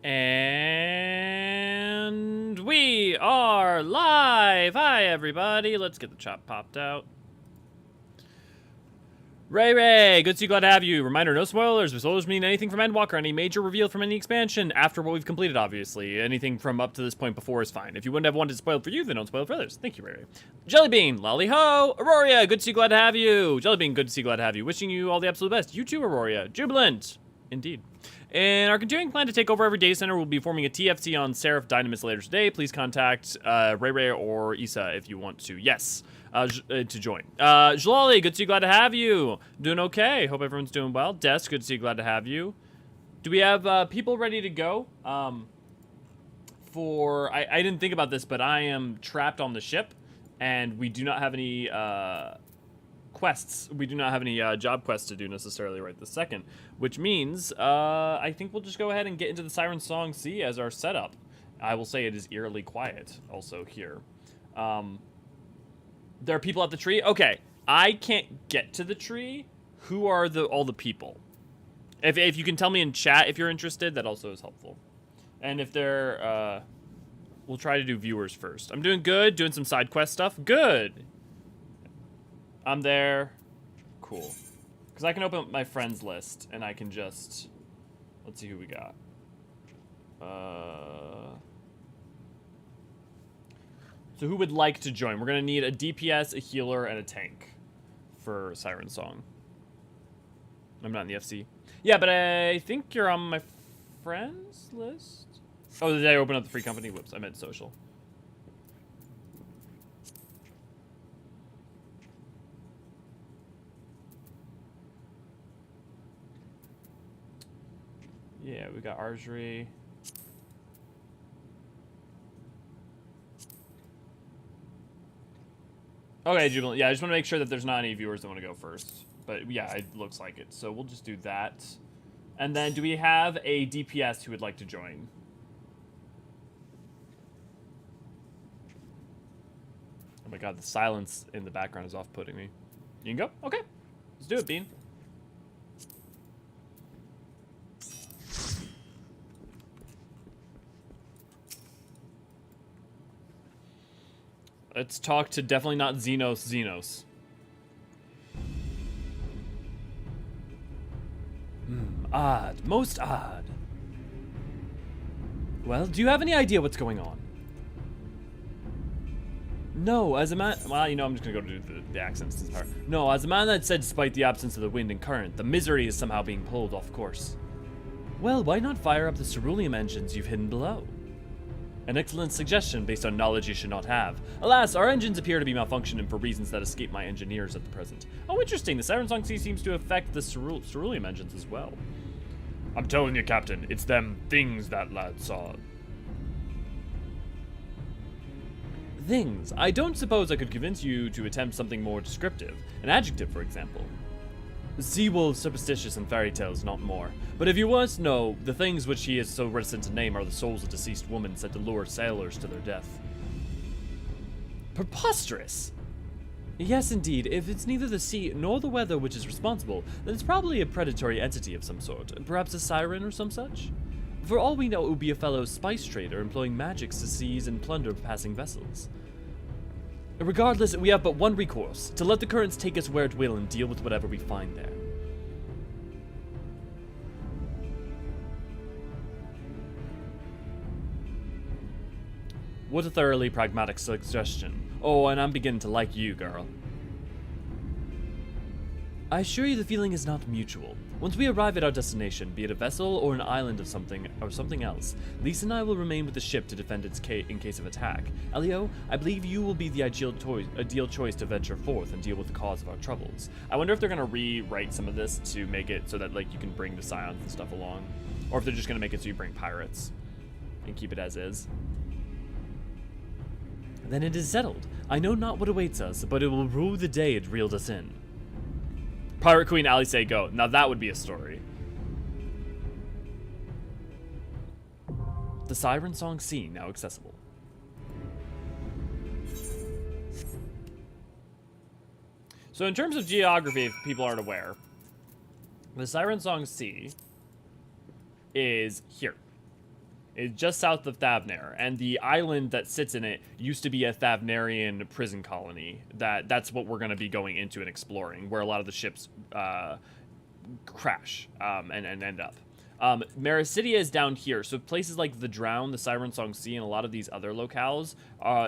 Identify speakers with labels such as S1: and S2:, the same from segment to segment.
S1: And we are live! Hi, everybody. Let's get the chat popped out. Ray, good to see you, glad to have you. Reminder, no spoilers. Spoilers mean anything from Endwalker, any major reveal from any expansion after what we've completed, obviously. Anything from up to this point before is fine. If you wouldn't have wanted it spoiled for you, then don't spoil it for others. Thank you, Ray. Jellybean, Lolly Ho, Auroria, good to see you, glad to have you. Jellybean, good to see you, glad to have you. Wishing you all the absolute best. You too, Auroria. Jubilant. Indeed. And our continuing plan to take over every data center will be forming a TFC on Seraph Dynamis later today. Please contact Ray or Issa if you want to. Yes, to join. Jalali, good to see you, glad to have you. Doing okay. Hope everyone's doing well. Des, good to see you, glad to have you. Do we have people ready to go? I didn't think about this, but I am trapped on the ship, and we do not have any quests. We do not have any job quests to do necessarily right this second, which means I think we'll just go ahead and get into the Siren Song Sea as our setup. I will say it is eerily quiet also here. There are people at the tree. Okay, I can't get to the tree. Who are all the people? If you can tell me in chat if you're interested, that also is helpful. And if they're we'll try to do viewers first. I'm doing good, doing some side quest stuff. Good. I'm there. Cool. Because I can open up my friends list and I can just... Let's see who we got. So who would like to join? We're going to need a DPS, a healer, and a tank for Siren Song. I'm not in the FC. Yeah, but I think you're on my friends list? Oh, did I open up the free company? Whoops, I meant social. Yeah, we got Archery. Okay, Jubilant. Yeah, I just want to make sure that there's not any viewers that want to go first. But yeah, it looks like it. So we'll just do that. And then do we have a DPS who would like to join? Oh my god, the silence in the background is off-putting me. You can go? Okay. Let's do it, Bean. Let's talk to definitely not Xenos. Odd. Most odd. Well, do you have any idea what's going on? No, as a man... Well, you know, I'm just gonna go to the accents this part. No, as a man that said despite the absence of the wind and current, the misery is somehow being pulled off course. Well, why not fire up the ceruleum engines you've hidden below? An excellent suggestion based on knowledge you should not have. Alas, our engines appear to be malfunctioning for reasons that escape my engineers at the present. Oh, interesting. The Siren Song Sea seems to affect the ceruleum engines as well. I'm telling you, Captain, it's them things that lad saw. Things? I don't suppose I could convince you to attempt something more descriptive. An adjective, for example. Seawolves, superstitious, and fairy tales, not more. But if you want to know, the things which he is so reticent to name are the souls of deceased women said to lure sailors to their death. Preposterous! Yes, indeed. If it's neither the sea nor the weather which is responsible, then it's probably a predatory entity of some sort. Perhaps a siren or some such? For all we know, it would be a fellow spice trader employing magics to seize and plunder passing vessels. Regardless, we have but one recourse, to let the currents take us where it will and deal with whatever we find there. What a thoroughly pragmatic suggestion. Oh, and I'm beginning to like you, girl. I assure you the feeling is not mutual. Once we arrive at our destination, be it a vessel or an island of something else, Lisa and I will remain with the ship to defend its in case of attack. Elio, I believe you will be the ideal choice to venture forth and deal with the cause of our troubles. I wonder if they're going to rewrite some of this to make it so that like you can bring the scions and stuff along. Or if they're just going to make it so you bring pirates and keep it as is. Then it is settled. I know not what awaits us, but it will rue the day it reeled us in. Pirate Queen Alice say go. Now that would be a story. The Siren Song Sea now accessible. So in terms of geography, if people aren't aware, the Siren Song Sea is here. It's just south of Thavnair, and the island that sits in it used to be a Thavnarian prison colony. That's what we're going to be going into and exploring, where a lot of the ships crash and end up. Mericidia is down here, so places like the Drown, the Siren Song Sea, and a lot of these other locales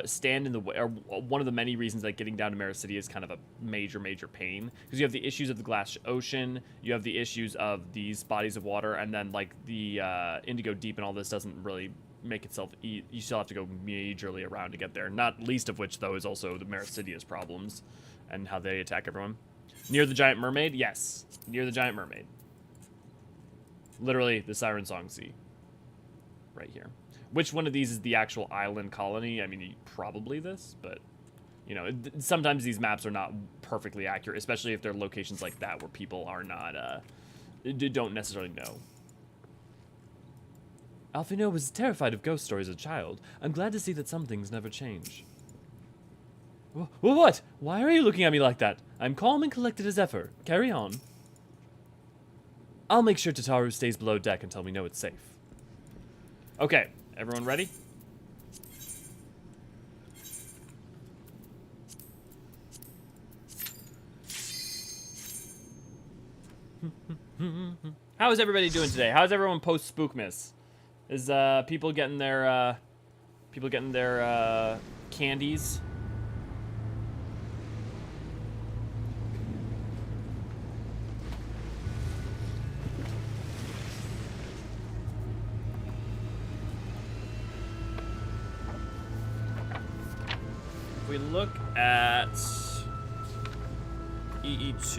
S1: stand in the way. Are one of the many reasons that getting down to Mericidia is kind of a major pain, because you have the issues of the Glass Ocean, you have the issues of these bodies of water, and then like the Indigo Deep and all this doesn't really make itself you still have to go majorly around to get there. Not least of which, though, is also the Mericidia's problems and how they attack everyone. Near the Giant Mermaid, yes, near the Giant Mermaid. Literally, the Siren Song Sea. Right here. Which one of these is the actual island colony? I mean, probably this, but, you know, sometimes these maps are not perfectly accurate, especially if they're locations like that where people are not, don't necessarily know. Alfino was terrified of ghost stories as a child. I'm glad to see that some things never change. What? Why are you looking at me like that? I'm calm and collected as ever. Carry on. I'll make sure Tataru stays below deck until we know it's safe. Okay, everyone ready? How is everybody doing today? How's everyone post Spookmas? Is people getting their candies? We look at EE2.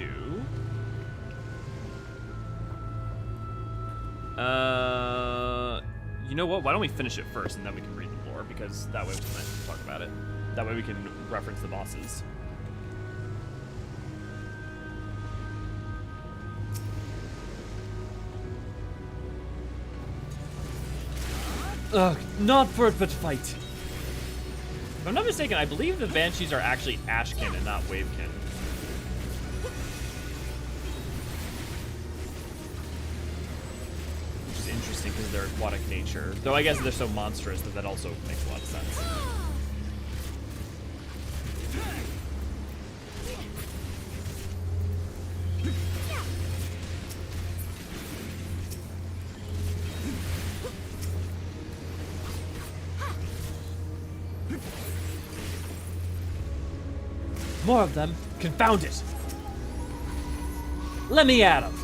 S1: You know what? Why don't we finish it first and then we can read the lore, because that way we can talk about it. That way we can reference the bosses. Ugh, not for it but fight. If I'm not mistaken, I believe the Banshees are actually Ashkin and not Wavekin. Which is interesting because of their aquatic nature. Though I guess they're so monstrous that also makes a lot of sense. More of them. Confound it. Let me at them.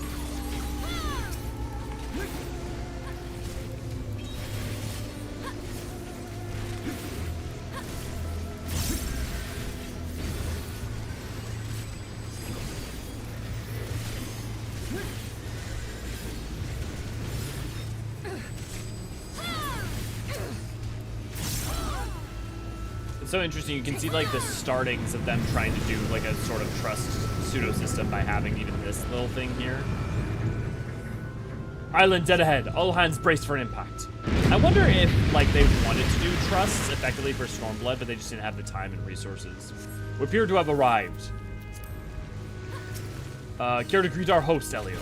S1: It's so interesting. You can see like the startings of them trying to do like a sort of trust pseudo system by having even this little thing here. Island dead ahead. All hands braced for an impact. I wonder if like they wanted to do trusts effectively for Stormblood, but they just didn't have the time and resources. We appear to have arrived. Care to greet our host, Elio?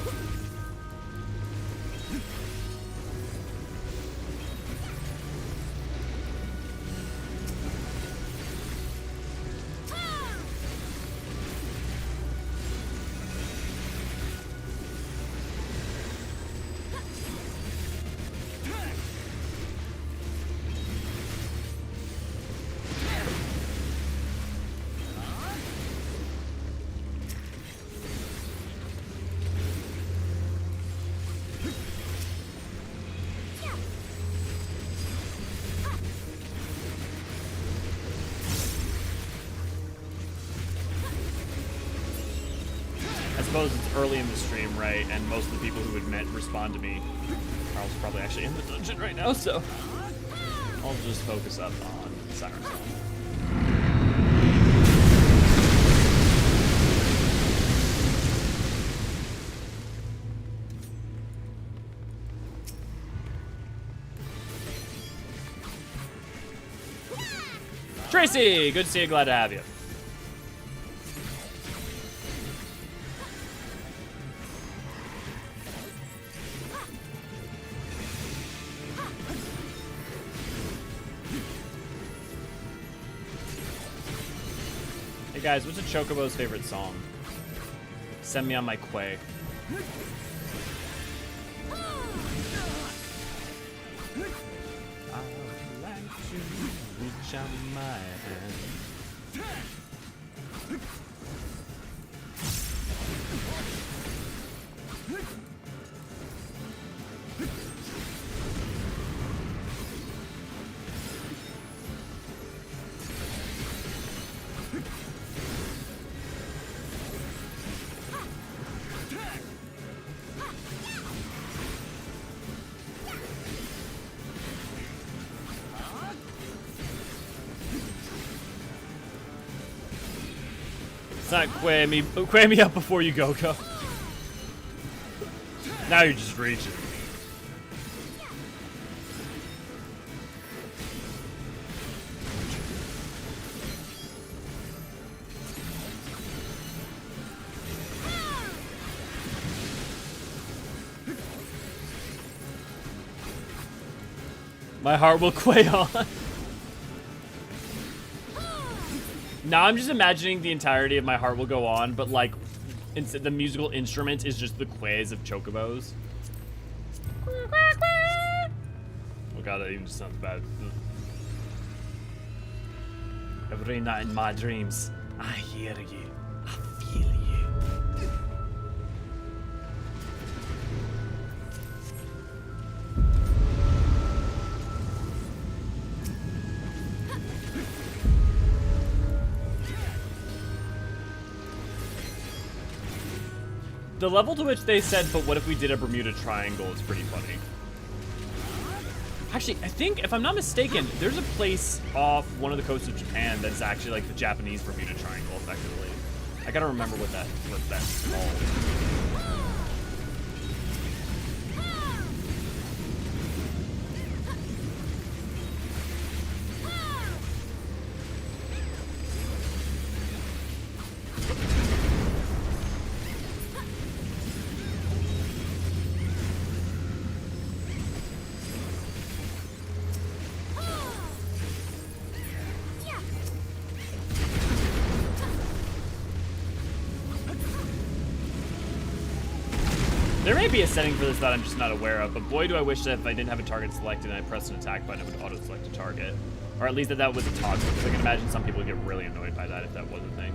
S1: I suppose it's early in the stream, right? And most of the people who would respond to me are also probably actually in the dungeon right now, so I'll just focus up on Siren Song. Tracy, good to see you. Glad to have you. Hey guys, what's a Chocobo's favorite song? Send me on my quay. I'd like to reach out my hand. It's not quay me up before you go. Now you're just reaching. My heart will quay on. Now I'm just imagining the entirety of My Heart Will Go On, but like, instead the musical instrument is just the quays of chocobos. Oh god, that even just sounds bad. Every night in my dreams, I hear you, I feel you. The level to which they said, but what if we did a Bermuda Triangle is pretty funny. Actually, I think, if I'm not mistaken, there's a place off one of the coasts of Japan that's actually like the Japanese Bermuda Triangle, effectively. I gotta remember what that's called. There may be a setting for this that I'm just not aware of, but boy do I wish that if I didn't have a target selected and I pressed an attack button, it would auto-select a target. Or at least that was a toggle, because I can imagine some people would get really annoyed by that if that was a thing.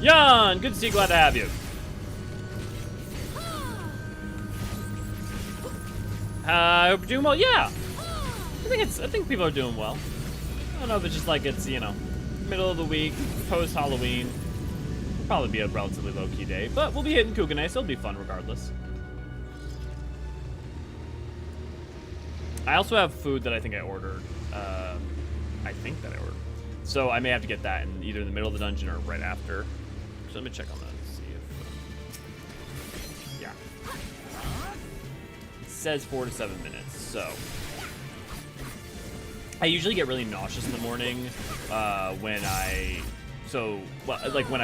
S1: Jan, good to see you. Glad to have you. I hope you're doing well. Yeah, I think people are doing well. I don't know if it's just like it's, you know, middle of the week, post Halloween. It'll probably be a relatively low key day, but we'll be hitting Kuganai, so it'll be fun regardless. I also have food that I think I ordered. So I may have to get that in either in the middle of the dungeon or right after. So let me check on that and see if... yeah. It says 4 to 7 minutes, so... I usually get really nauseous in the morning when I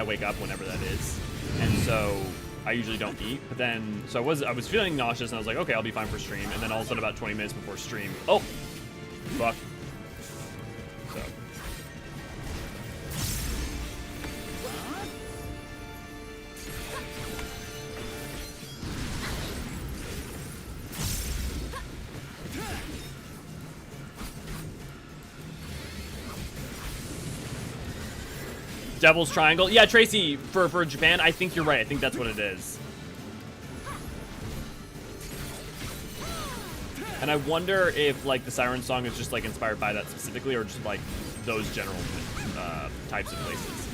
S1: wake up, whenever that is. And so I usually don't eat, but then... So I was feeling nauseous and I was like, okay, I'll be fine for stream. And then all of a sudden about 20 minutes before stream... oh! Fuck. So... Devil's Triangle. Yeah, Tracy, for Japan, I think you're right. I think that's what it is. And I wonder if, like, the Siren Song is just, like, inspired by that specifically, or just, like, those general types of places.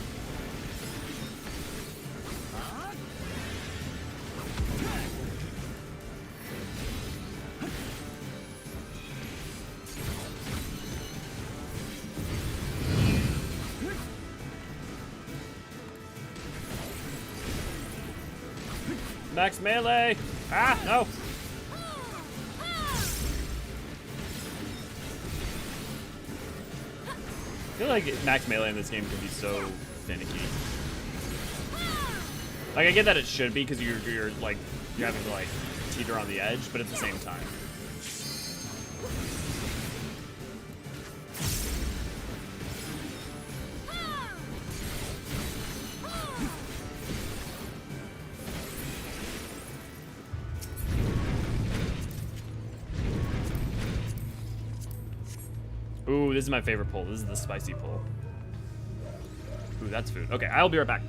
S1: Max melee. Ah, no. I feel like max melee in this game can be so finicky. Like, I get that it should be because you're like, you're having to like teeter on the edge, but at the same time. Ooh, this is my favorite pull. This is the spicy pull. Ooh, that's food. Okay, I'll be right back.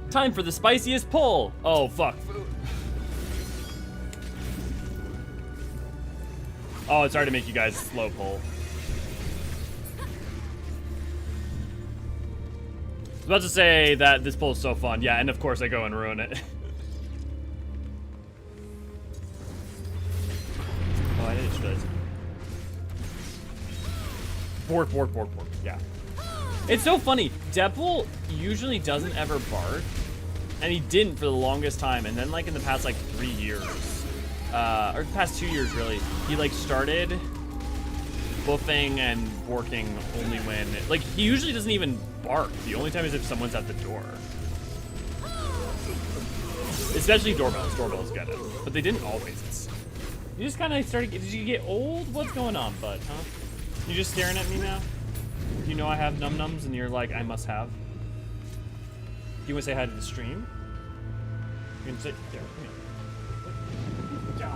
S1: Time for the spiciest pull. Oh, fuck. Oh, it's hard to make you guys slow pull. I was about to say that this pull is so fun. Yeah, and of course I go and ruin it. Oh, I didn't realize. Bork. Yeah. It's so funny. Deadpool usually doesn't ever bark, and he didn't for the longest time. And then, like in the past like 3 years, or the past 2 years, really, he like started boofing and borking only when, like, he usually doesn't even bark. The only time is if someone's at the door. Especially doorbells. Doorbells get it, but they didn't always. You just kind of started. Did you get old? What's going on, bud? Huh? You just staring at me now? You know I have num-nums and you're like, I must have. You want to say hi to the stream? You can sit there. Come here.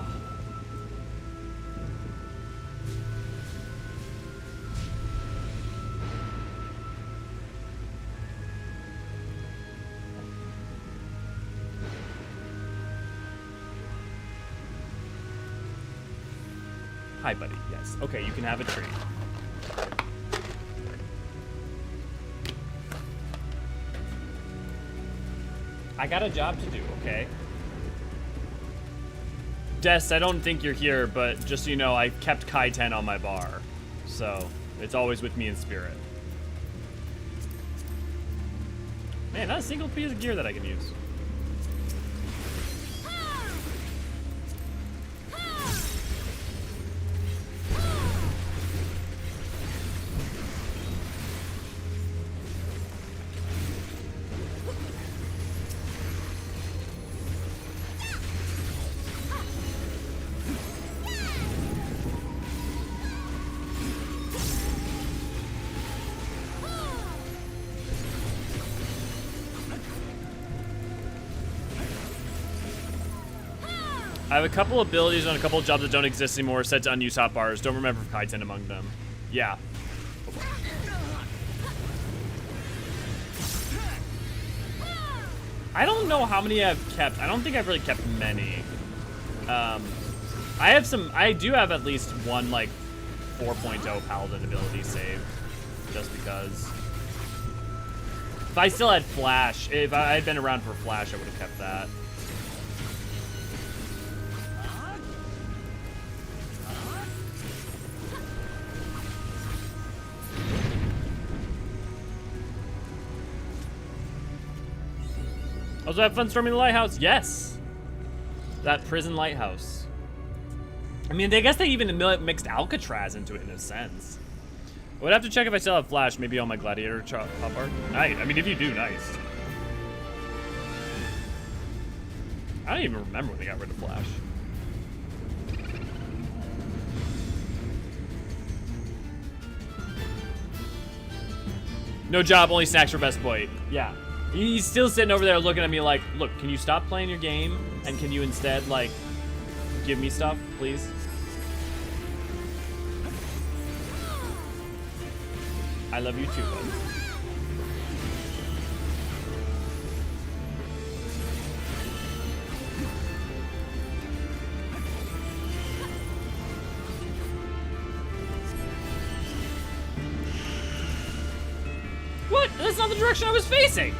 S1: Hi, buddy. Yes. Okay, you can have a treat. I got a job to do, okay? Des, I don't think you're here, but just so you know, I kept Kai 10 on my bar. So, it's always with me in spirit. Man, not a single piece of gear that I can use. I have a couple abilities on a couple of jobs that don't exist anymore set to unused hotbars. Don't remember if Kaiten among them. Yeah. I don't know how many I've kept. I don't think I've really kept many. I do have at least one like 4.0 paladin ability saved, just because. If I still had flash, if I had been around for flash, I would have kept that. Also have fun storming the lighthouse? Yes! That prison lighthouse. I mean, I guess they even mixed Alcatraz into it in a sense. I would have to check if I still have flash, maybe on my gladiator pop art. Nice. I mean, if you do, nice. I don't even remember when they got rid of flash. No job, only snacks for best boy. Yeah. He's still sitting over there looking at me like, look, can you stop playing your game? And can you instead, like, give me stuff, please? I love you too, bud. that's not the direction I was facing.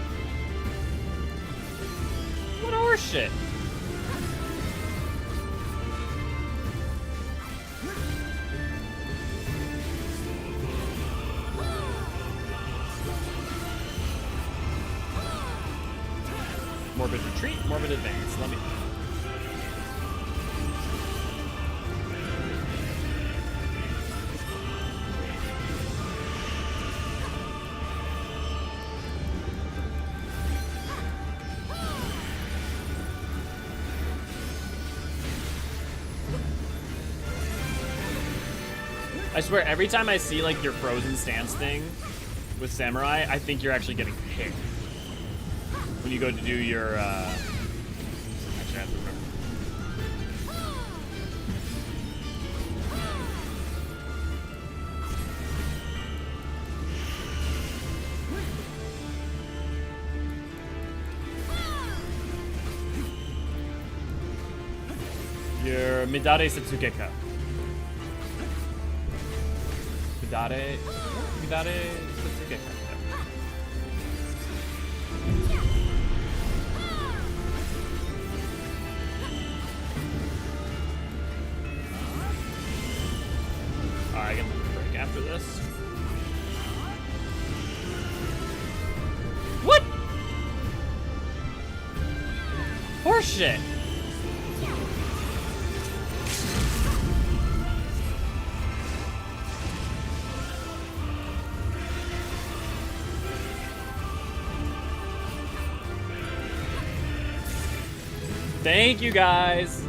S1: What horse shit. Morbid retreat, morbid advance. Let me. I swear, every time I see like your frozen stance thing with Samurai, I think you're actually getting picked. When you go to do your, actually I have to remember. Your Midare Setsukeka. Midare Setsukeka. I can break after this. What? Horseshit. Thank you guys.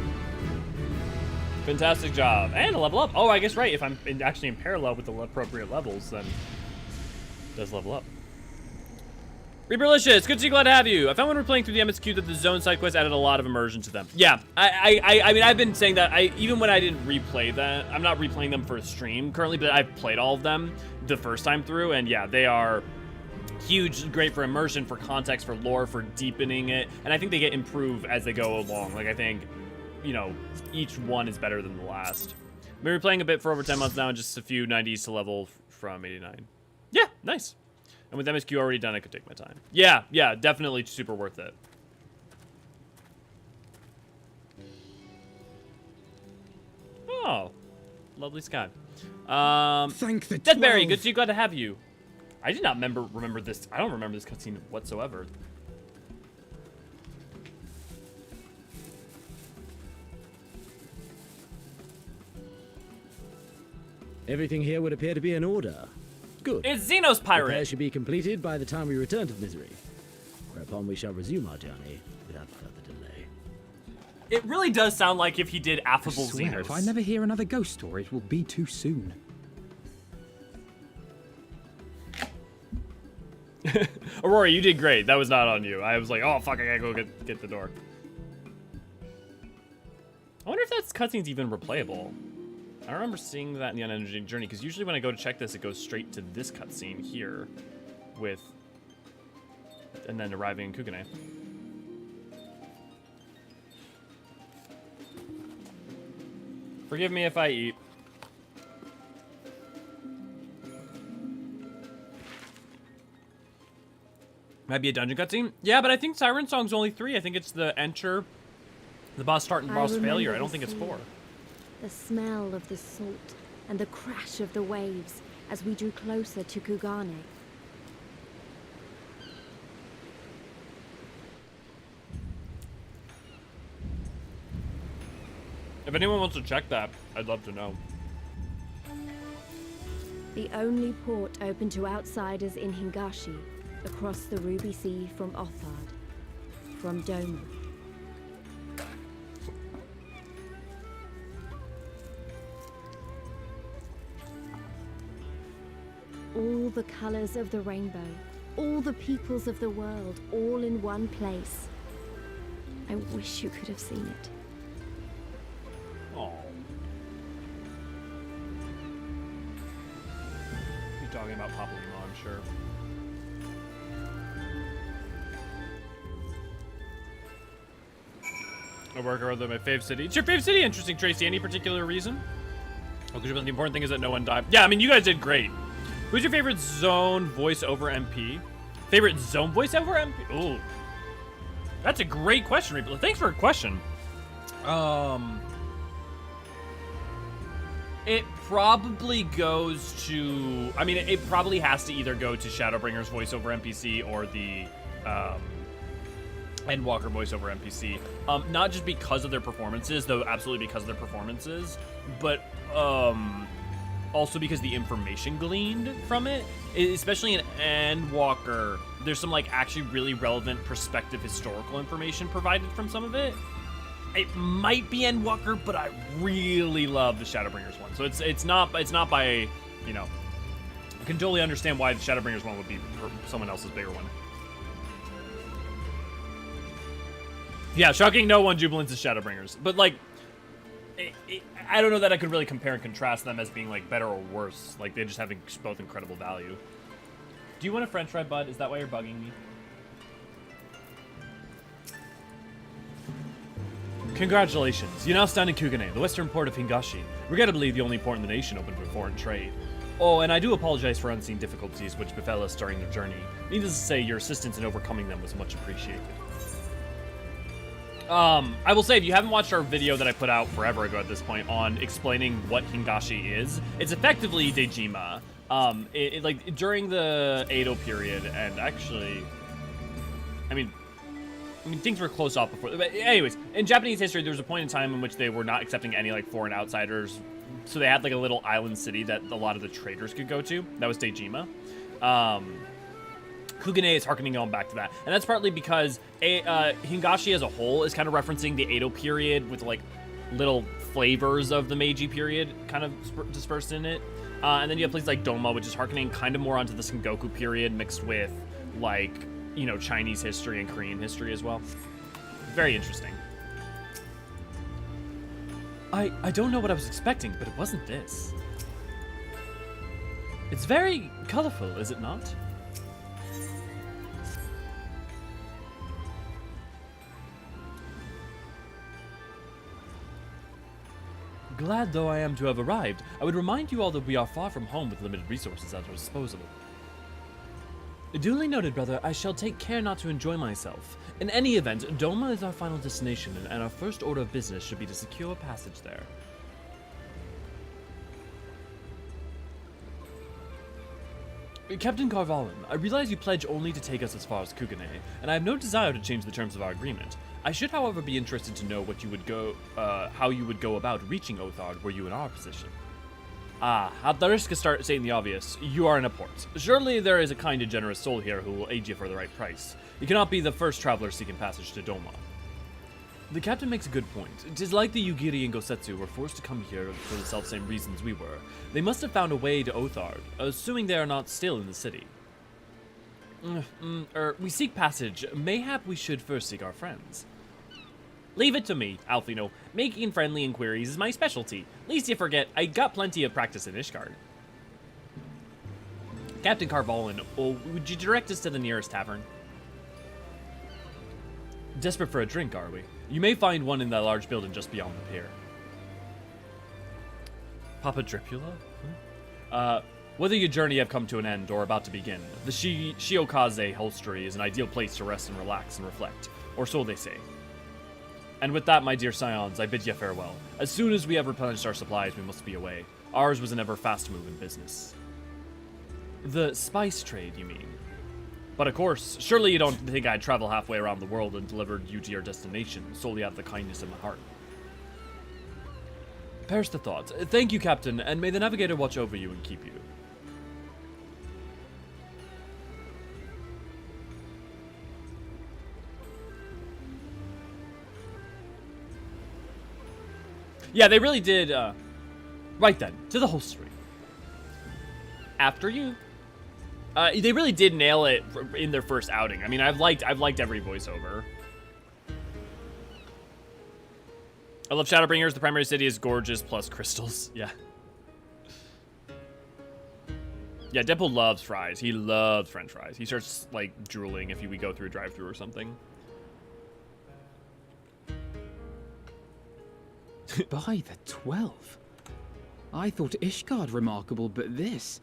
S1: Fantastic job. And a level up. Oh, I guess right. If I'm actually in parallel with the appropriate levels, then it does level up. Reaperlicious, good to see you, glad to have you. I found when we're playing through the MSQ that the zone side quests added a lot of immersion to them. Yeah, I mean, I've been saying that. Even when I didn't replay that, I'm not replaying them for a stream currently, but I've played all of them the first time through, and yeah, they are huge, great for immersion, for context, for lore, for deepening it, and I think they get improved as they go along. Like, I think, you know, each one is better than the last. I've been replaying a bit for over 10 months now, and just a few 90s to level from 89. Yeah, nice. And with MSQ already done, I could take my time. Yeah, definitely super worth it. Oh, lovely sky.
S2: Thank the
S1: Deadberry, good to see you, glad to have you. I did not remember this. I don't remember this cutscene whatsoever.
S2: Everything here would appear to be in order. Good.
S1: It's Xenos Pirate.
S2: Repair should be completed by the time we return to the Misery, whereupon we shall resume our journey without further delay.
S1: It really does sound like if he did affable
S3: I swear,
S1: Xenos.
S3: if I never hear another ghost story, it will be too soon.
S1: Aurora, you did great. That was not on you. I was like, oh fuck, I gotta go get the door. I wonder if that cutscene's even replayable. I don't remember seeing that in the Unending Journey, because usually when I go to check this, it goes straight to this cutscene here, and then arriving in Kugane. Forgive me if I eat. Might be a dungeon cutscene? Yeah, but I think Siren Song's only 3. I think it's the enter, the boss start, and boss failure. I don't think it's 4.
S4: The smell of the salt and the crash of the waves as we drew closer to Kugane.
S1: If anyone wants to check that, I'd love to know.
S4: The only port open to outsiders in Hingashi, across the Ruby Sea from Othard, from Doma. All the colors of the rainbow, all the peoples of the world, all in one place. I wish you could have seen it.
S1: Oh. You're talking about Papa Lima, I'm sure. I work around my fave city. It's your fave city? Interesting, Tracy. Any particular reason? Oh, because the important thing is that no one died. Yeah, I mean, you guys did great. Who's your favorite zone voice over MP? Favorite zone voiceover MP? Ooh. That's a great question, Reaper. Thanks for a question. It probably goes to... I mean, it probably has to either go to Shadowbringer's voiceover NPC or the Endwalker voiceover NPC. Not just because of their performances, though absolutely because of their performances, but also because the information gleaned from it, especially in Endwalker, there's some like actually really relevant perspective historical information provided from some of it. It might be Endwalker, but I really love the Shadowbringers one. So it's not by, you know, I can totally understand why the Shadowbringers one would be someone else's bigger one. Yeah, shocking no one Jubilance is Shadowbringers. But like, I don't know that I could really compare and contrast them as being like better or worse. Like they just have both incredible value. Do you want a French fry, bud? Is that why you're bugging me? Congratulations, you now stand in Kugane, the western port of Hingashi, regrettably the only port in the nation open for foreign trade. Oh, and I do apologize for unseen difficulties which befell us during the journey. Needless to say, your assistance in overcoming them was much appreciated. I will say, if you haven't watched our video that I put out forever ago at this point on explaining what Hingashi is, it's effectively Dejima. Like, during the Edo period, and actually, I mean, things were closed off before. But anyways, in Japanese history, there was a point in time in which they were not accepting any, like, foreign outsiders. So they had, like, a little island city that a lot of the traders could go to. That was Dejima. Kugane is harkening on back to that. And that's partly because Hingashi as a whole is kind of referencing the Edo period with, like, little flavors of the Meiji period kind of dispersed in it. And then you have places like Doma, which is harkening kind of more onto the Sengoku period mixed with, like, you know, Chinese history and Korean history as well. Very interesting. I don't know what I was expecting, but it wasn't this. It's very colorful, is it not? Glad though I am to have arrived, I would remind you all that we are far from home with limited resources at our disposal. Duly noted, brother. I shall take care not to enjoy myself. In any event, Doma is our final destination, and our first order of business should be to secure passage there. Captain Carvalin, I realize you pledge only to take us as far as Kugane, and I have no desire to change the terms of our agreement. I should, however, be interested to know what you would how you would go about reaching Othard were you in our position. At the risk of stating the obvious, you are in a port. Surely there is a kind and generous soul here who will aid you for the right price. You cannot be the first traveler seeking passage to Doma. The captain makes a good point. It is like the Yugiri and Gosetsu were forced to come here for the selfsame reasons we were. They must have found a way to Othard, assuming they are not still in the city. We seek passage. Mayhap we should first seek our friends. Leave it to me, Alfino. Making friendly inquiries is my specialty. Least you forget, I got plenty of practice in Ishgard. Captain Carvalin, would you direct us to the nearest tavern? Desperate for a drink, are we? You may find one in that large building just beyond the pier. Papa Dripula? Whether your journey have come to an end or about to begin, the Shiokaze Hostelry is an ideal place to rest and relax and reflect, or so they say. And with that, my dear scions, I bid you farewell. As soon as we have replenished our supplies, we must be away. Ours was an ever fast-moving business. The spice trade, you mean? But of course, surely you don't think I'd travel halfway around the world and deliver you to your destination solely out of the kindness of my heart. Perish the thought. Thank you, Captain, and may the Navigator watch over you and keep you. Yeah, they really did, right then, to the hostelry. After you. They really did nail it in their first outing. I mean, I've liked every voiceover. I love Shadowbringers. The primary city is gorgeous, plus crystals. Yeah. Yeah, Deadpool loves fries. He loves French fries. He starts, like, drooling if we go through a drive-thru or something.
S3: By the 12. I thought Ishgard remarkable, but this...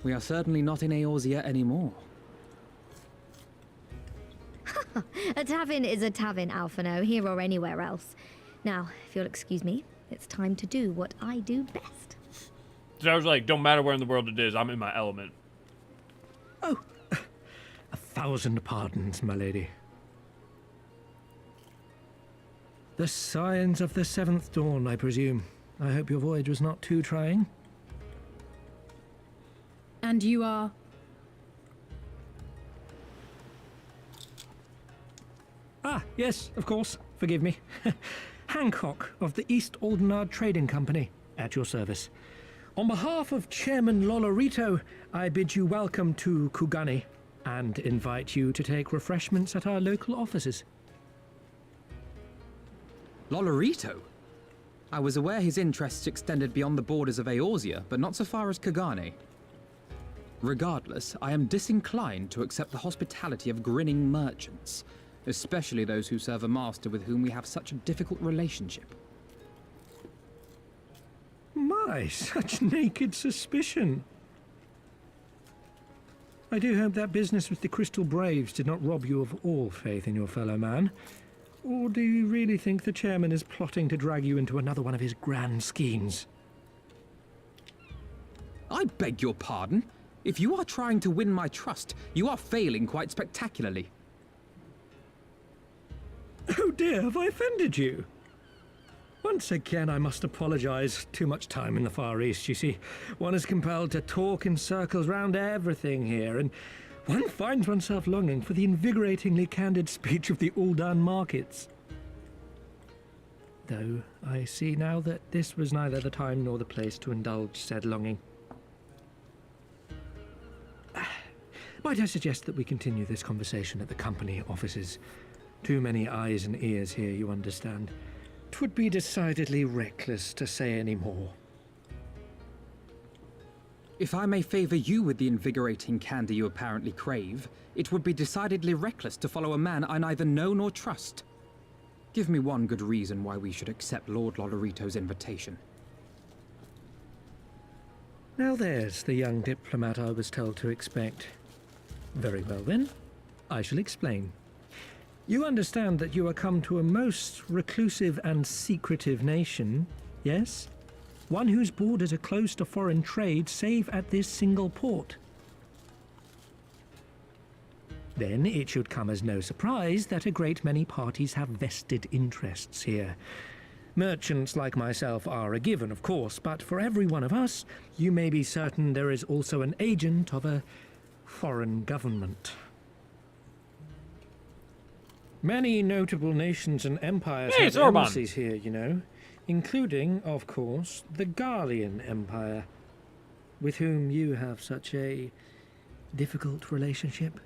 S3: We are certainly not in Eorzea anymore.
S5: A tavern is a tavern, Alphino, here or anywhere else. Now, if you'll excuse me, it's time to do what I do best.
S1: So I was like, don't matter where in the world it is, I'm in my element.
S6: Oh, 1,000 pardons, my lady. The signs of the 7th dawn, I presume. I hope your voyage was not too trying.
S7: And you are?
S6: Ah, yes, of course. Forgive me. Hancock of the East Aldenard Trading Company, at your service. On behalf of Chairman Lolorito, I bid you welcome to Kugani and invite you to take refreshments at our local offices.
S3: Lolorito? I was aware his interests extended beyond the borders of Eorzea, but not so far as Kugani. Regardless, I am disinclined to accept the hospitality of grinning merchants, especially those who serve a master with whom we have such a difficult relationship.
S6: My, such naked suspicion. I do hope that business with the Crystal Braves did not rob you of all faith in your fellow man. Or do you really think the chairman is plotting to drag you into another one of his grand schemes?
S3: I beg your pardon? If you are trying to win my trust, you are failing quite spectacularly.
S6: Oh dear, have I offended you? Once again, I must apologize. Too much time in the Far East, you see. One is compelled to talk in circles round everything here, and one finds oneself longing for the invigoratingly candid speech of the Uldan markets. Though I see now that this was neither the time nor the place to indulge said longing. Might I suggest that we continue this conversation at the company offices? Too many eyes and ears here, you understand. 'Twould be decidedly reckless to say any more.
S3: If I may favor you with the invigorating candy you apparently crave, it would be decidedly reckless to follow a man I neither know nor trust. Give me one good reason why we should accept Lord Lolorito's invitation.
S6: Now there's the young diplomat I was told to expect. Very well then, I shall explain. You understand that you are come to a most reclusive and secretive nation, yes? One whose borders are closed to foreign trade save at this single port. Then it should come as no surprise that a great many parties have vested interests here. Merchants like myself are a given, of course, but for every one of us, you may be certain there is also an agent of a foreign government. Many notable nations and empires
S1: Hey,
S6: have
S1: it's Orban.
S6: embassies here, you know, including, of course, the Garlean Empire, with whom you have such a difficult relationship.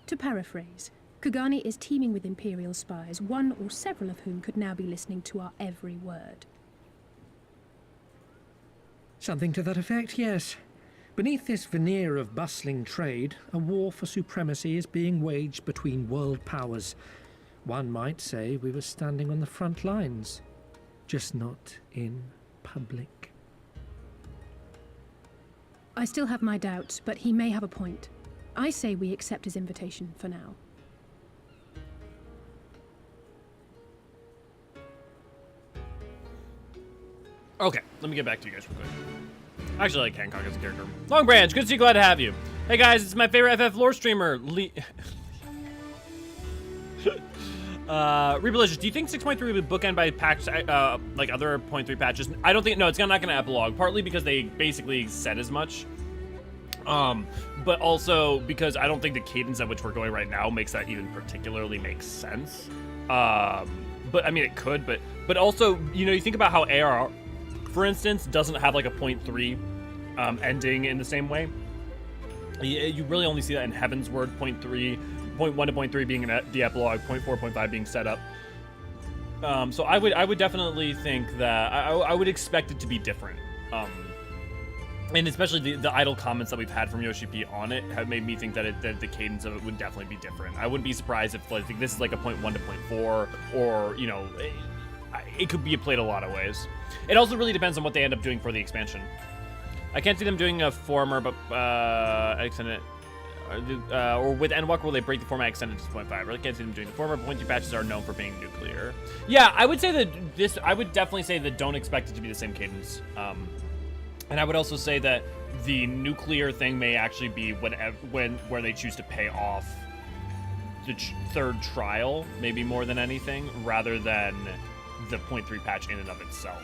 S7: To paraphrase, Kugani is teeming with Imperial spies, one or several of whom could now be listening to our every word.
S6: Something to that effect, yes. Beneath this veneer of bustling trade, a war for supremacy is being waged between world powers. One might say we were standing on the front lines, just not in public.
S7: I still have my doubts, but he may have a point. I say we accept his invitation for now.
S1: Okay, let me get back to you guys real quick. I actually like Hancock as a character. Long Branch, good to see you, glad to have you. Hey guys, it's my favorite FF lore streamer, Rebelicious, do you think 6.3 will be bookend by patch, like other 0.3 patches? I don't think, no, it's not gonna epilogue, partly because they basically said as much. But also because I don't think the cadence at which we're going right now makes that even particularly make sense. But I mean, it could, but also, you know, you think about how AR, for instance, doesn't have like a 0.3 ending in the same way. You really only see that in Heaven's Word, 0.1 to 0.3 being the epilogue, 0.4, 0.5 being set up. So I would definitely think that I would expect it to be different. And especially the idle comments that we've had from Yoshi P on it have made me think that the cadence of it would definitely be different. I wouldn't be surprised if like this is like a 0.1 to 0.4, or you know, it could be played a lot of ways. It also really depends on what they end up doing for the expansion. I can't see them doing a former, but or with Endwalker, will they break the format extended to 6.5? I really can't see them doing the former. Point 2 patches are known for being nuclear. Yeah, I would say that I would definitely say that don't expect it to be the same cadence. And I would also say that the nuclear thing may actually be where they choose to pay off the third trial, maybe more than anything, rather than the 0.3 patch in and of itself.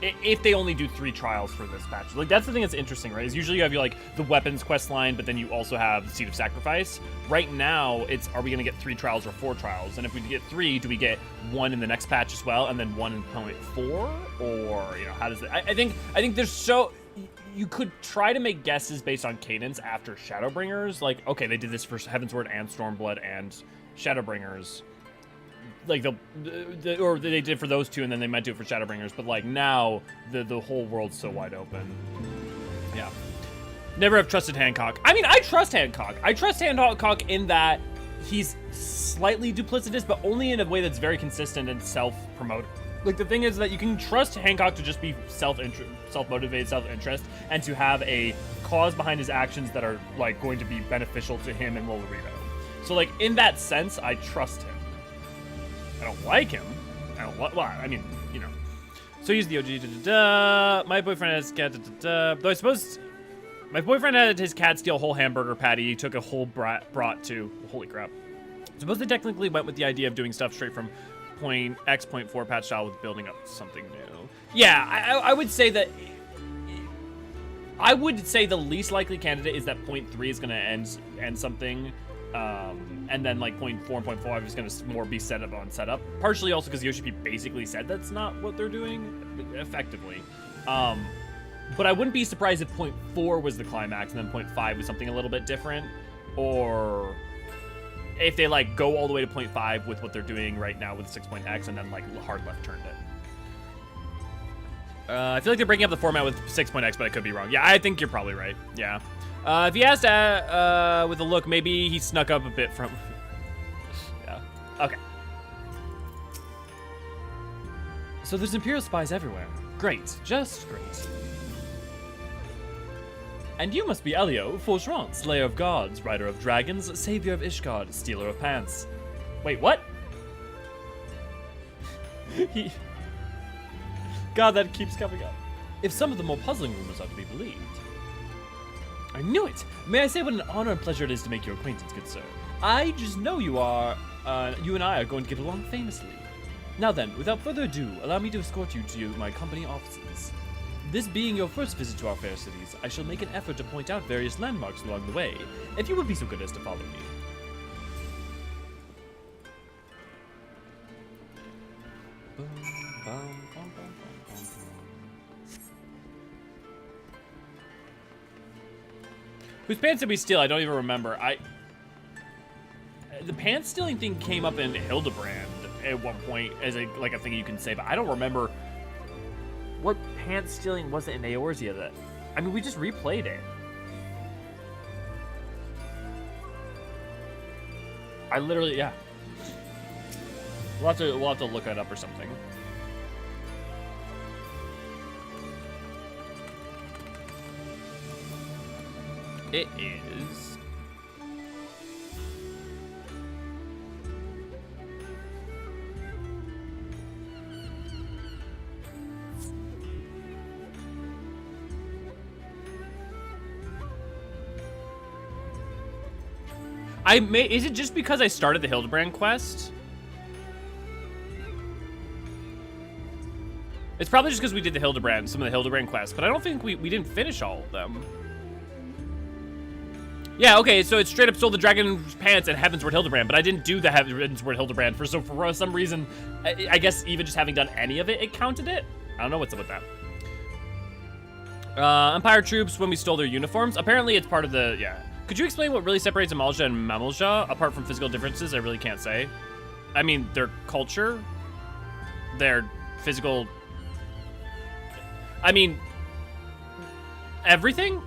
S1: If they only do 3 trials for this patch. Like, that's the thing that's interesting, right? Is usually you have like the weapons quest line, but then you also have the Seed of Sacrifice. Right now, it's, are we going to get 3 trials or 4 trials? And if we get 3, do we get 1 in the next patch as well, and then 1 in 0.4? Or, you know, how does it... I think there's so... You could try to make guesses based on cadence after Shadowbringers. Like, okay, they did this for Heavensward and Stormblood and Shadowbringers. Like, or they did for those 2, and then they might do it for Shadowbringers. But, like, now, the whole world's so wide open. Yeah. Never have trusted Hancock. I mean, I trust Hancock. I trust Hancock in that he's slightly duplicitous, but only in a way that's very consistent and self-promoting. Like, the thing is that you can trust Hancock to just be self-motivated, self-interest, and to have a cause behind his actions that are, like, going to be beneficial to him and Lolorito. So, like, in that sense, I trust him. I don't like him. Well, I mean, you know. So he's the OG. My boyfriend has cat. Though I suppose my boyfriend had his cat steal a whole hamburger patty. He took a whole brat too. Holy crap. I suppose they technically went with the idea of doing stuff straight from X 0.4 patch style with building up something new. Yeah, I would say that. I would say the least likely candidate is that 0.3 is going to end something. And then like 0.4 and 0.5 is going to more be set up on setup. Partially also because Yoshi P basically said that's not what they're doing effectively. But I wouldn't be surprised if 0.4 was the climax and then 0.5 was something a little bit different, or if they like go all the way to 0.5 with what they're doing right now with 6.x and then like hard left turned it. I feel like they're breaking up the format with 6.x, but I could be wrong. Yeah, I think you're probably right. Yeah. If he asked with a look, maybe he snuck up a bit from... Yeah. Okay. So there's Imperial spies everywhere. Great. Just great. And you must be Elio, Forgeron, Slayer of Gods, Rider of Dragons, Savior of Ishgard, Stealer of Pants. Wait, what? God, that keeps coming up. If some of the more puzzling rumors are to be believed. I knew it! May I say what an honor and pleasure it is to make your acquaintance, good sir. I just know you and I are going to get along famously. Now then, without further ado, allow me to escort you to my company offices. This being your first visit to our fair cities, I shall make an effort to point out various landmarks along the way, if you would be so good as to follow me. Whose pants did we steal? I don't even remember. The pants stealing thing came up in Hildebrand at one point as a thing you can say, but I don't remember what pants stealing was it in Eorzea that. I mean, we just replayed it. I literally, yeah. We'll have to look it up or something. It is. Is it just because I started the Hildebrand quest? It's probably just because we did some of the Hildebrand quests, but I don't think we didn't finish all of them. Yeah, okay, so it straight up stole the dragon's pants at Heavensward Hildebrand, but I didn't do the Heavensward Hildebrand for some reason. I guess even just having done any of it, it counted it? I don't know what's up with that. Empire troops when we stole their uniforms. Apparently it's part of the, yeah. Could you explain what really separates Amalja and Mamalja, apart from physical differences? I really can't say. I mean, their culture, their physical, I mean, everything?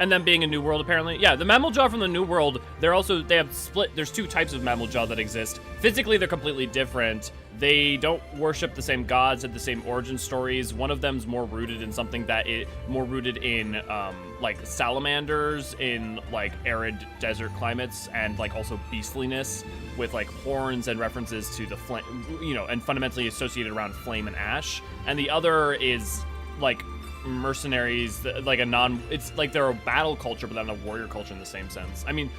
S1: And then being a new world, apparently. Yeah, the mammal jaw from the new world, they have split. There's 2 types of mammal jaw that exist. Physically, they're completely different. They don't worship the same gods, have the same origin stories. One of them's more rooted in something more rooted in, like, salamanders in, like, arid desert climates, and, like, also beastliness with, like, horns and references to the flame, you know, and fundamentally associated around flame and ash. And the other is, like, mercenaries, like it's like they're a battle culture, but not a warrior culture in the same sense. I mean,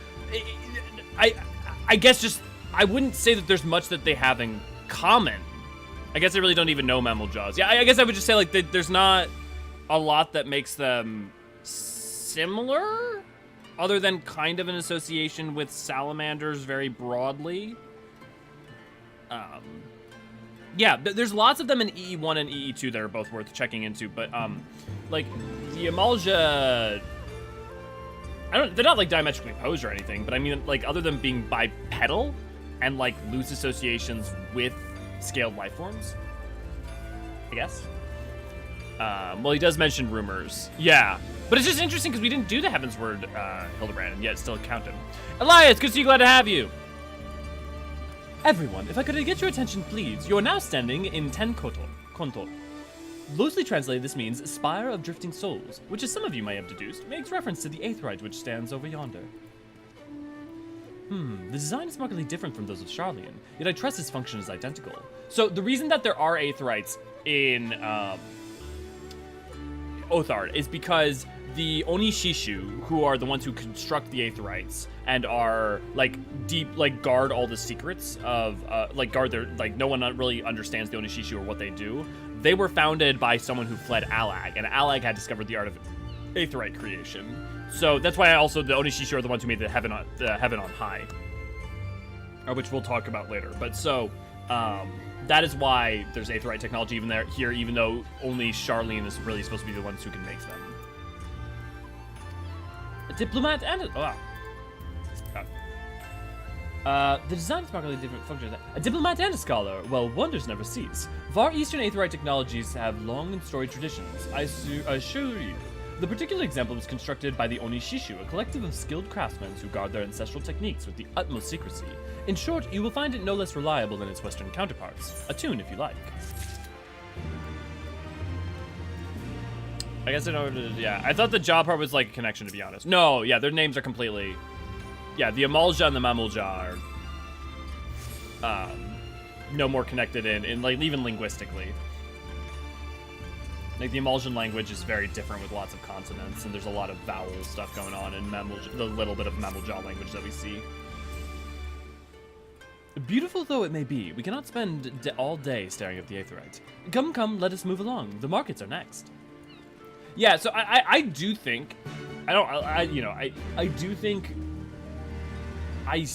S1: I guess just, I wouldn't say that there's much that they have in common. I guess I really don't even know mammal jaws. Yeah, I guess I would just say, like, there's not a lot that makes them similar, other than kind of an association with salamanders very broadly. Yeah, there's lots of them in EE1 and EE2 that are both worth checking into, but, like, the Amalja, they're not, like, diametrically opposed or anything, but I mean, like, other than being bipedal and, like, loose associations with scaled life forms, I guess. Well, he does mention rumors. Yeah, but it's just interesting because we didn't do the Heaven's Word, Hildebrand, and yet still counted. Elias, good to see you, glad to have you. Everyone, if I could get your attention, please. You are now standing in Ten Kontor. Loosely translated, this means Spire of Drifting Souls, which, as some of you may have deduced, makes reference to the aetheryte which stands over yonder. The design is markedly different from those of Sharlayan, yet I trust its function is identical. So the reason that there are aetherites in Othard is because the Onishishu, who are the ones who construct the aetherites and are, like, deep, like, guard all the secrets of, like, guard their, like, no one really understands the Onishishu or what they do. They were founded by someone who fled Alag, and Alag had discovered the art of aetherite creation. So that's why also the Onishishu are the ones who made the heaven on high, which we'll talk about later. But so, that is why there's aetherite technology here, even though only Sharlayan is really supposed to be the ones who can make them. A diplomat and the design is markedly different functions. A diplomat and a scholar. Well, wonders never cease. Far Eastern aetherite technologies have long and storied traditions. I assure you. The particular example was constructed by the Onishishu, a collective of skilled craftsmen who guard their ancestral techniques with the utmost secrecy. In short, you will find it no less reliable than its Western counterparts. Attune if you like. I guess I know. Yeah, I thought the jaw part was like a connection, to be honest. No, yeah, their names are completely. Yeah, the Amalja and the Mammalja are no more connected in like even linguistically. Like the Amaljan language is very different with lots of consonants, and there's a lot of vowel stuff going on in the little bit of Mammalja language that we see. Beautiful though it may be, we cannot spend all day staring at the aetherite. Come, let us move along. The markets are next. Yeah, so I do think, I do think I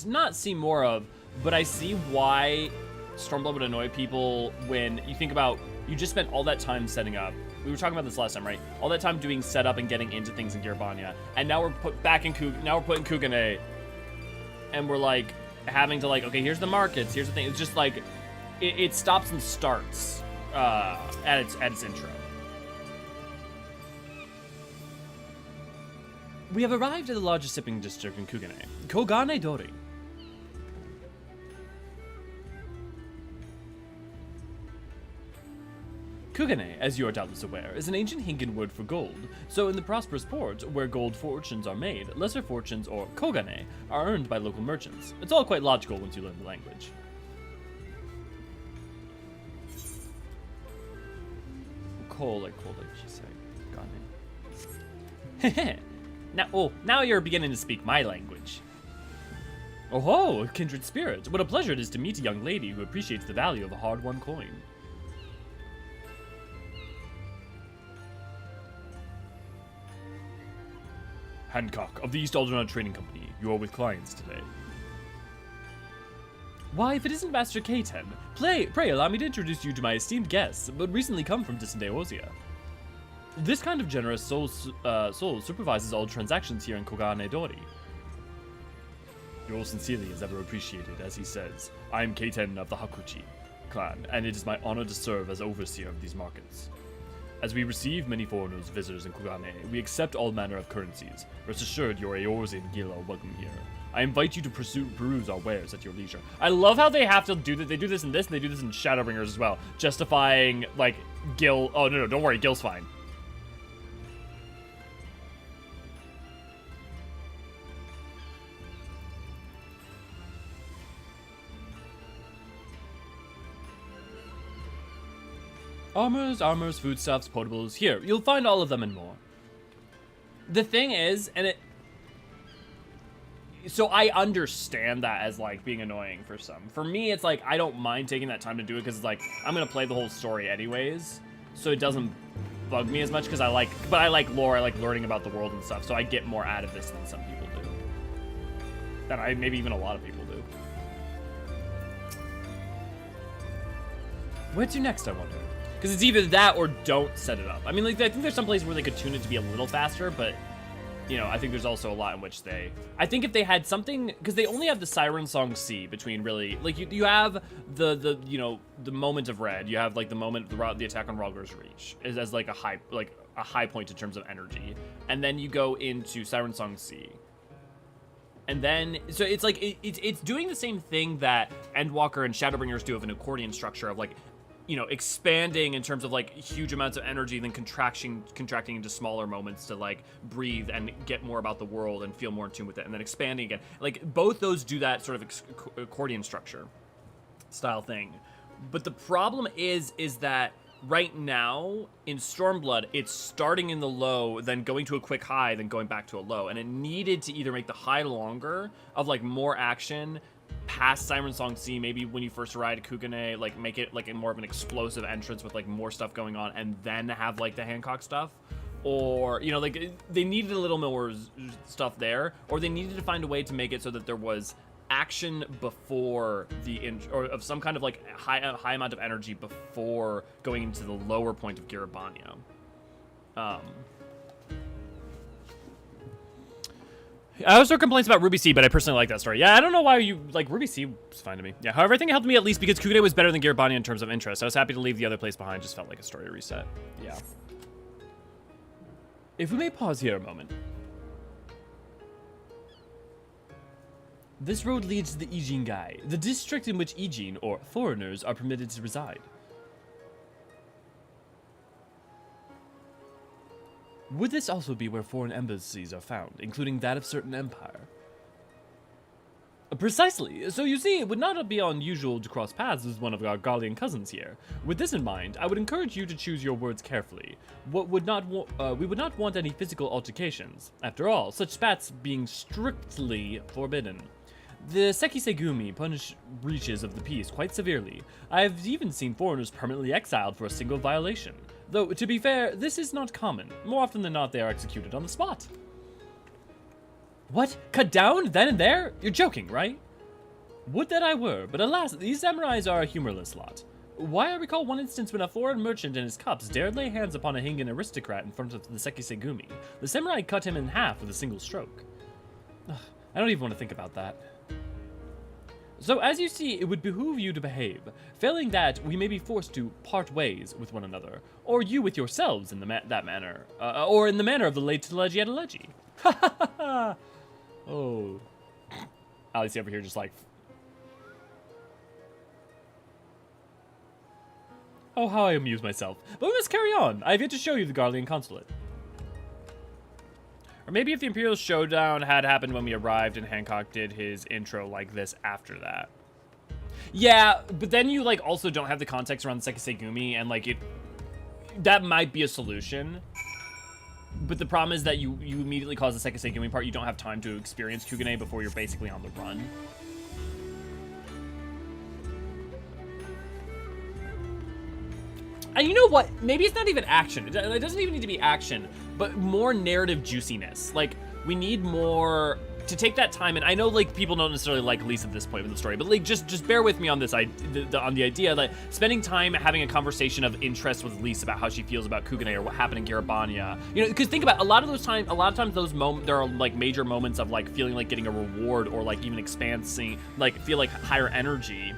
S1: not see more of, but I see why Stormblood would annoy people when you think about, you just spent all that time setting up. We were talking about this last time, right? All that time doing setup and getting into things in Gearbania, and now we're putting Kugane, and we're like having to like, okay, here's the markets, here's the thing. It's just like it stops and starts at its intro. We have arrived at the largest shipping district in Kugane, Kogane Dori. Kugane, as you are doubtless aware, is an ancient Hingan word for gold. So in the prosperous port, where gold fortunes are made, lesser fortunes, or kogane, are earned by local merchants. It's all quite logical once you learn the language. Like she said. Gane. Now you're beginning to speak my language. Oh ho, kindred spirit. What a pleasure it is to meet a young lady who appreciates the value of a hard-won coin. Hancock, of the East Alderaan Trading Company. You are with clients today. Why, if it isn't Master K10, pray allow me to introduce you to my esteemed guests, but recently come from distant Eorzean. This kind of generous soul supervises all transactions here in Kogane Dori. Yours sincerely is ever appreciated, as he says. I am K10 of the Hakuchi clan, and it is my honor to serve as overseer of these markets. As we receive many foreigners, visitors in Kugane, we accept all manner of currencies. Rest assured, your Eorzean guild are welcome here. I invite you to peruse our wares at your leisure. I love how they have to do that. They do this in this, and they do this in Shadowbringers as well. Justifying, like, Gil. Oh, no, don't worry. Gil's fine. Armors, foodstuffs, potables. Here, you'll find all of them and more. The thing is, so I understand that as, like, being annoying for some. For me, it's like, I don't mind taking that time to do it because it's like, I'm going to play the whole story anyways. So it doesn't bug me as much because I like lore, I like learning about the world and stuff. So I get more out of this than some people do. Maybe even a lot of people do. Where to next, I wonder? Because it's either that or don't set it up. I mean, like, I think there's some places where they could tune it to be a little faster, but... You know, I think there's also a lot in which I think if they had something, because they only have the Siren Song C between really, like you have the moment of red, you have like the moment the attack on Rhalgr's Reach as like a high point in terms of energy, and then you go into Siren Song C, and then so it's like it's doing the same thing that Endwalker and Shadowbringers do of an accordion structure of like, you know, expanding in terms of like huge amounts of energy, then contracting into smaller moments to like breathe and get more about the world and feel more in tune with it, and then expanding again. Like both those do that sort of accordion structure style thing. But the problem is that right now in Stormblood, it's starting in the low, then going to a quick high, then going back to a low, and it needed to either make the high longer of like more action past Siren Song C, maybe when you first ride Kugane, like make it like more of an explosive entrance with like more stuff going on, and then have like the Hancock stuff, or you know, like they needed a little more stuff there, or they needed to find a way to make it so that there was action before or of some kind of like high amount of energy before going into the lower point of Garabania. I also complaints about Ruby C, but I personally like that story. Yeah, I don't know why you like Ruby C. It's fine to me. Yeah, however, I think it helped me at least because Kugane was better than Garabania in terms of interest. I was happy to leave the other place behind. Just felt like a story reset. Yeah. If we may pause here a moment. This road leads to the Eorzean, the district in which Eorzean, or foreigners, are permitted to reside. Would this also be where foreign embassies are found, including that of certain empire? Precisely. So you see, it would not be unusual to cross paths with one of our Garlean cousins here. With this in mind, I would encourage you to choose your words carefully. We would not want any physical altercations. After all, such spats being strictly forbidden. The Sekisegumi punish breaches of the peace quite severely. I have even seen foreigners permanently exiled for a single violation. Though, to be fair, this is not common. More often than not, they are executed on the spot. What? Cut down? Then and there? You're joking, right? Would that I were, but alas, these samurais are a humorless lot. Why, I recall one instance when a foreign merchant and his cups dared lay hands upon a Hingan aristocrat in front of the Sekisegumi. The samurai cut him in half with a single stroke. Ugh, I don't even want to think about that. So, as you see, it would behoove you to behave. Failing that, we may be forced to part ways with one another, or you with yourselves in that manner, or in the manner of the late Telegietta. Ha ha ha ha! Oh. Alice over here just like... Oh, how I amuse myself. But we must carry on. I have yet to show you the Garlean consulate. Or maybe if the Imperial Showdown had happened when we arrived and Hancock did his intro like this after that. Yeah, but then you, like, also don't have the context around the Sekisegumi, and, like, that might be a solution. But the problem is that you immediately cause the Sekisegumi part. You don't have time to experience Kugane before you're basically on the run. And you know what? Maybe it's not even action. It doesn't even need to be action, but more narrative juiciness. Like, we need more to take that time. And I know, like, people don't necessarily like Lise at this point in the story, but, like, just bear with me on this on the idea that spending time having a conversation of interest with Lise about how she feels about Kugane or what happened in Garabania. You know, because think about it, a lot of times those moments, there are, like, major moments of, like, feeling like getting a reward or, like, even expansing, like, feel like higher energy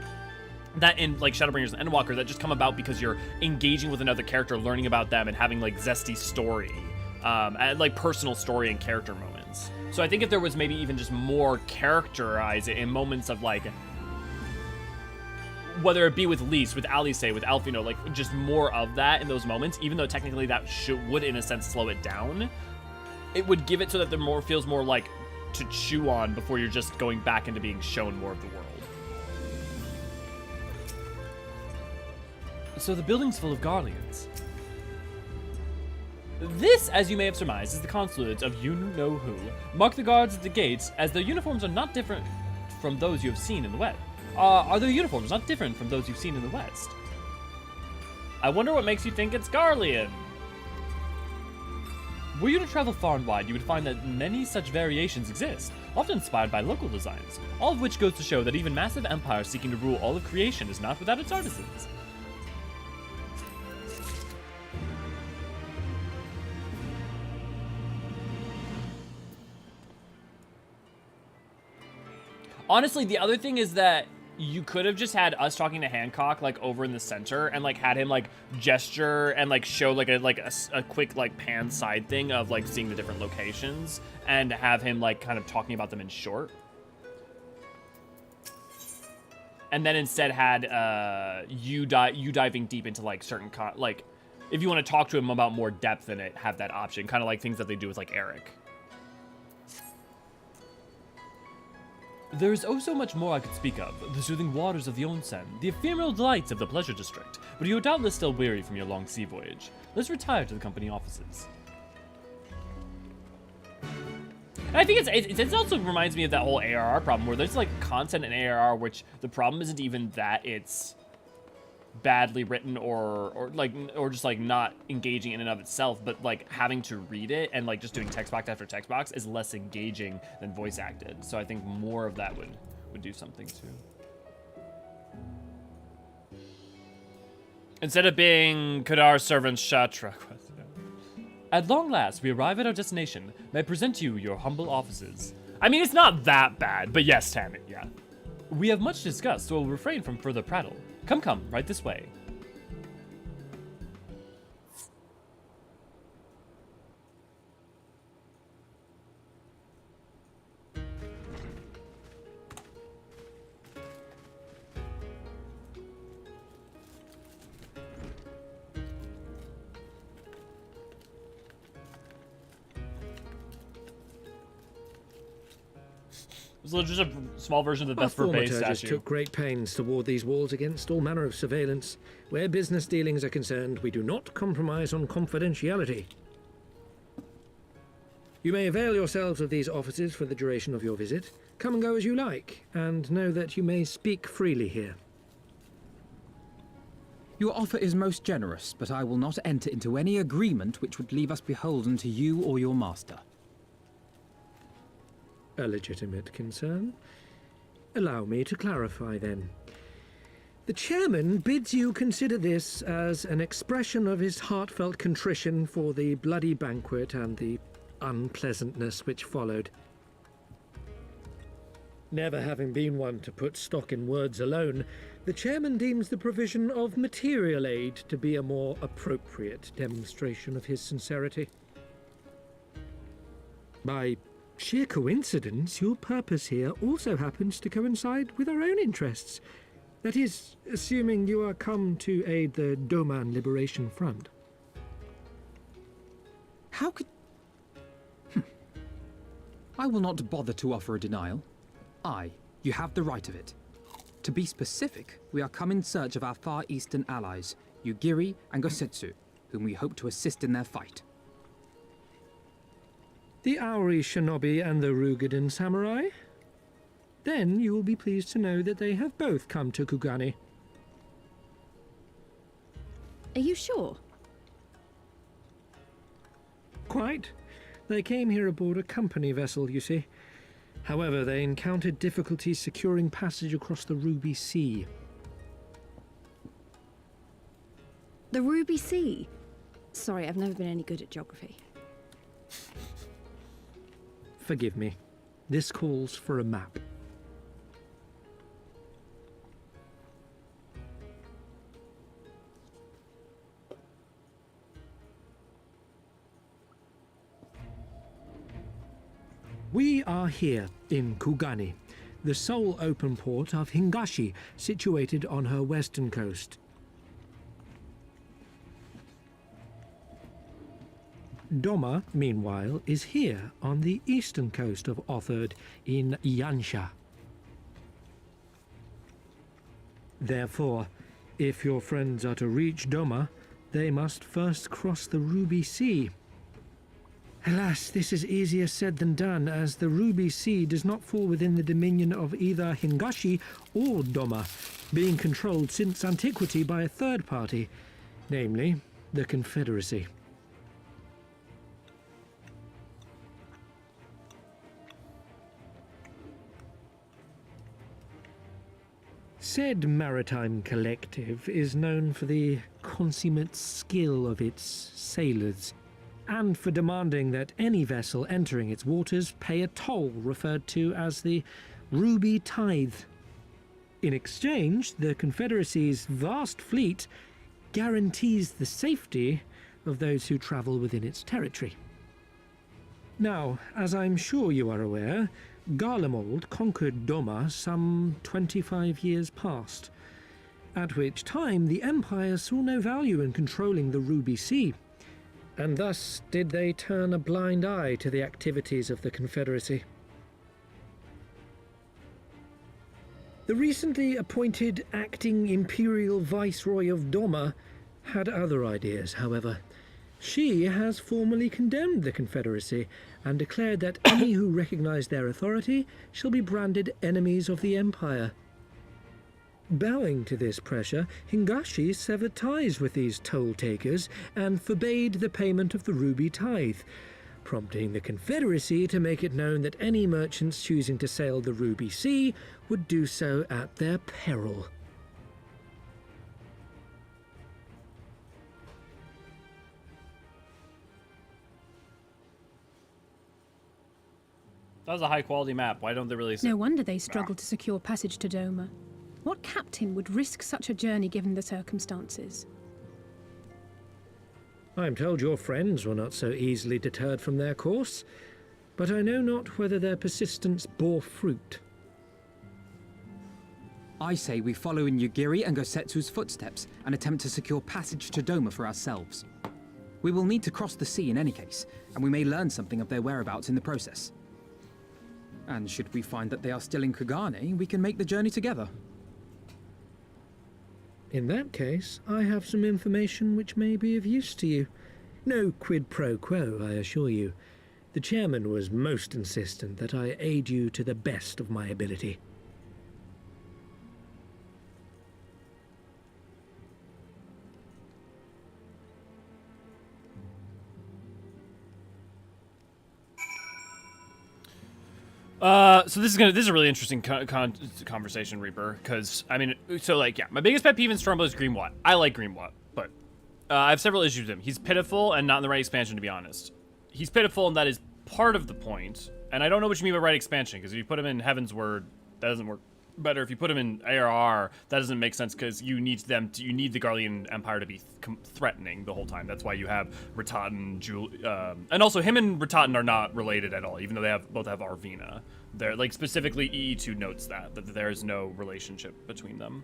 S1: that in like Shadowbringers and Endwalker that just come about because you're engaging with another character, learning about them, and having like zesty story, and like personal story and character moments. So I think if there was maybe even just more characterized in moments of like, whether it be with Lise, with Alice, with Alfino, like just more of that in those moments, even though technically that would in a sense slow it down, it would give it so that the more feels more like to chew on before you're just going back into being shown more of the world. So the building's full of Garleans. This, as you may have surmised, is the consulate of you-know-who. Mark the guards at the gates, as their uniforms are not different from those you have seen in the West. Are their uniforms not different from those you've seen in the West? I wonder what makes you think it's Garlean. Were you to travel far and wide, you would find that many such variations exist, often inspired by local designs, all of which goes to show that even massive empires seeking to rule all of creation is not without its artisans. Honestly, the other thing is that you could have just had us talking to Hancock like over in the center and like had him like gesture and like show like a quick like pan side thing of like seeing the different locations and have him like kind of talking about them in short. And then instead had you diving deep into like certain like if you want to talk to him about more depth in it, have that option, kind of like things that they do with like Eric. There is oh so much more I could speak of, the soothing waters of the onsen, the ephemeral delights of the pleasure district, but you are doubtless still weary from your long sea voyage. Let's retire to the company offices. And I think it also reminds me of that whole ARR problem where there's like content in ARR which the problem isn't even that it's badly written or just like not engaging in and of itself, but like having to read it and like just doing text box after text box is less engaging than voice acted. So I think more of that would do something too. Instead of being Kadar's servant Shatra. At long last, we arrive at our destination. May I present you your humble offices? I mean, it's not that bad, but yes, Tammy, yeah. We have much discussed, so we'll refrain from further prattle. Come, right this way. So just a small version of the Vesper base statue.
S6: Took great pains to ward these walls against all manner of surveillance. Where business dealings are concerned, we do not compromise on confidentiality. You may avail yourselves of these offices for the duration of your visit. Come and go as you like, and know that you may speak freely here.
S3: Your offer is most generous, but I will not enter into any agreement which would leave us beholden to you or your master.
S6: A legitimate concern. Allow me to clarify then. The chairman bids you consider this as an expression of his heartfelt contrition for the bloody banquet and the unpleasantness which followed. Never having been one to put stock in words alone, the chairman deems the provision of material aid to be a more appropriate demonstration of his sincerity. By sheer coincidence, your purpose here also happens to coincide with our own interests. That is, assuming you are come to aid the Doman Liberation Front.
S3: How could... I will not bother to offer a denial. You have the right of it. To be specific, we are come in search of our Far Eastern allies, Yugiri and Gosetsu, whom we hope to assist in their fight.
S6: The Auri Shinobi and the Rugadan Samurai? Then you will be pleased to know that they have both come to Kugani.
S4: Are you sure?
S6: Quite. They came here aboard a company vessel, you see. However, they encountered difficulties securing passage across the Ruby Sea.
S4: The Ruby Sea? Sorry, I've never been any good at geography.
S6: Forgive me. This calls for a map. We are here in Kugani, the sole open port of Hingashi, situated on her western coast. Doma, meanwhile, is here on the eastern coast of Otherd in Yansha. Therefore, if your friends are to reach Doma, they must first cross the Ruby Sea. Alas, this is easier said than done, as the Ruby Sea does not fall within the dominion of either Hingashi or Doma, being controlled since antiquity by a third party, namely the Confederacy. Said maritime collective is known for the consummate skill of its sailors, and for demanding that any vessel entering its waters pay a toll referred to as the Ruby Tithe. In exchange, the Confederacy's vast fleet guarantees the safety of those who travel within its territory. Now, as I'm sure you are aware, Garlemald conquered Doma some 25 years past, at which time the Empire saw no value in controlling the Ruby Sea, and thus did they turn a blind eye to the activities of the Confederacy. The recently appointed acting Imperial Viceroy of Doma had other ideas, however. She has formally condemned the Confederacy and declared that any who recognize their authority shall be branded enemies of the Empire. Bowing to this pressure, Hingashi severed ties with these toll-takers and forbade the payment of the Ruby Tithe, prompting the Confederacy to make it known that any merchants choosing to sail the Ruby Sea would do so at their peril.
S1: That was a high-quality map. Why don't they release it?
S7: No wonder they struggled to secure passage to Doma. What captain would risk such a journey given the circumstances?
S6: I am told your friends were not so easily deterred from their course, but I know not whether their persistence bore fruit.
S3: I say we follow in Yugiri and Gosetsu's footsteps and attempt to secure passage to Doma for ourselves. We will need to cross the sea in any case, and we may learn something of their whereabouts in the process. And should we find that they are still in Kugane, we can make the journey together.
S6: In that case, I have some information which may be of use to you. No quid pro quo, I assure you. The chairman was most insistent that I aid you to the best of my ability.
S1: So this is a really interesting conversation, Reaper, because I mean, so like, yeah, my biggest pet peeve in Stormblood is Greenwatt. I like Greenwatt, but I have several issues with him. He's pitiful and not in the right expansion, to be honest. He's pitiful, and that is part of the point. And I don't know what you mean by right expansion, because if you put him in Heaven's Word, that doesn't work better. If you put him in ARR, that doesn't make sense, because you need the Garlean Empire to be threatening the whole time. That's why you have Ratatan, and also him and Ratatan are not related at all, even though they both have Arvina. They're like, specifically EE2 notes that there is no relationship between them.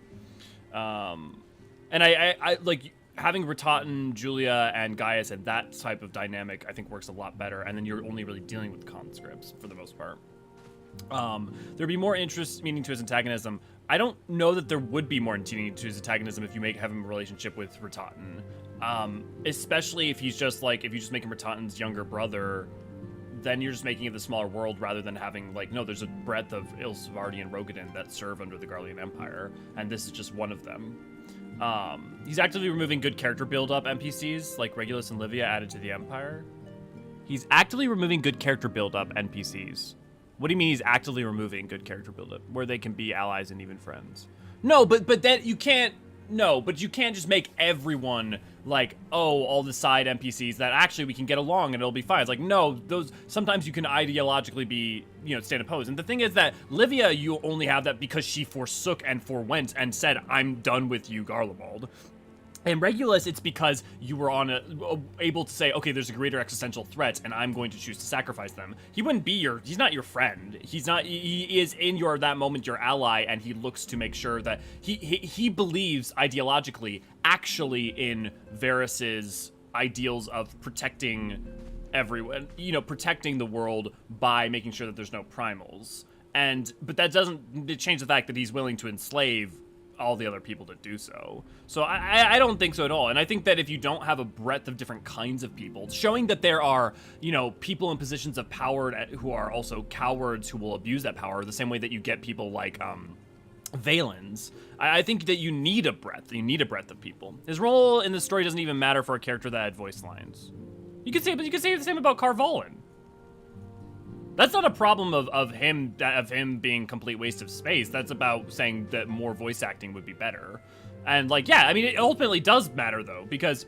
S1: And I like having Ratatan, Julia, and Gaius and that type of dynamic, I think works a lot better. And then you're only really dealing with conscripts for the most part. There'd be more interest meaning to his antagonism. I don't know that there would be more meaning to his antagonism if you have him a relationship with Ratatan. Especially if he's just like, if you just make him Ratatan's younger brother, then you're just making it the smaller world rather than having, like, no, there's a breadth of Ilsvardi and Rogadin that serve under the Garlean Empire, and this is just one of them. He's actively removing good character build-up NPCs, like Regulus and Livia added to the Empire. He's actively removing good character build-up NPCs. What do you mean he's actively removing good character build-up? Where they can be allies and even friends. No, but that you can't... No, but you can't just make everyone like, oh, all the side NPCs that actually we can get along and it'll be fine. It's like, no, those sometimes you can ideologically be, stand opposed. And the thing is that Livia, you only have that because she forsook and forwent and said, I'm done with you, Garlemald. In Regulus, it's because you were able to say, okay, there's a greater existential threat, and I'm going to choose to sacrifice them. He wouldn't be he's not your friend. He is in that moment your ally, and he looks to make sure that he believes ideologically, actually, in Varys's ideals of protecting everyone, protecting the world by making sure that there's no primals. But that doesn't change the fact that he's willing to enslave all the other people to do so. So I don't think so at all. And I think that if you don't have a breadth of different kinds of people, showing that there are, people in positions of power who are also cowards who will abuse that power, the same way that you get people like Valens, I think that you need a breadth. You need a breadth of people. His role in the story doesn't even matter for a character that had voice lines. You could say the same about Carvalin. That's not a problem of him being complete waste of space. That's about saying that more voice acting would be better. And it ultimately does matter though, because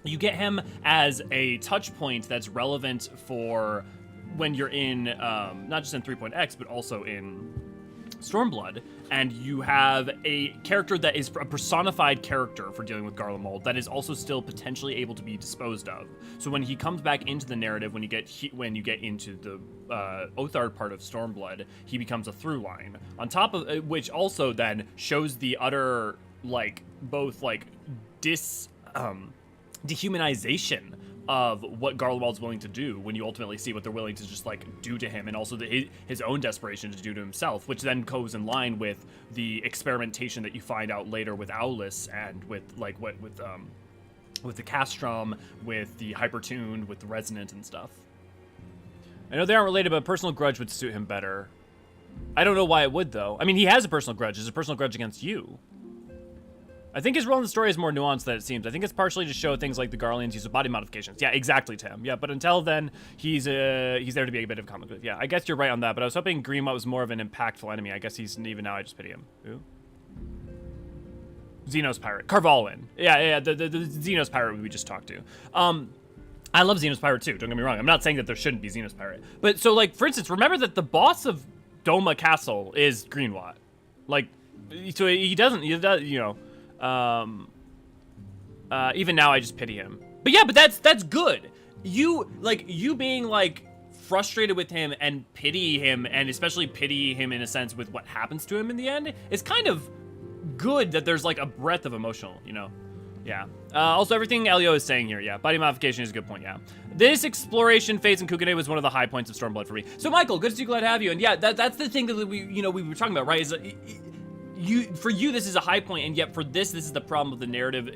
S1: you get him as a touch point that's relevant for when you're in, not just in 3.x, but also in Stormblood, and you have a character that is a personified character for dealing with Garlemald that is also still potentially able to be disposed of. So when he comes back into the narrative, when you get into the Othard part of Stormblood, he becomes a through line. On top of which also then shows the utter dehumanization of what Garlemald's willing to do when you ultimately see what they're willing to just do to him, and also his own desperation to do to himself, which then goes in line with the experimentation that you find out later with Aulis and with with the Castrum, with the Hypertuned, with the Resonant and stuff. I know they aren't related, but a personal grudge would suit him better. I don't know why it would though. I mean, he has a personal grudge. It's a personal grudge against you. I think his role in the story is more nuanced than it seems. I think it's partially to show things like the Garleans use of body modifications. Yeah, exactly, Tim. Yeah, but until then, he's there to be a bit of a comic book. Yeah, I guess you're right on that, but I was hoping Greenmont was more of an impactful enemy. I guess he's, even now I just pity him. Who? Xenos Pirate. Carvalin. Yeah, the Xenos Pirate we just talked to. I love Xenos Pirate too, don't get me wrong. I'm not saying that there shouldn't be Xenos Pirate. But so, for instance, remember that the boss of Doma Castle is Greenwatt. So he doesn't, even now I just pity him. But yeah, but that's good. You being frustrated with him and pity him, and especially pity him in a sense with what happens to him in the end, is kind of good that there's a breadth of emotional, Yeah. Also, everything Elio is saying here, yeah. Body modification is a good point, yeah. This exploration phase in Kugane was one of the high points of Stormblood for me. So, Michael, good to see you, glad to have you. And yeah, that's the thing that we were talking about, right? Is for you, this is a high point, and yet for this is the problem of the narrative.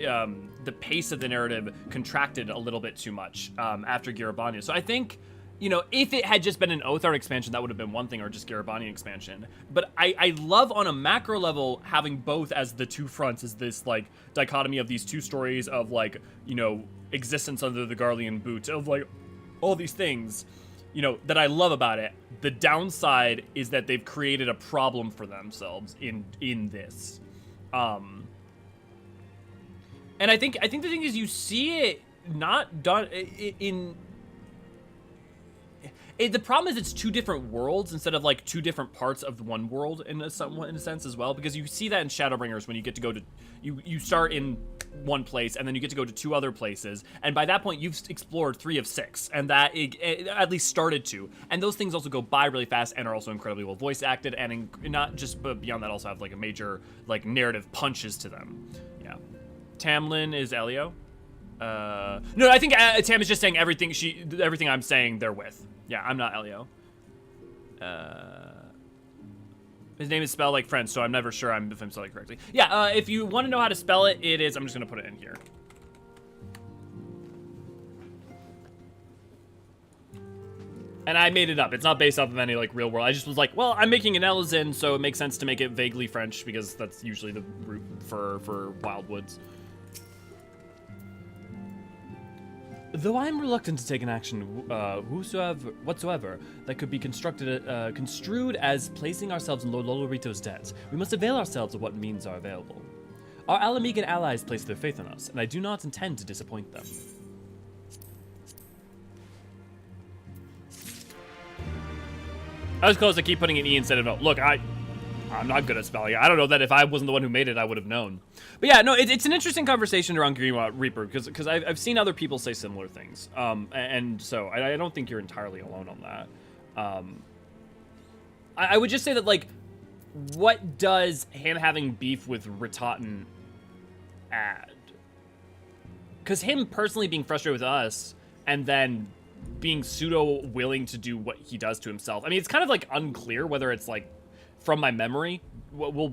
S1: The pace of the narrative contracted a little bit too much after Garabania. So I think, if it had just been an Othard expansion, that would have been one thing, or just Garabania expansion. But I love on a macro level having both as the two fronts, as this dichotomy of these two stories of existence under the Garlean boot, of all these things, that I love about it. The downside is that they've created a problem for themselves in this. And I think the thing is, you see it not done the problem is it's two different worlds instead of two different parts of one world in a sense as well, because you see that in Shadowbringers when you get to go to you start in one place and then you get to go to two other places, and by that point you've explored 3 of 6, and that it at least started to, and those things also go by really fast and are also incredibly well voice acted, and not just, but beyond that also have a major narrative punches to them. Yeah. Tamlin is Elio. No, I think Tam is just saying everything I'm saying they're with. Yeah, I'm not Elio. His name is spelled like French, so I'm never sure if I'm spelling it correctly. Yeah, if you want to know how to spell it, it is, I'm just going to put it in here. And I made it up. It's not based off of any real world. I just was well, I'm making an Eorzean, so it makes sense to make it vaguely French, because that's usually the root for Wildwoods. Though I am reluctant to take an action whatsoever that could be construed as placing ourselves in Lord Lolorito's debt, we must avail ourselves of what means are available. Our Alamigan allies place their faith in us, and I do not intend to disappoint them. I was close to keep putting an E instead of an O. Look, I'm not good at spelling. I don't know that if I wasn't the one who made it, I would have known. But yeah, no, it's an interesting conversation around Greenwatt Reaper because I've seen other people say similar things. And so I don't think you're entirely alone on that. I would just say that, like, what does him having beef with Ratatin add? Because him personally being frustrated with us and then being pseudo willing to do what he does to himself. I mean, it's kind of like unclear whether it's like from my memory.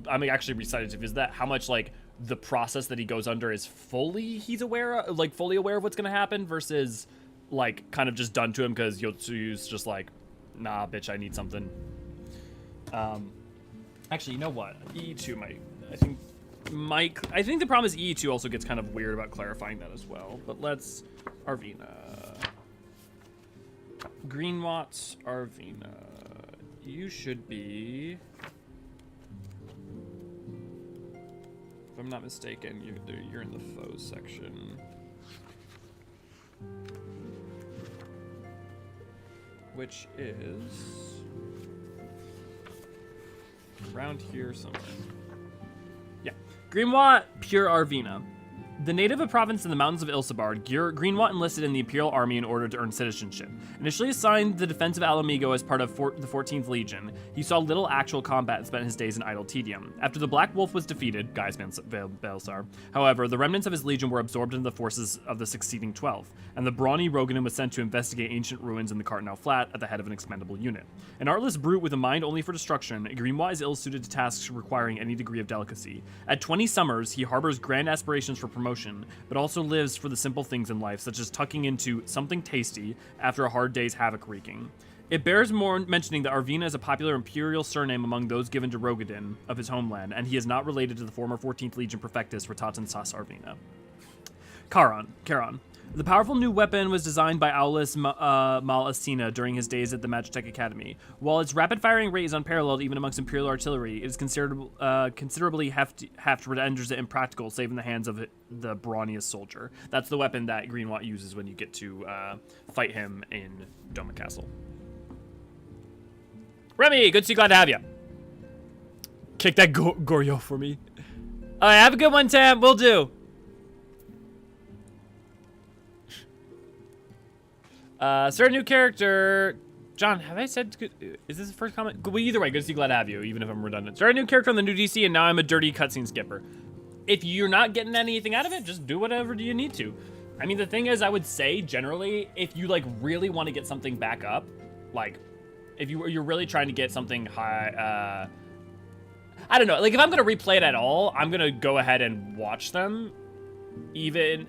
S1: I'm actually excited to visit that. How much like the process that he goes under is he's aware of, like fully aware of what's gonna happen versus like kind of just done to him because Yotsu's just like, nah, bitch, I need something. Actually, you know what? E2 might. I think the problem is E2 also gets kind of weird about clarifying that as well. But let's Arvina. Greenwatt Arvina. You should be, if I'm not mistaken, you're in the foes section. Which is around here somewhere. Yeah. Greenwatt Pure Arvina. The native of province in the mountains of Ilsabard, Greenwatt enlisted in the Imperial Army in order to earn citizenship. Initially assigned the defense of Alamigo as part of the 14th Legion, he saw little actual combat and spent his days in idle tedium. After the Black Wolf was defeated, Gaius Balsar, however, the remnants of his legion were absorbed into the forces of the succeeding 12th, and the brawny Roganin was sent to investigate ancient ruins in the Cartnell Flat at the head of an expendable unit. An artless brute with a mind only for destruction, Greenwatt is ill-suited to tasks requiring any degree of delicacy. At 20 summers, he harbors grand aspirations for promotion, but also lives for the simple things in life, such as tucking into something tasty after a hard day's havoc wreaking. It bears more mentioning that Arvina is a popular imperial surname among those given to Rogadin of his homeland, and he is not related to the former 14th Legion Prefectus Ratatin Sas Arvina. Charon. The powerful new weapon was designed by Aulus Mal Asina during his days at the Magitech Academy. While its rapid firing rate is unparalleled even amongst Imperial artillery, it is considerably heft renders it impractical, save in the hands of the brawniest soldier. That's the weapon that Greenwatt uses when you get to fight him in Doma Castle. Remy, good to see you, glad to have you. Kick that Goryo for me. All right, have a good one, Tam. Will do. Start a new character. John, have I said, is this the first comment? Well, either way, good to see, glad to have you, even if I'm redundant. Start a new character on the new DC, and now I'm a dirty cutscene skipper. If you're not getting anything out of it, just do whatever you need to. I mean, the thing is, I would say, generally, if you, like, really want to get something back up, like, if you're really trying to get something high, I don't know, like, if I'm going to replay it at all, I'm going to go ahead and watch them.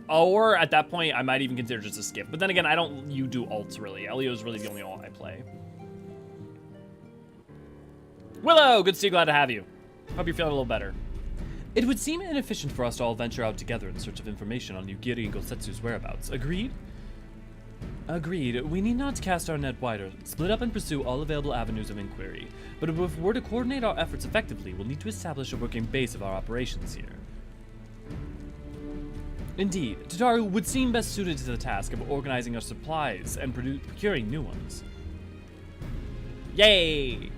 S1: Or at that point, I might even consider just a skip. But then again, you do alts really. Elio's really the only alt I play. Willow, good to see you, glad to have you. Hope you're feeling a little better. It would seem inefficient for us to all venture out together in search of information on Yugiri and Gosetsu's whereabouts. Agreed? Agreed. We need not cast our net wider, split up and pursue all available avenues of inquiry. But if we're to coordinate our efforts effectively, we'll need to establish a working base of our operations here. Indeed, Tataru would seem best suited to the task of organizing our supplies and procuring new ones. Yay!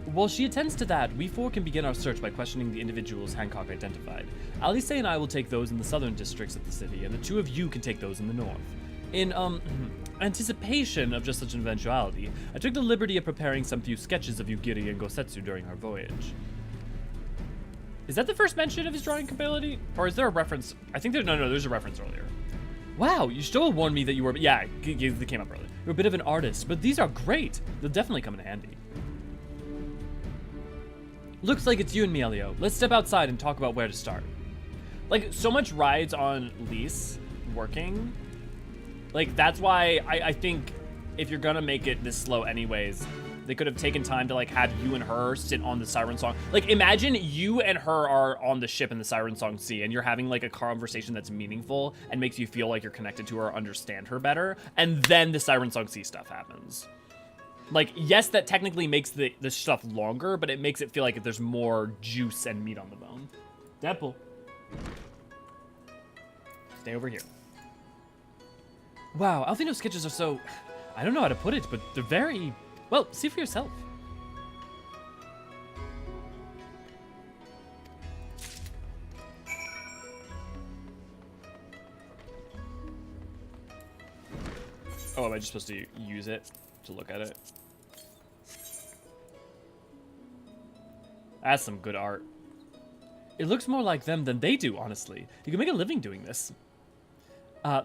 S1: While she attends to that, we four can begin our search by questioning the individuals Hancock identified. Alice and I will take those in the southern districts of the city, and the two of you can take those in the north. In, anticipation of just such an eventuality, I took the liberty of preparing some few sketches of Yugiri and Gosetsu during our voyage. Is that the first mention of his drawing ability? Or is there a reference? I think there's a reference earlier. Wow, you still warned me that you were, yeah, they came up earlier. You're a bit of an artist, but these are great. They'll definitely come in handy. Looks like it's you and me, Elio. Let's step outside and talk about where to start. Like, so much rides on Lise working. Like, that's why I think if you're gonna make it this slow anyways, they could have taken time to, like, have you and her sit on the Siren Song. Like, imagine you and her are on the ship in the Siren Song Sea, and you're having, like, a conversation that's meaningful and makes you feel like you're connected to her or understand her better, and then the Siren Song Sea stuff happens. Like, yes, that technically makes the stuff longer, but it makes it feel like there's more juice and meat on the bone. Deadpool. Stay over here. Wow, Alfino's sketches are so... I don't know how to put it, but they're very... Well, see for yourself. Oh, am I just supposed to use it to look at it? That's some good art. It looks more like them than they do, honestly. You can make a living doing this.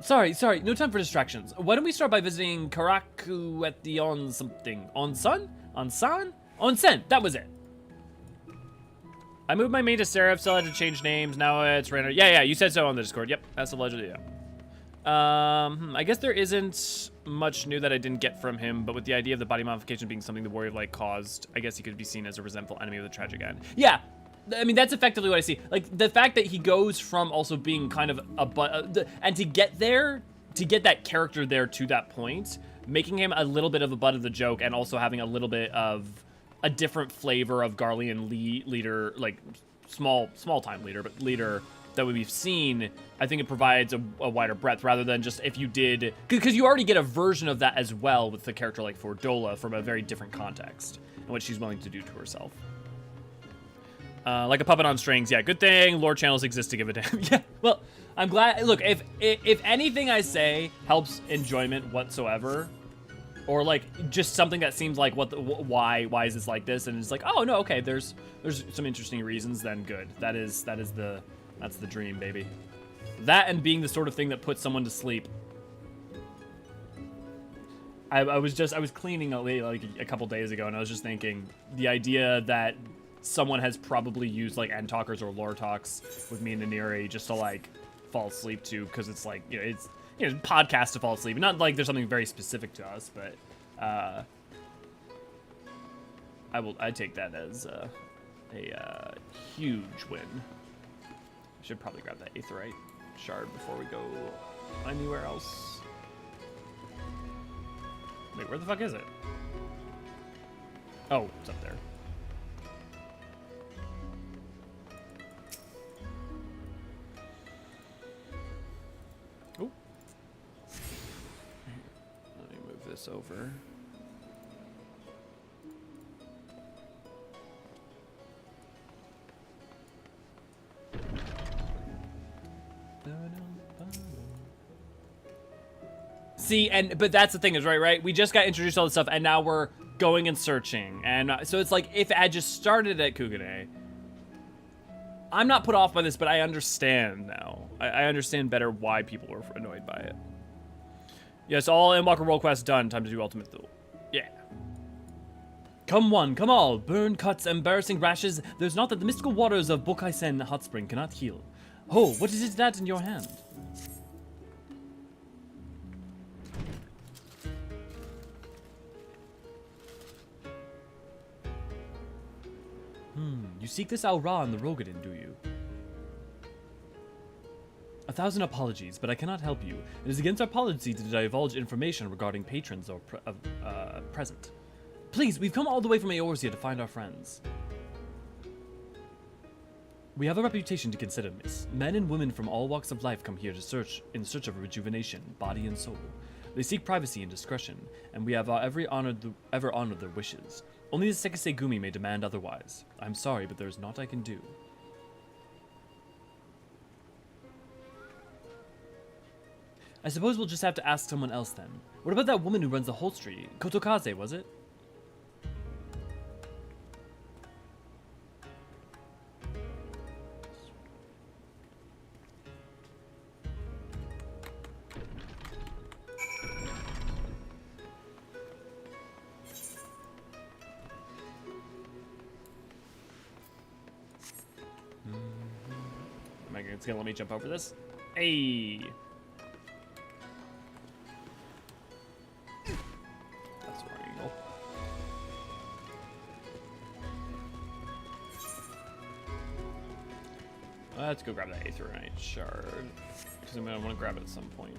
S1: Sorry, no time for distractions. Why don't we start by visiting Karaku at the something? Onsen? That was it. I moved my main to Seraph, still had to change names. Now it's random. Yeah, you said so on the Discord. Yep, that's allegedly, yeah. I guess there isn't much new that I didn't get from him, but with the idea of the body modification being something the Warrior of Light caused, I guess he could be seen as a resentful enemy with a tragic end. Yeah, I mean, that's effectively what I see. Like, the fact that he goes from also being kind of and to get there, to get that character there to that point, making him a little bit of a butt of the joke and also having a little bit of a different flavor of Garlean leader, like small-time leader, but leader that we've seen, I think it provides a wider breadth rather than just if you did, because you already get a version of that as well with the character like Fordola from a very different context and what she's willing to do to herself. Like a puppet on strings, yeah, good thing lore channels exist to give a damn. Yeah, well, I'm glad, look, if anything I say helps enjoyment whatsoever, or like just something that seems like why is this like this, and it's like, oh no, okay, there's some interesting reasons, then good. That's the dream, baby. That and being the sort of thing that puts someone to sleep. I was cleaning like a couple days ago, and I was just thinking the idea that someone has probably used like end talkers or lore talks with me and Neri just to like fall asleep to, because it's like, you know, it's, you know, podcast to fall asleep. Not like there's something very specific to us, but I'd take that as a huge win. Should probably grab that Aetheryte shard before we go anywhere else. Wait, where the fuck is it? Oh, it's up there. Oh. Let me move this over. See, but that's the thing is, right? We just got introduced to all this stuff, and now we're going and searching. And so it's like, if it had just started at Kugane, I'm not put off by this, but I understand now. I understand better why people were annoyed by it. Yes, all Endwalker world quests done. Time to do Ultimate Duel. Yeah. Come one, come all. Burn, cuts, embarrassing rashes. There's not that the mystical waters of Bokaisen Hot Spring cannot heal. Oh, what is it that in your hand? You seek this Aura in the Rogadin, do you? 1,000 apologies, but I cannot help you. It is against our policy to divulge information regarding patrons or present. Please, we've come all the way from Eorzean to find our friends. We have a reputation to consider, miss. Men and women from all walks of life come here to in search of rejuvenation, body and soul. They seek privacy and discretion, and we have ever honored their wishes. Only the Sekisei may demand otherwise. I'm sorry, but there's naught I can do. I suppose we'll just have to ask someone else then. What about that woman who runs the holstery? Kotokaze, was it? It's gonna let me jump over this. Hey! That's the wrong angle. Let's go grab that Aetheryte shard, because I'm gonna want to grab it at some point.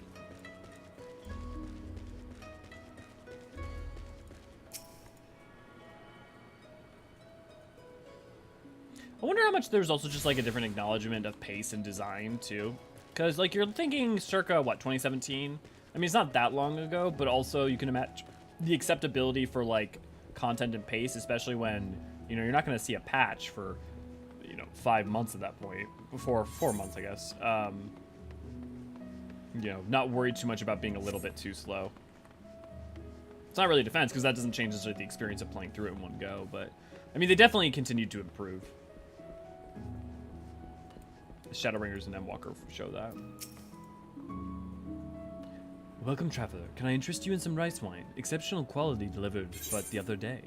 S1: I wonder how much there's also just like a different acknowledgement of pace and design too, because like you're thinking circa what, 2017? I mean, it's not that long ago, but also you can imagine the acceptability for like content and pace, especially when, you know, you're not going to see a patch for, you know, 5 months at that point, before 4 months, I guess. You know, not worried too much about being a little bit too slow. It's not really defense, because that doesn't change the experience of playing through it in one go, but... I mean, they definitely continued to improve. Shadowbringers and Endwalker show that. Welcome, traveler. Can I interest you in some rice wine? Exceptional quality delivered but the other day.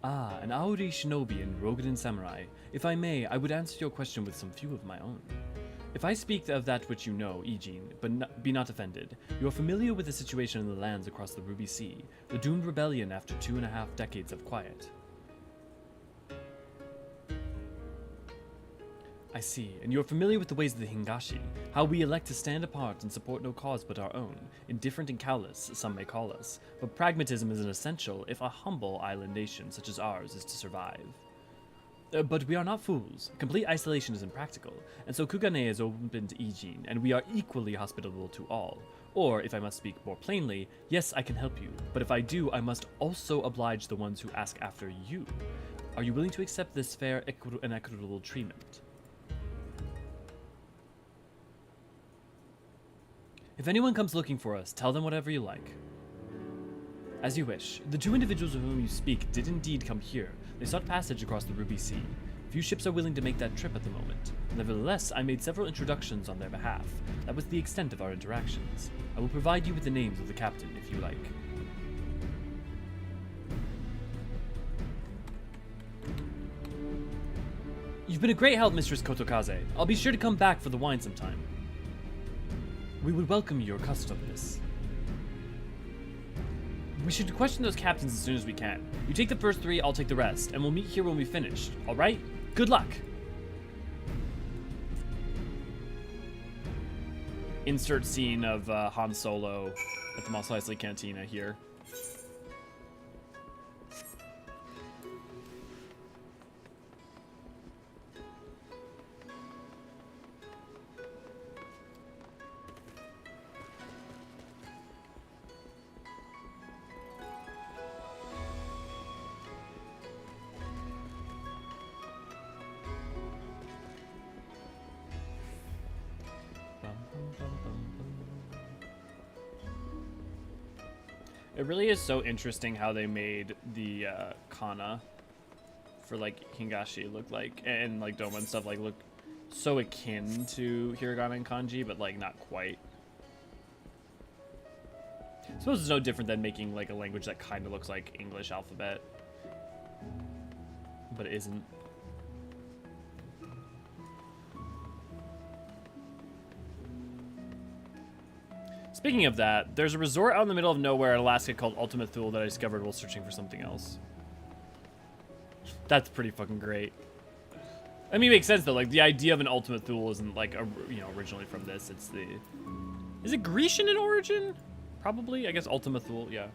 S1: Ah, an Auri shinobi and Rogadin samurai. If I may, I would answer your question with some few of my own. If I speak of that which you know, Eorzean, but be not offended, you are familiar with the situation in the lands across the Ruby Sea, the doomed rebellion after 2.5 decades of quiet. I see, and you are familiar with the ways of the Hingashi, how we elect to stand apart and support no cause but our own, indifferent and callous, some may call us, but pragmatism is an essential if a humble island nation such as ours is to survive. But we are not fools. Complete isolation is impractical, and so Kugane is open to Eorzean, and we are equally hospitable to all. Or, if I must speak more plainly, yes, I can help you, but if I do, I must also oblige the ones who ask after you. Are you willing to accept this fair and equitable treatment? If anyone comes looking for us, tell them whatever you like. As you wish. The 2 individuals of whom you speak did indeed come here. They sought passage across the Ruby Sea. Few ships are willing to make that trip at the moment. Nevertheless, I made several introductions on their behalf. That was the extent of our interactions. I will provide you with the names of the captain, if you like. You've been a great help, Mistress Kotokaze. I'll be sure to come back for the wine sometime. We would welcome your customs. We should question those captains as soon as we can. You take the first 3, I'll take the rest, and we'll meet here when we finish. All right? Good luck. Insert scene of Han Solo at the Mos Eisley Cantina here. It really is so interesting how they made the kana for like Hingashi look like, and like Doma and stuff like look so akin to hiragana and kanji, but like not quite. I suppose it's no different than making like a language that kind of looks like English alphabet, but it isn't. Speaking of that, there's a resort out in the middle of nowhere in Alaska called Ultimate Thule that I discovered while searching for something else. That's pretty fucking great. I mean, it makes sense though. Like the idea of an Ultimate Thule isn't like originally from this. It's the is it Grecian in origin? Probably. I guess Ultimate Thule. Yeah.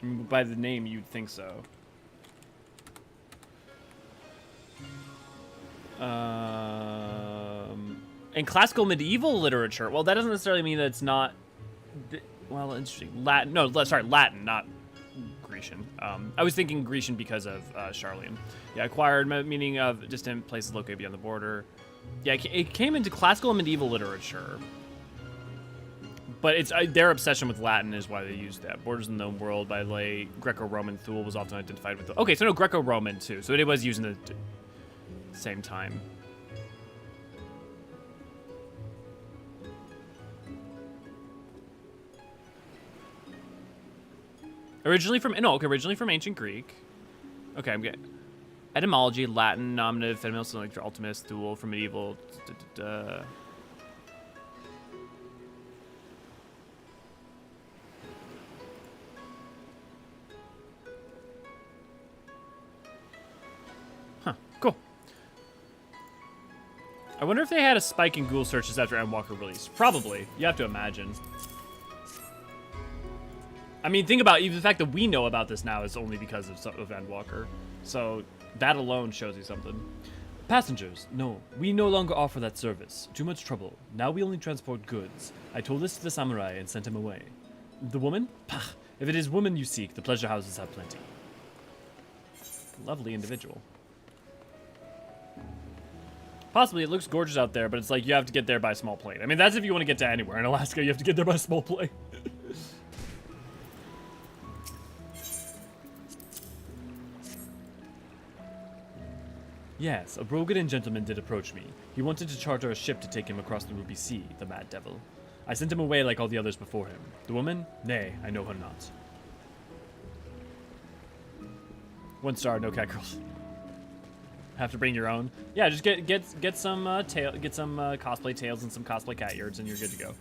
S1: By the name, you'd think so. In classical medieval literature, well, that doesn't necessarily mean that it's not. Well, interesting. Latin. No, sorry, Latin, not Grecian. I was thinking Grecian because of Charlene. Yeah, acquired meaning of distant places located beyond the border. Yeah, it came into classical and medieval literature. But it's their obsession with Latin is why they used that. Borders in the known world by lay Greco-Roman Thule was often identified with. Okay, so no Greco-Roman too. So it was using the same time. Originally from ancient Greek. Okay, I'm getting etymology, Latin, nominative, feminine, so like ultimus, Thule, from medieval. Huh, cool. I wonder if they had a spike in Google searches after Endwalker released. Probably. You have to imagine. I mean, think about even the fact that we know about this now is only because of Endwalker. So that alone shows you something. Passengers, no, we no longer offer that service. Too much trouble. Now we only transport goods. I told this to the samurai and sent him away. The woman? Pah, If it is woman you seek, the pleasure houses have plenty. Lovely individual. Possibly, it looks gorgeous out there, but it's like you have to get there by small plane. I mean, that's if you want to get to anywhere. In Alaska, you have to get there by small plane. Yes, a Rogadan gentleman did approach me. He wanted to charter a ship to take him across the Ruby Sea, the mad devil. I sent him away like all the others before him. The woman? Nay, I know her not. 1 star, no cat girls. Have to bring your own. Yeah, just get some cosplay tails and some cosplay cat ears, and you're good to go.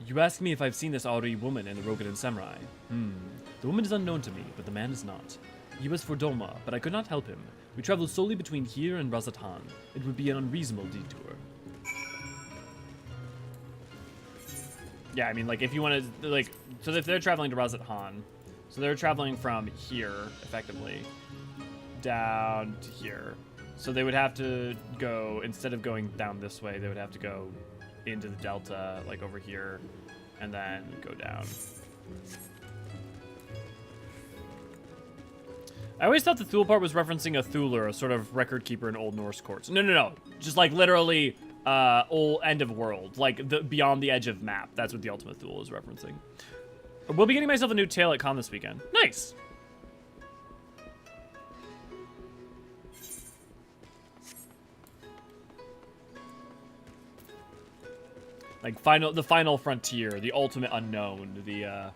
S1: You ask me if I've seen this Auri woman in the Rogadan Samurai. The woman is unknown to me, but the man is not. He was for Doma, but I could not help him. We travel solely between here and Razatan. It would be an unreasonable detour. Yeah, I mean, like, if you want to, like, so if they're traveling to Razatan, so they're traveling from here, effectively, down to here. So they would have to go, instead of going down this way, they would have to go into the delta, like over here, and then go down. I always thought the Thule part was referencing a Thuler, a sort of record keeper in Old Norse courts. No. Just like literally old end of world, like the beyond the edge of map. That's what the Ultimate Thule is referencing. We'll be getting myself a new tail at con this weekend. Nice. Like the final frontier, the ultimate unknown, the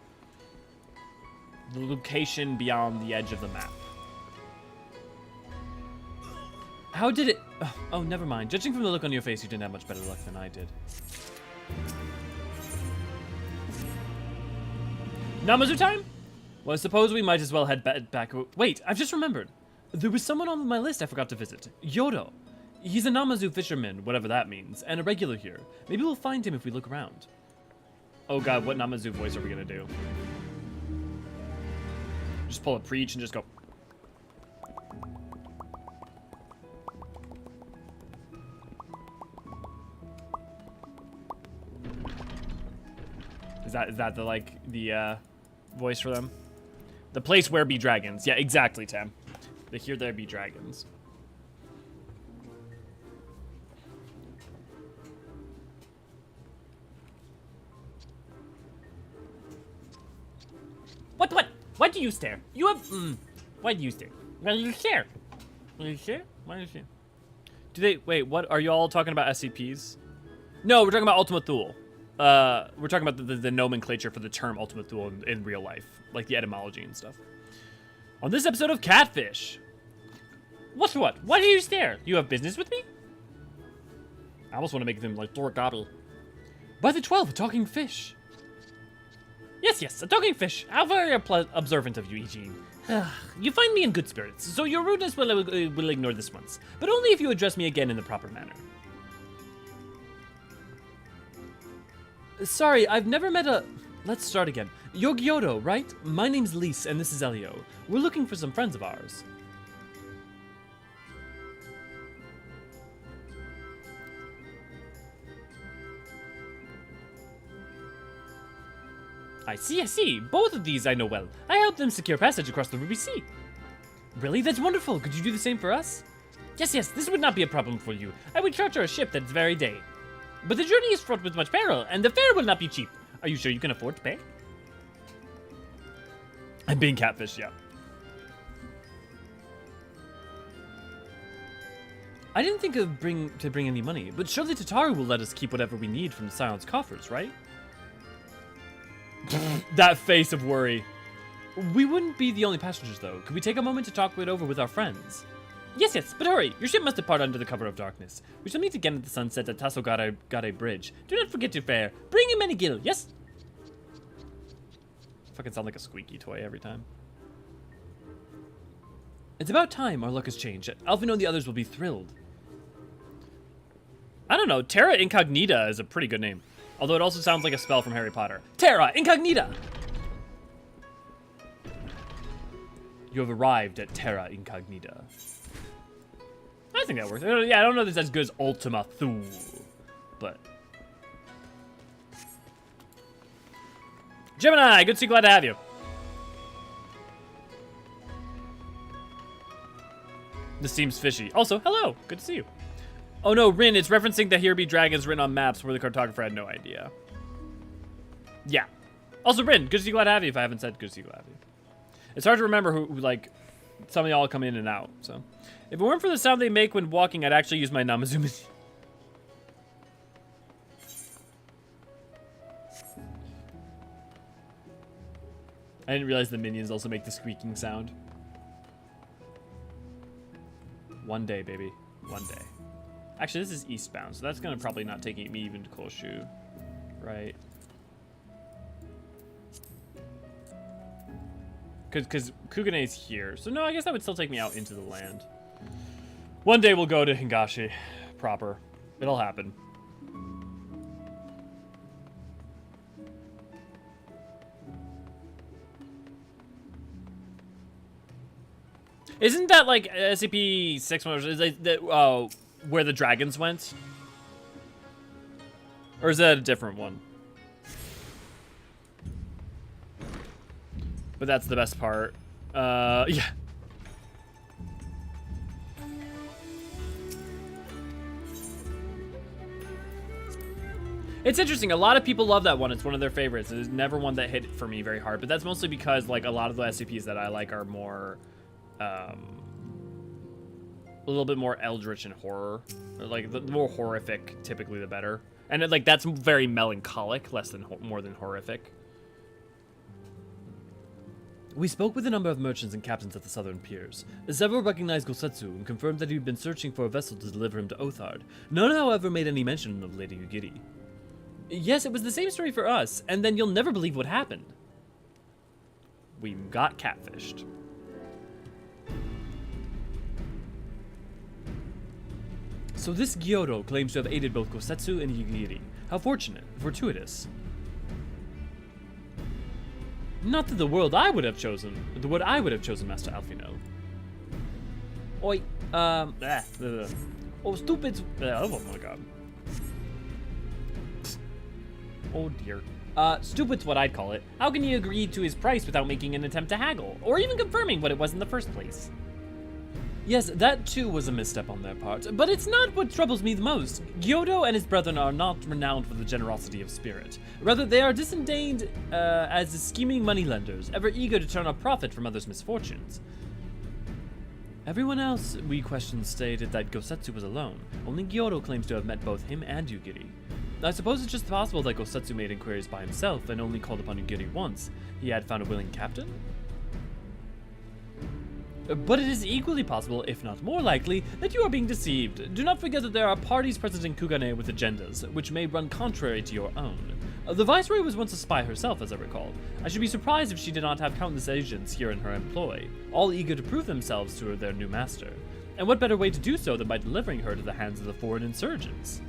S1: location beyond the edge of the map. How did it... Oh, never mind. Judging from the look on your face, you didn't have much better luck than I did. Namazu time? Well, I suppose we might as well head back... Wait, I've just remembered. There was someone on my list I forgot to visit. Yodo. He's a Namazu fisherman, whatever that means, and a regular here. Maybe we'll find him if we look around. Oh god, what Namazu voice are we gonna do? Just pull a preach and just go... Is that the, like, the, voice for them? The place where be dragons. Yeah, exactly, Tam. The here there be dragons. What? Why do you stare? You have, why do you stare? Why do you stare? Why do you stare? Why do you stare? Do they, wait, what, are you all talking about SCPs? No, we're talking about Ultimate Thule. We're talking about the nomenclature for the term Ultimate Thule in real life, like the etymology and stuff. On this episode of Catfish. What? Why do you stare? You have business with me? I almost want to make them like Thor Gobble. By the 12, a talking fish. Yes, a talking fish. How very observant of you, Eugene. You find me in good spirits, so your rudeness will ignore this once, but only if you address me again in the proper manner. Sorry, I've never met a... Let's start again. You're Gyoto, right? My name's Lise, and this is Elio. We're looking for some friends of ours. I see. Both of these I know well. I helped them secure passage across the Ruby Sea. Really? That's wonderful. Could you do the same for us? Yes, this would not be a problem for you. I would charter a ship that very day. But the journey is fraught with much peril, and the fare will not be cheap. Are you sure you can afford to pay? I'm being catfished, yeah. I didn't think of to bring any money, but surely Tataru will let us keep whatever we need from the Scion's coffers, right? That face of worry. We wouldn't be the only passengers, though. Could we take a moment to talk it over with our friends? Yes, but hurry! Your ship must depart under the cover of darkness. We shall meet again at the sunset at Tasogare Bridge. Do not forget your fare. Bring him any gil, yes? Fucking sound like a squeaky toy every time. It's about time our luck has changed. Alphino and the others will be thrilled. I don't know, Terra Incognita is a pretty good name. Although it also sounds like a spell from Harry Potter. Terra Incognita! You have arrived at Terra Incognita. I think that works. Yeah, I don't know if it's as good as Ultima Thule, but... Gemini, good to see you. Glad to have you. This seems fishy. Also, hello. Good to see you. Oh no, Rin, it's referencing the Here Be Dragons written on maps where the cartographer had no idea. Yeah. Also, Rin, good to see you. Glad to have you. If I haven't said good to see you. Glad to have you. It's hard to remember who like, some of y'all come in and out, so. If it weren't for the sound they make when walking, I'd actually use my Namazuma. I didn't realize the minions also make the squeaking sound. One day, baby. One day. Actually, this is eastbound, so that's gonna probably not take me even to Kolshu. Right. Because Kugane's here. So no, I guess that would still take me out into the land. One day we'll go to Hingashi proper. It'll happen. Isn't that like SCP-6 is that where the dragons went? Or is that a different one? But that's the best part. Yeah. It's interesting. A lot of people love that one. It's one of their favorites. It's never one that hit for me very hard. But that's mostly because like a lot of the SCPs that I like are more, a little bit more eldritch and horror. Like the more horrific, typically the better. And like that's very melancholic, more than horrific. We spoke with a number of merchants and captains at the southern piers. Several recognized Gosetsu and confirmed that he'd been searching for a vessel to deliver him to Othard. None, however, made any mention of Lady Ugiri. Yes, it was the same story for us, and then you'll never believe what happened. We got catfished. So this Gyoro claims to have aided both Gosetsu and Ugiri. How fortunate, fortuitous. Not that the world I would have chosen, Master Alphino. Oi, oh, stupid, oh my god. Oh dear. Stupid's what I'd call it. How can you agree to his price without making an attempt to haggle, or even confirming what it was in the first place? Yes, that too was a misstep on their part, but it's not what troubles me the most. Gyodo and his brethren are not renowned for the generosity of spirit. Rather, they are disdained as scheming moneylenders, ever eager to turn a profit from others' misfortunes. Everyone else we questioned stated that Gosetsu was alone. Only Gyodo claims to have met both him and Ugiri. I suppose it's just possible that Gosetsu made inquiries by himself and only called upon Ugiri once. He had found a willing captain? But it is equally possible, if not more likely, that you are being deceived. Do not forget that there are parties present in Kugane with agendas, which may run contrary to your own. The Viceroy was once a spy herself, as I recall. I should be surprised if she did not have countless agents here in her employ, all eager to prove themselves to their new master. And what better way to do so than by delivering her to the hands of the foreign insurgents?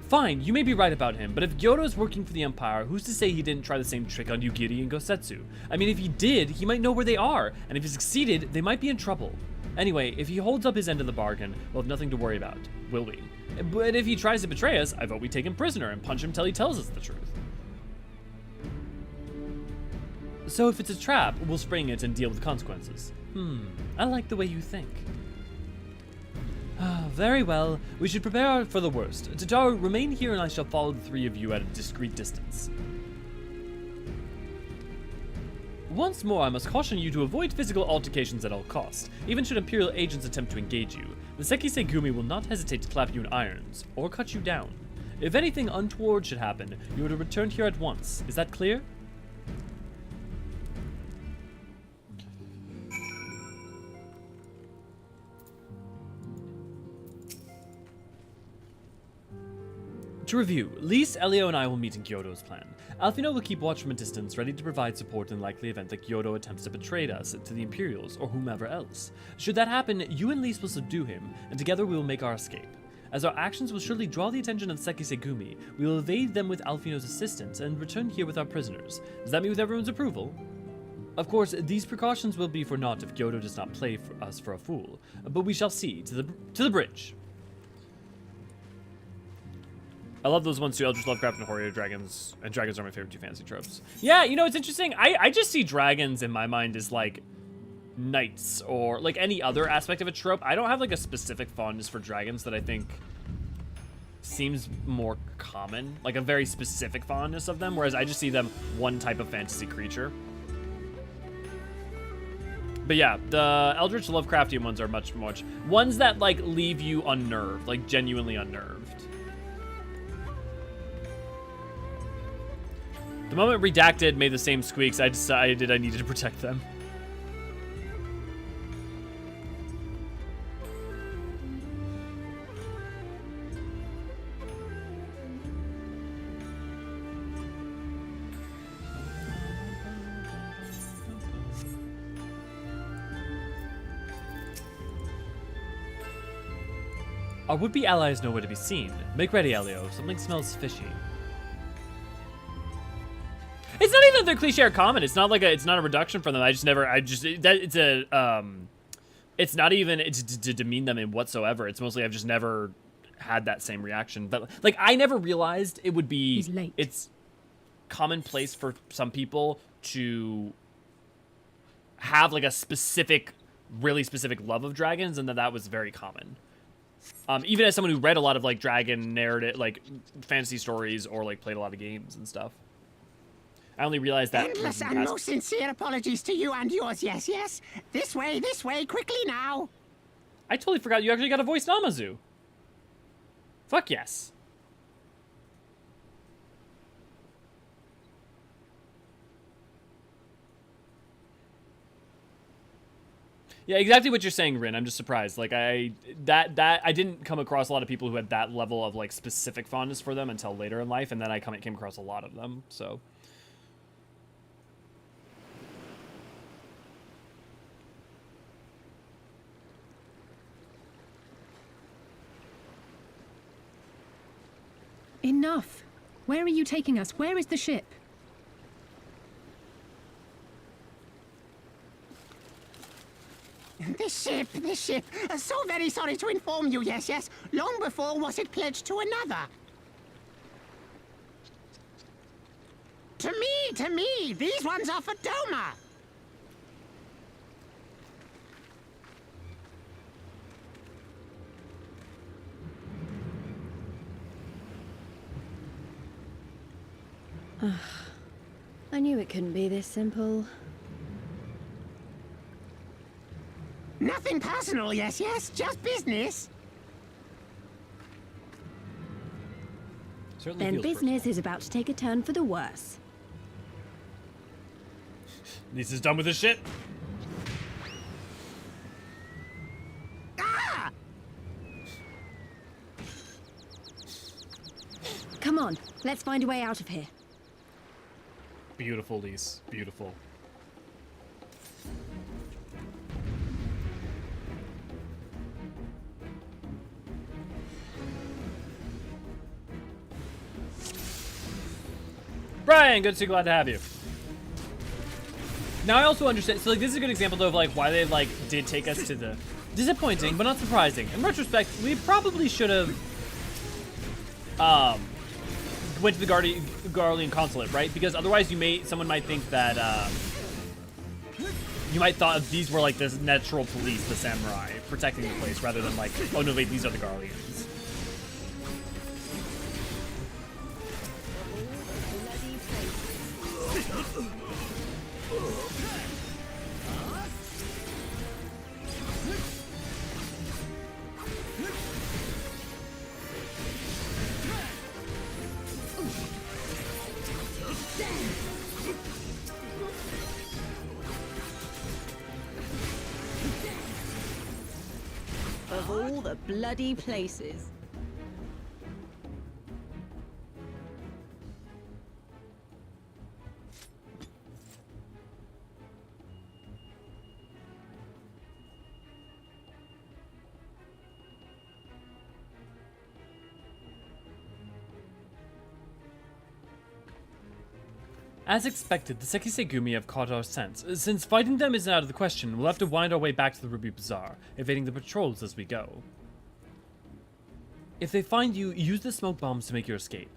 S1: Fine, you may be right about him, but if Gyodo's working for the Empire, who's to say he didn't try the same trick on Ugiri and Gosetsu? I mean, if he did, he might know where they are, and if he succeeded, they might be in trouble. Anyway, if he holds up his end of the bargain, we'll have nothing to worry about, will we? But if he tries to betray us, I vote we take him prisoner and punch him till he tells us the truth. So if it's a trap, we'll spring it and deal with the consequences. I like the way you think. Very well. We should prepare for the worst. Tataru, remain here and I shall follow the three of you at a discreet distance. Once more, I must caution you to avoid physical altercations at all costs, even should Imperial agents attempt to engage you. The Sekisei Gumi will not hesitate to clap you in irons, or cut you down. If anything untoward should happen, you are to return here at once. Is that clear? To review, Lise, Elio, and I will meet in Gyodo's plan. Alphino will keep watch from a distance, ready to provide support in the likely event that Gyodo attempts to betray us to the Imperials or whomever else. Should that happen, you and Lise will subdue him, and together we will make our escape. As our actions will surely draw the attention of the Sekisei Gumi, we will evade them with Alphino's assistance and return here with our prisoners. Does that mean with everyone's approval? Of course, these precautions will be for naught if Gyodo does not play us for a fool, but we shall see. To the bridge. I love those ones too. Eldritch, Lovecraft, and Horror dragons. And dragons are my favorite two fantasy tropes. Yeah, you know, it's interesting. I just see dragons in my mind as like knights or like any other aspect of a trope. I don't have like a specific fondness for dragons that I think seems more common, like a very specific fondness of them, whereas I just see them one type of fantasy creature. But yeah, the Eldritch Lovecraftian ones are much ones that like leave you unnerved, like genuinely unnerved. The moment Redacted made the same squeaks, I decided I needed to protect them. Our would-be ally is nowhere to be seen. Make ready, Elio. Something smells fishy. It's not even that they're cliche or common. It's not like it's not a reduction from them. It's not even to demean them in whatsoever. It's mostly I've just never had that same reaction. But like I never realized it would be.
S7: He's late.
S1: It's commonplace for some people to have like a specific, really specific love of dragons, and that was very common. Even as someone who read a lot of like dragon narrative, like fantasy stories, or like played a lot of games and stuff. I only realized that.
S8: Endless and most sincere apologies to you and yours, yes, yes. This way, quickly now.
S1: I totally forgot you actually got a voice Namazu. Fuck yes. Yeah, exactly what you're saying, Rin. I'm just surprised. Like I didn't come across a lot of people who had that level of like specific fondness for them until later in life, and then I came across a lot of them. So.
S7: Enough. Where are you taking us? Where is the ship?
S8: This ship. So very sorry to inform you, yes, yes. Long before was it pledged to another. To me, these ones are for Doma.
S4: I knew it couldn't be this simple.
S8: Nothing personal, yes, yes. Just business.
S1: Certainly
S4: Then
S1: feels
S4: business
S1: personal.
S4: is about to take a turn for the worse.
S1: Lisa's done with this shit.
S8: Ah!
S4: Come on, let's find a way out of here.
S1: Beautiful, Lise. Beautiful. Brian, good to see you. Glad to have you. Now I also understand. So like this is a good example though of like why they like did take us to the disappointing but not surprising. In retrospect, we probably should have went to the Garlean consulate, right? Because otherwise someone might think that you might thought these were like this natural police, the samurai, protecting the place rather than like, oh no wait, these are the Garleans.
S9: Of all the bloody places.
S1: As expected, the Sekisegumi have caught our scent. Since fighting them is out of the question, we'll have to wind our way back to the Ruby Bazaar, evading the patrols as we go. If they find you, use the smoke bombs to make your escape.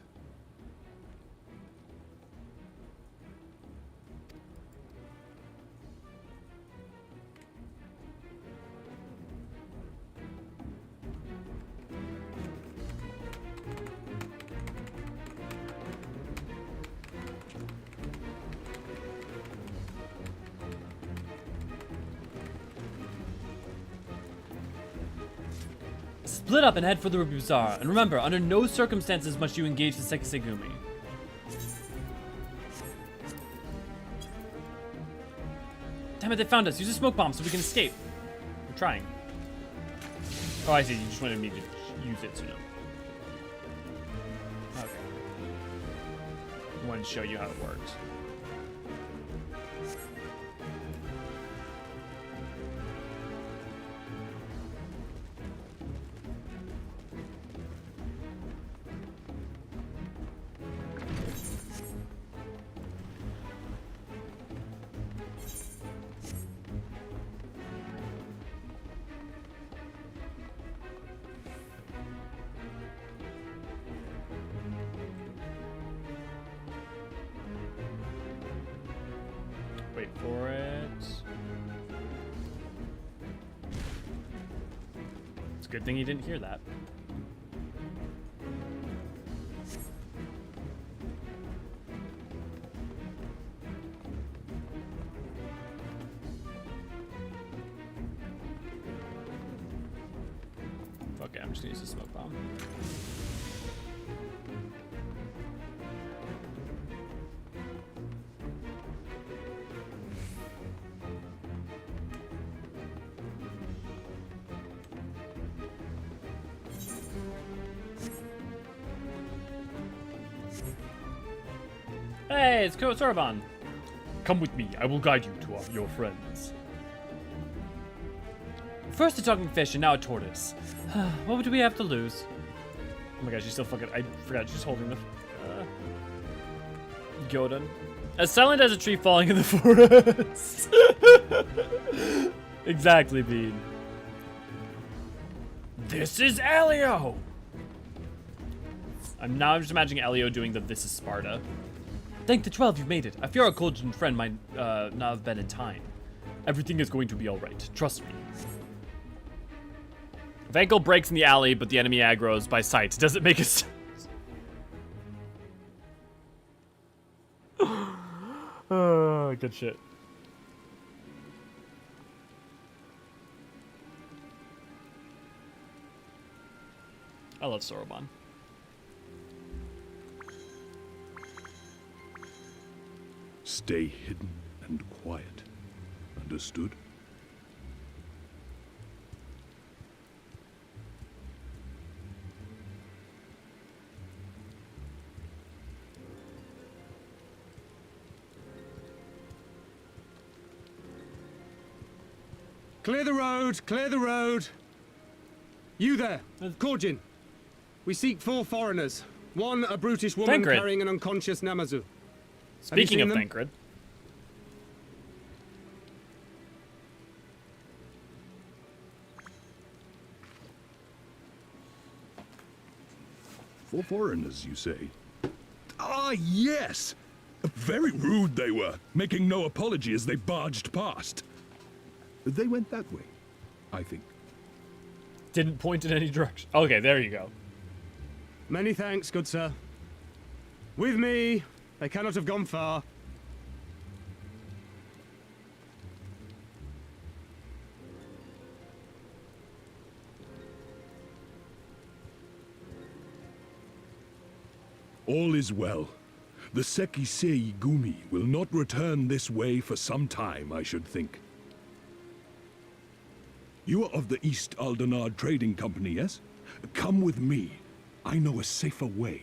S1: Split up and head for the Ruby Bazaar. And remember, under no circumstances must you engage the Sekisegumi. Damn it, they found us. Use a smoke bomb so we can escape. We're trying. Oh, I see. You just wanted me to use it, so no. Okay. I wanted to show you how it works. Wait for it. It's a good thing you didn't hear that. Okay, I'm just gonna use the smoke bomb. Hey, it's Soroban. Come with me. I will guide you to your friends. First a talking fish and now a tortoise. What do we have to lose? Oh my gosh, she's still fucking... I forgot she's holding the... Gyodan. As silent as a tree falling in the forest. Exactly, Bean. This is Elio! I'm just imagining Elio doing the This is Sparta. Thank the 12 you've made it. I fear our Kojin friend might not have been in time. Everything is going to be alright. Trust me. If ankle breaks in the alley, but the enemy aggroes by sight, does it make a sense? Oh, good shit. I love Soroban.
S10: Stay hidden and quiet. Understood?
S11: Clear the road! Clear the road! You there, Kojin. We seek 4 foreigners. One, a brutish woman
S1: Thancred.
S11: carrying an unconscious Namazu.
S1: Speaking of Thancred.
S10: For foreigners, you say? Ah, yes! Very rude they were, making no apology as they barged past. They went that way, I think.
S1: Didn't point in any direction. Okay, there you go.
S11: Many thanks, good sir. With me, they cannot have gone far.
S10: All is well. The Sekisei-gumi will not return this way for some time, I should think. You are of the East Aldenard Trading Company, yes? Come with me. I know a safer way.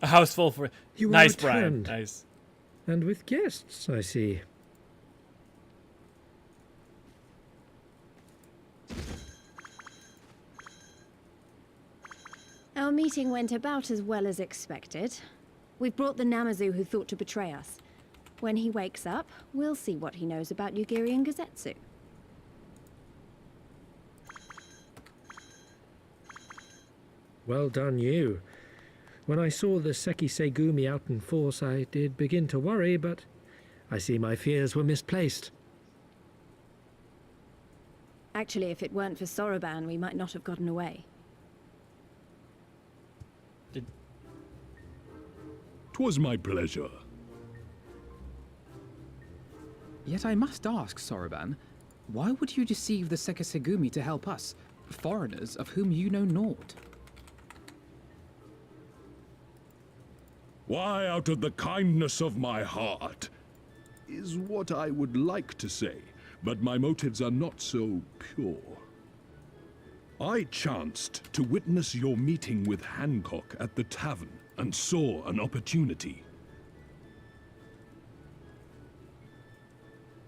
S1: A house full for...
S6: You are
S1: nice, Brian.
S6: returned.
S1: Nice.
S6: And with guests, I see.
S4: Our meeting went about as well as expected. We've brought the Namazu who thought to betray us. When he wakes up, we'll see what he knows about Yugirian Gazetsu.
S6: Well done you. When I saw the Seki Segumi out in force, I did begin to worry, but I see my fears were misplaced.
S4: Actually, if it weren't for Soroban, we might not have gotten away.
S10: 'Twas my pleasure.
S3: Yet I must ask, Soroban, why would you deceive the Sekisegumi to help us, foreigners of whom you know naught?
S10: Why, out of the kindness of my heart, is what I would like to say, but my motives are not so pure. I chanced to witness your meeting with Hancock at the tavern, and saw an opportunity.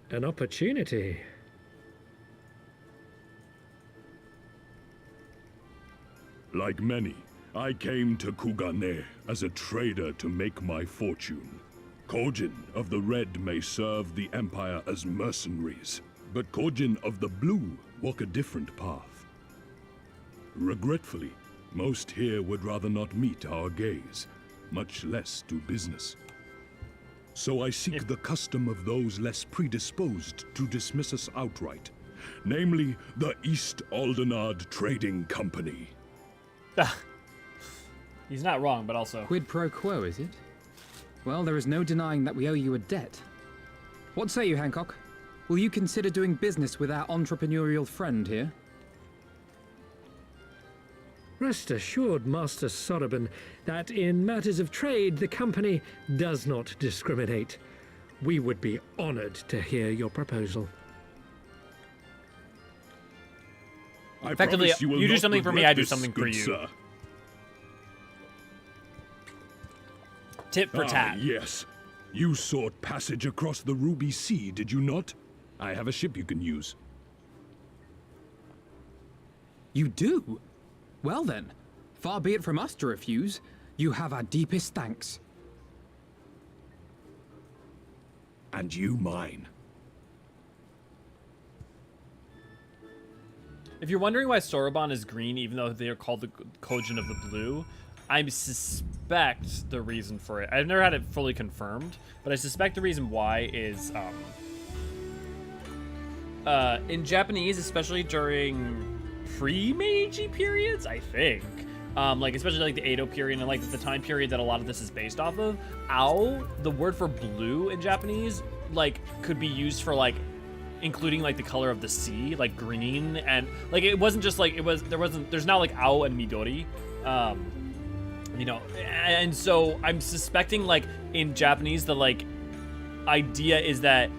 S6: An opportunity?
S10: Like many, I came to Kugane as a trader to make my fortune. Kojin of the Red may serve the Empire as mercenaries, but Kojin of the Blue walk a different path. Regretfully, most here would rather not meet our gaze, much less do business. So I seek the custom of those less predisposed to dismiss us outright, namely the East Aldenard Trading Company.
S1: He's not wrong, but also...
S3: Quid pro quo, is it? Well, there is no denying that we owe you a debt. What say you, Hancock? Will you consider doing business with our entrepreneurial friend here?
S6: Rest assured, Master Soroban, that in matters of trade, the company does not discriminate. We would be honored to hear your proposal.
S1: Effectively, you do something for me, I do something for you.
S10: Sir.
S1: Tit for tat.
S10: Yes. You sought passage across the Ruby Sea, did you not? I have a ship you can use.
S3: You do? Well then, far be it from us to refuse. You have our deepest thanks.
S10: And you mine.
S1: If you're wondering why Soroban is green, even though they are called the Kojin of the Blue, I suspect the reason for it. I've never had it fully confirmed, but I suspect the reason why is, in Japanese, especially during pre-Meiji periods, I think, like especially like the Edo period and like the time period that a lot of this is based off of, Ao, the word for blue in Japanese, like could be used for like including like the color of the sea, like green, and like it wasn't just like there's now like Ao and Midori, you know, and so I'm suspecting like in Japanese the like idea is that,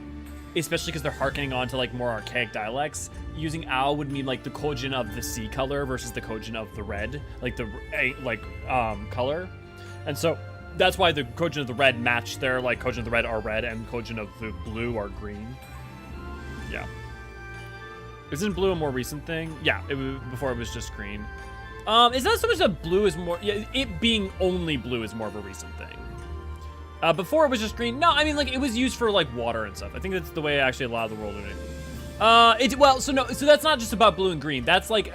S1: especially because they're harkening on to like more archaic dialects, using Ao would mean like the Kojin of the sea color versus the Kojin of the red, like the color, and so that's why the Kojin of the red match their like Kojin of the red are red and Kojin of the blue are green. Yeah. Isn't blue a more recent thing? Yeah, before it was just green. It's not so much that blue is more, yeah, it being only blue is more of a recent thing. Before it was just green. No, I mean like it was used for like water and stuff. I think that's the way actually a lot of the world did it. So that's not just about blue and green. That's like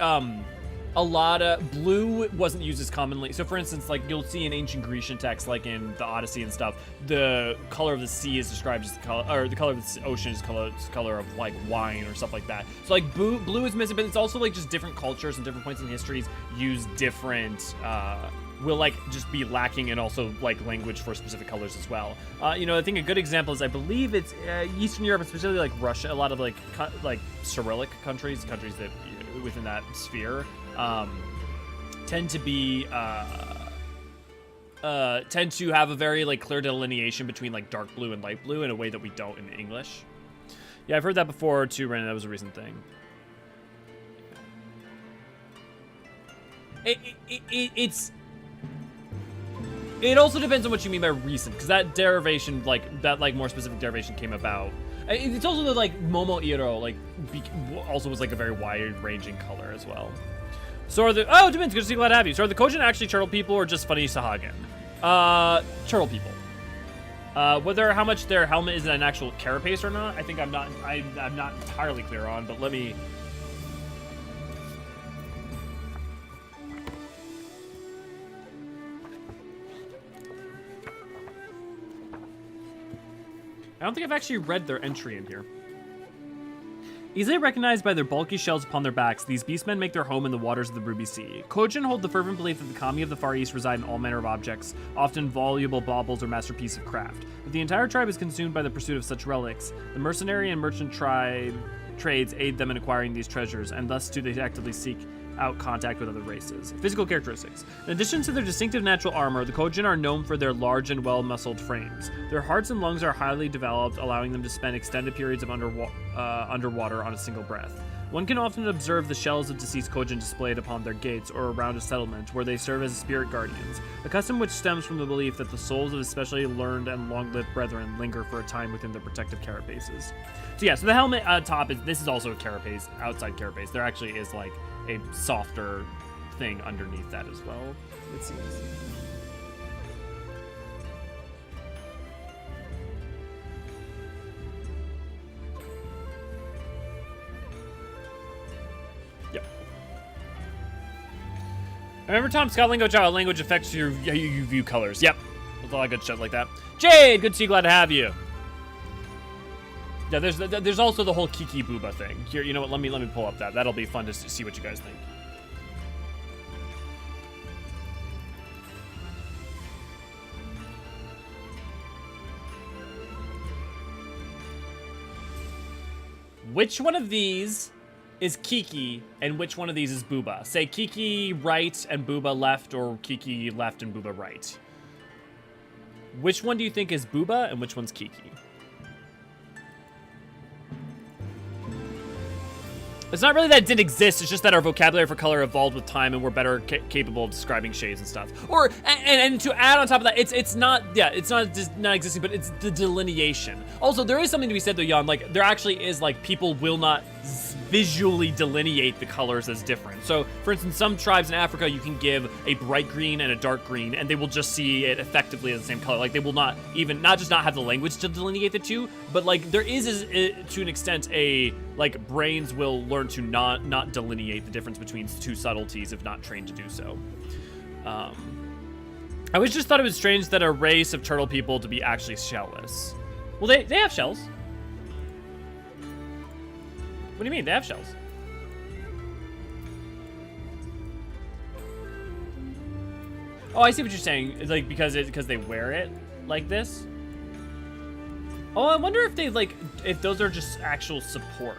S1: a lot of blue wasn't used as commonly. So for instance, like you'll see in ancient Grecian texts, like in the Odyssey and stuff, the color of the sea is described as the color, or the color of the ocean is color of like wine or stuff like that. So like blue is missing, but it's also like just different cultures and different points in histories use different, will like just be lacking and also like language for specific colors as well. You know, I think a good example is I believe it's Eastern Europe, specifically like Russia, a lot of like Cyrillic countries that within that sphere tend to be tend to have a very like clear delineation between like dark blue and light blue in a way that we don't in English. Yeah, I've heard that before too, Brandon. That was a recent thing. It also depends on what you mean by recent, because that derivation, like, that, like, more specific derivation came about. It's also that, like, Momo Iro, like, also was, like, a very wide-ranging color as well. So are the... Oh, Demins, good to see you, glad to have you. So are the Kojin actually turtle people or just funny Sahagin? Turtle people. Whether how much their helmet is an actual carapace or not, I think I'm not entirely clear on, but let me... I don't think I've actually read their entry in here. Easily recognized by their bulky shells upon their backs, these beastmen make their home in the waters of the Ruby Sea. Kojin hold the fervent belief that the kami of the Far East reside in all manner of objects, often valuable baubles or masterpiece of craft. If the entire tribe is consumed by the pursuit of such relics, the mercenary and merchant trades aid them in acquiring these treasures, and thus do they actively seek out contact with other races. Physical characteristics. In addition to their distinctive natural armor, the Kojin are known for their large and well-muscled frames. Their hearts and lungs are highly developed, allowing them to spend extended periods of underwater on a single breath. One can often observe the shells of deceased Kojin displayed upon their gates or around a settlement, where they serve as spirit guardians, a custom which stems from the belief that the souls of especially learned and long-lived brethren linger for a time within their protective carapaces. So yeah, so the helmet top this is also a carapace, outside carapace. There actually is like a softer thing underneath that as well, it seems. Yep. Remember Tom Scott Lingo Child language affects you view colors. Yep. There's a lot of good shit like that. Jade, good to see you, glad to have you. Yeah, there's also the whole Kiki Booba thing. Here, you know what? Let me pull up that. That'll be fun to see what you guys think. Which one of these is Kiki and which one of these is Booba? Say Kiki right and Booba left, or Kiki left and Booba right. Which one do you think is Booba and which one's Kiki? It's not really that it didn't exist, it's just that our vocabulary for color evolved with time and we're better capable of describing shades and stuff. Or, and to add on top of that, it's not, yeah, it's not just not existing, but it's the delineation. Also, there is something to be said though, Jan, like, there actually is, like, people will not visually delineate the colors as different. So, for instance, some tribes in Africa, you can give a bright green and a dark green, and they will just see it effectively as the same color. Like, they will not even, not just not have the language to delineate the two, but, like, there is, to an extent, a, like, brains will learn to not delineate the difference between two subtleties if not trained to do so. I always just thought it was strange that a race of turtle people to be actually shellless. Well, they have shells. What do you mean? They have shells. Oh, I see what you're saying. It's like because they wear it like this. Oh, I wonder if they like if those are just actual support.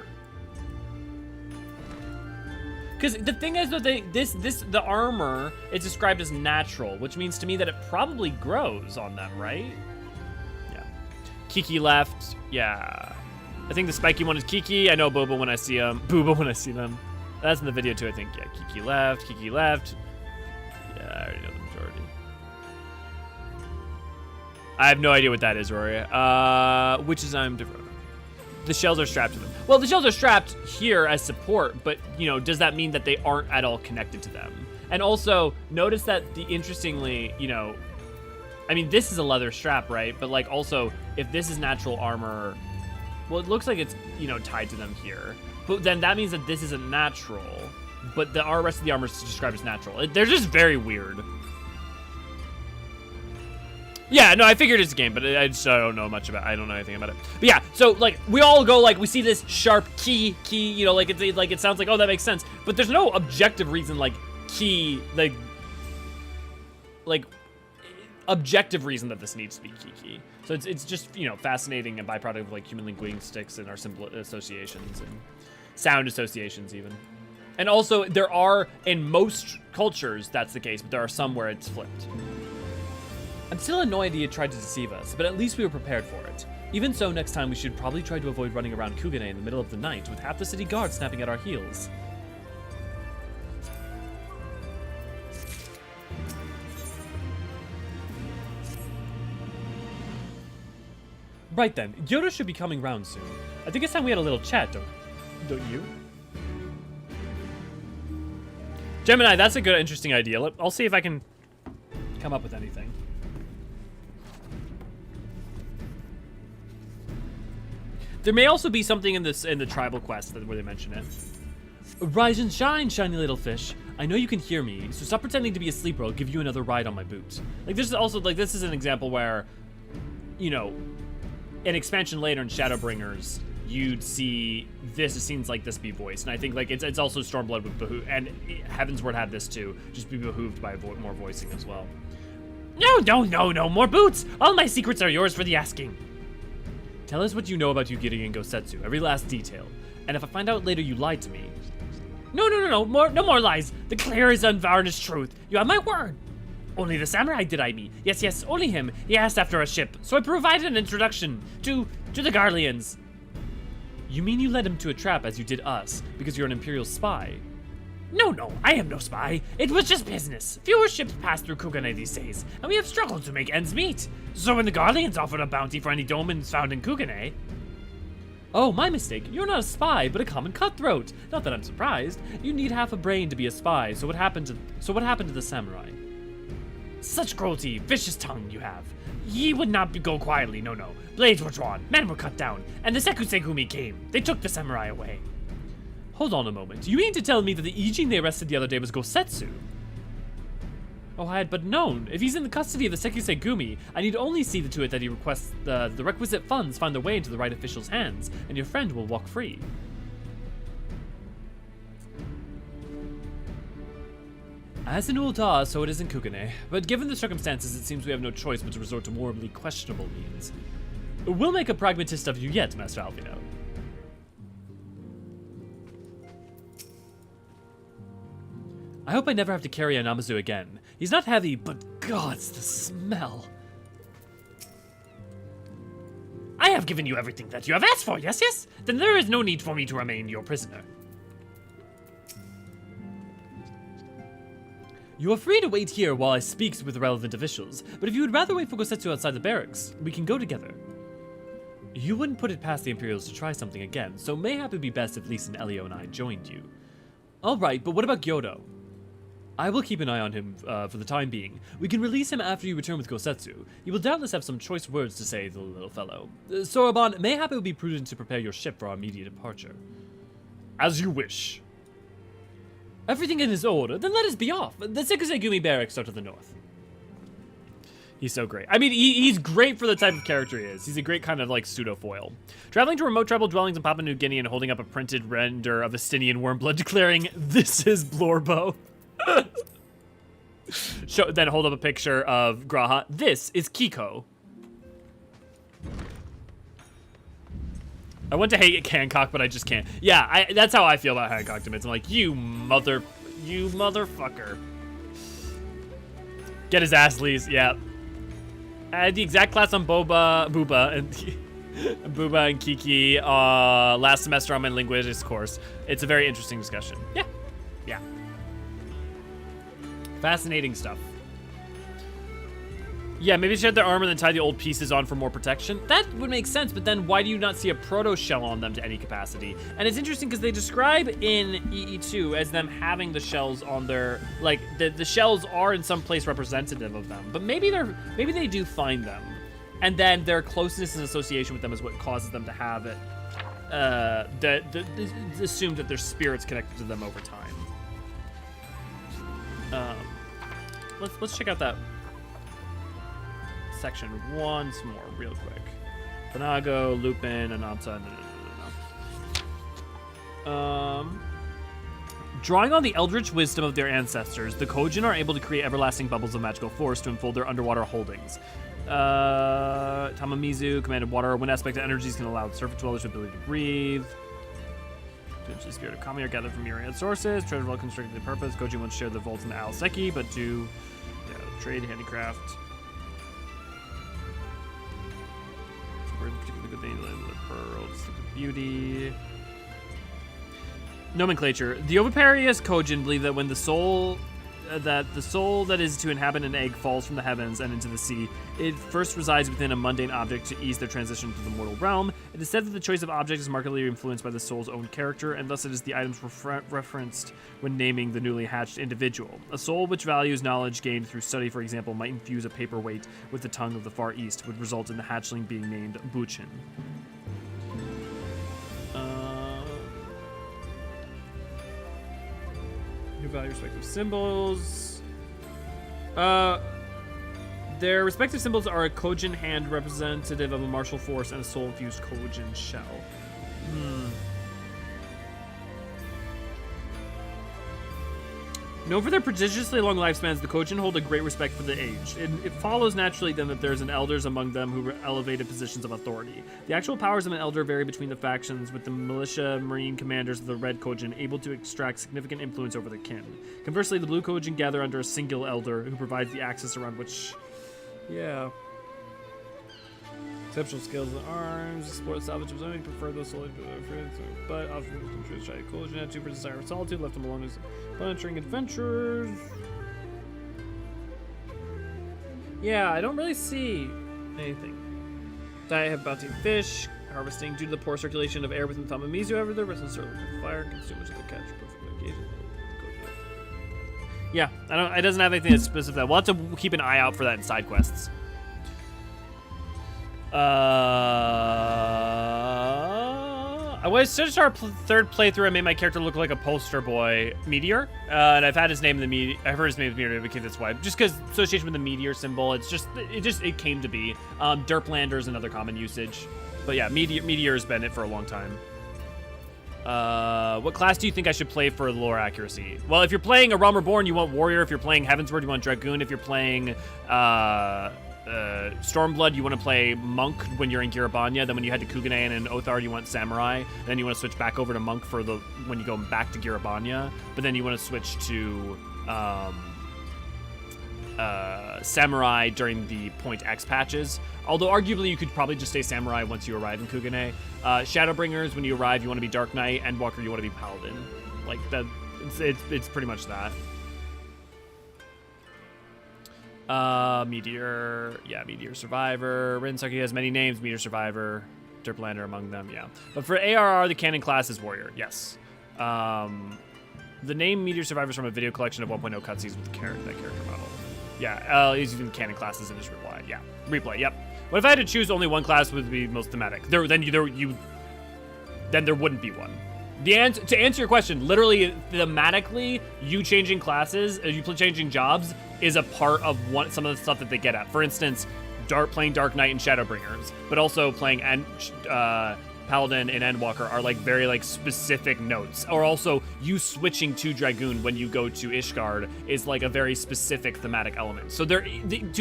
S1: Because the thing is that the armor is described as natural, which means to me that it probably grows on them, right? Yeah. Kiki left. Yeah. I think the spiky one is Kiki. I know Boba when I see them. Booba when I see them. That's in the video too, I think. Yeah, Kiki left. Kiki left. Yeah, I already know the majority. I have no idea what that is, Rory. Which is I'm different. The shells are strapped to them. Well, the shells are strapped here as support, but, you know, does that mean that they aren't at all connected to them? And also, notice that interestingly, you know, I mean, this is a leather strap, right? But, like, also, if this is natural armor, well, it looks like it's, you know, tied to them here. But then that means that this isn't natural, but the rest of the armor is described as natural. They're just very weird. Yeah, no, I figured it's a game, but I don't know much about it. I don't know anything about it. But yeah, so, like, we all go, like, we see this sharp key, you know, like, it sounds like, oh, that makes sense. But there's no objective reason, like, key, like, objective reason that this needs to be key. So it's just, you know, fascinating and byproduct of, like, human linguistics and our symbol associations and sound associations even. And also, there are, in most cultures, that's the case, but there are some where it's flipped. I'm still annoyed he had tried to deceive us, but at least we were prepared for it. Even so, next time we should probably try to avoid running around Kugane in the middle of the night with half the city guard snapping at our heels. Right then, Yoda should be coming round soon. I think it's time we had a little chat, don't you? Gemini, that's a good, interesting idea. I'll see if I can come up with anything. There may also be something in the tribal quest where they mention it. Rise and shine, shiny little fish. I know you can hear me, so stop pretending to be asleep or I'll give you another ride on my boot. Like, this is also, like, this is an example where, you know, an expansion later in Shadowbringers, you'd see this scenes like this be voiced. And I think, like, it's also Stormblood with Behoove, and Heavensward had this too, just be behooved by more voicing as well. No, more boots! All my secrets are yours for the asking. Tell us what you know about Yugiri and Gosetsu, every last detail. And if I find out later you lied to me... No more lies. The clear is unvarnished truth. You have my word. Only the samurai did I meet. Yes, only him. He asked after a ship, so I provided an introduction to the Garleans. You mean you led him to a trap as you did us, because you're an Imperial spy? No, I am no spy. It was just business. Fewer ships pass through Kugane these days, and we have struggled to make ends meet. So when the Garleans offered a bounty for any domins found in Kugane... Oh, my mistake. You're not a spy, but a common cutthroat. Not that I'm surprised. You need half a brain to be a spy, so what happened to the samurai? Such cruelty, vicious tongue you have. Ye would not go quietly, no. Blades were drawn, men were cut down, and the Sekusegumi came. They took the samurai away. Hold on a moment. You mean to tell me that the Ijin they arrested the other day was Gosetsu? Oh, I had but known. If he's in the custody of the Sekusegumi, I need only see to it that he requests the requisite funds find their way into the right official's hands, and your friend will walk free. As in Ulta, so it is in Kugane. But given the circumstances, it seems we have no choice but to resort to morally questionable means. We'll make a pragmatist of you yet, Master Alvino. I hope I never have to carry a Namazu again. He's not heavy, but gods, the smell. I have given you everything that you have asked for, yes? Then there is no need for me to remain your prisoner. You are free to wait here while I speak with the relevant officials, but if you would rather wait for Gosetsu outside the barracks, we can go together. You wouldn't put it past the Imperials to try something again, so mayhap it'd be best if Lisa and Elio and I joined you. Alright, but what about Gyodo? I will keep an eye on him for the time being. We can release him after you return with Gosetsu. He will doubtless have some choice words to say, the little fellow. Soroban, mayhap it would be prudent to prepare your ship for our immediate departure. As you wish. Everything in his order, then let us be off. The Sekusegumi barracks are to the north. He's so great. I mean, he's great for the type of character he is. He's a great kind of, like, pseudo-foil. Traveling to remote tribal dwellings in Papua New Guinea and holding up a printed render of Estinian wormblood declaring, "This is Blorbo." Then hold up a picture of Graha. "This is Kiko." I want to hate Hancock, but I just can't. Yeah, that's how I feel about Hancock to I'm like, you motherfucker. Get his ass, Lees. Yeah. I had the exact class on Booba and Kiki last semester on my linguistics course. It's a very interesting discussion. Yeah. Fascinating stuff. Yeah, maybe shed their armor and then tie the old pieces on for more protection. That would make sense, but then why do you not see a proto shell on them to any capacity? And it's interesting because they describe in EE2 as them having the shells on their, like, the shells are in some place representative of them, but maybe they do find them, and then their closeness and association with them is what causes them to have it. Assume that their spirits connected to them over time. Let's check out that section once more, real quick. Panago, Lupin, Ananta, no. Drawing on the eldritch wisdom of their ancestors, the Kojin are able to create everlasting bubbles of magical force to enfold their underwater holdings. Tamamizu, commanded water. When aspect of energies can allow surface dwellers the ability to breathe. The spirit of Kami are gathered from myriad sources. Treasure vault constricted the purpose. Kojin won't share the vaults in the Aoseki, but do trade, handicraft. Particularly good thing, the pearl, distinctive beauty. Nomenclature. The Oviparius Kojin believe that when the soul that the soul that is to inhabit an egg falls from the heavens and into the sea. It first resides within a mundane object to ease their transition to the mortal realm. It is said that the choice of object is markedly influenced by the soul's own character, and thus it is the items referenced when naming the newly hatched individual. A soul which values knowledge gained through study, for example, might infuse a paperweight with the tongue of the Far East, would result in the hatchling being named Buchin. Who value respective symbols. Their respective symbols are a Kojin hand representative of a martial force and a soul-infused Kojin shell. Known for their prodigiously long lifespans, the Kojin hold a great respect for the aged. It follows naturally then that there's an elders among them who elevated positions of authority. The actual powers of an elder vary between the factions, with the militia marine commanders of the Red Kojin able to extract significant influence over their kin. Conversely, the Blue Kojin gather under a single elder who provides the axis around which... Yeah. Exceptional skills in arms, exploit salvage of zoning, prefer those solely but often try Kojin had 2 for desire of solitude, left him alone as planetary adventurers. Yeah, I don't really see anything. Diet have bounty fish, harvesting due to the poor circulation of air within Thumb and Mizu, however, the rest of the fire, consume much of the catch, perfect engagement. Yeah, it doesn't have anything that's specific. We'll have to keep an eye out for that in side quests. I was since our third playthrough, I made my character look like a poster boy, Meteor, and I've had his name in the I've heard his name is Meteor because that's why. Just because association with the meteor symbol, it came to be. Derplander is another common usage, but yeah, Meteor has been it for a long time. What class do you think I should play for lore accuracy? Well, if you're playing A Realm Reborn, you want Warrior. If you're playing Heavensward, you want Dragoon. If you're playing Stormblood, you want to play Monk when you're in Girabanya. Then when you head to Kugane and Othard, you want Samurai. Then you want to switch back over to Monk for when you go back to Girabanya. But then you want to switch to Samurai during the Point X patches. Although arguably you could probably just stay Samurai once you arrive in Kugane. Shadowbringers, when you arrive, you want to be Dark Knight. Endwalker, you want to be Paladin. Like that, it's pretty much that. Meteor Survivor. Rinsaki has many names. Meteor Survivor, Derplander among them. Yeah, but for ARR, the canon class is Warrior. Yes. The name Meteor Survivor is from a video collection of 1.0 cutscenes with that character model. Yeah, he's using canon classes in his reply. Yeah, replay. Yep. What if I had to choose only one class would be most thematic? Then there wouldn't be one. To answer your question, literally thematically, you changing classes, you changing jobs is a part of some of the stuff that they get at. For instance, playing Dark Knight and Shadowbringers, but also playing Paladin and Endwalker are like very like specific notes. Or also you switching to Dragoon when you go to Ishgard is like a very specific thematic element. So to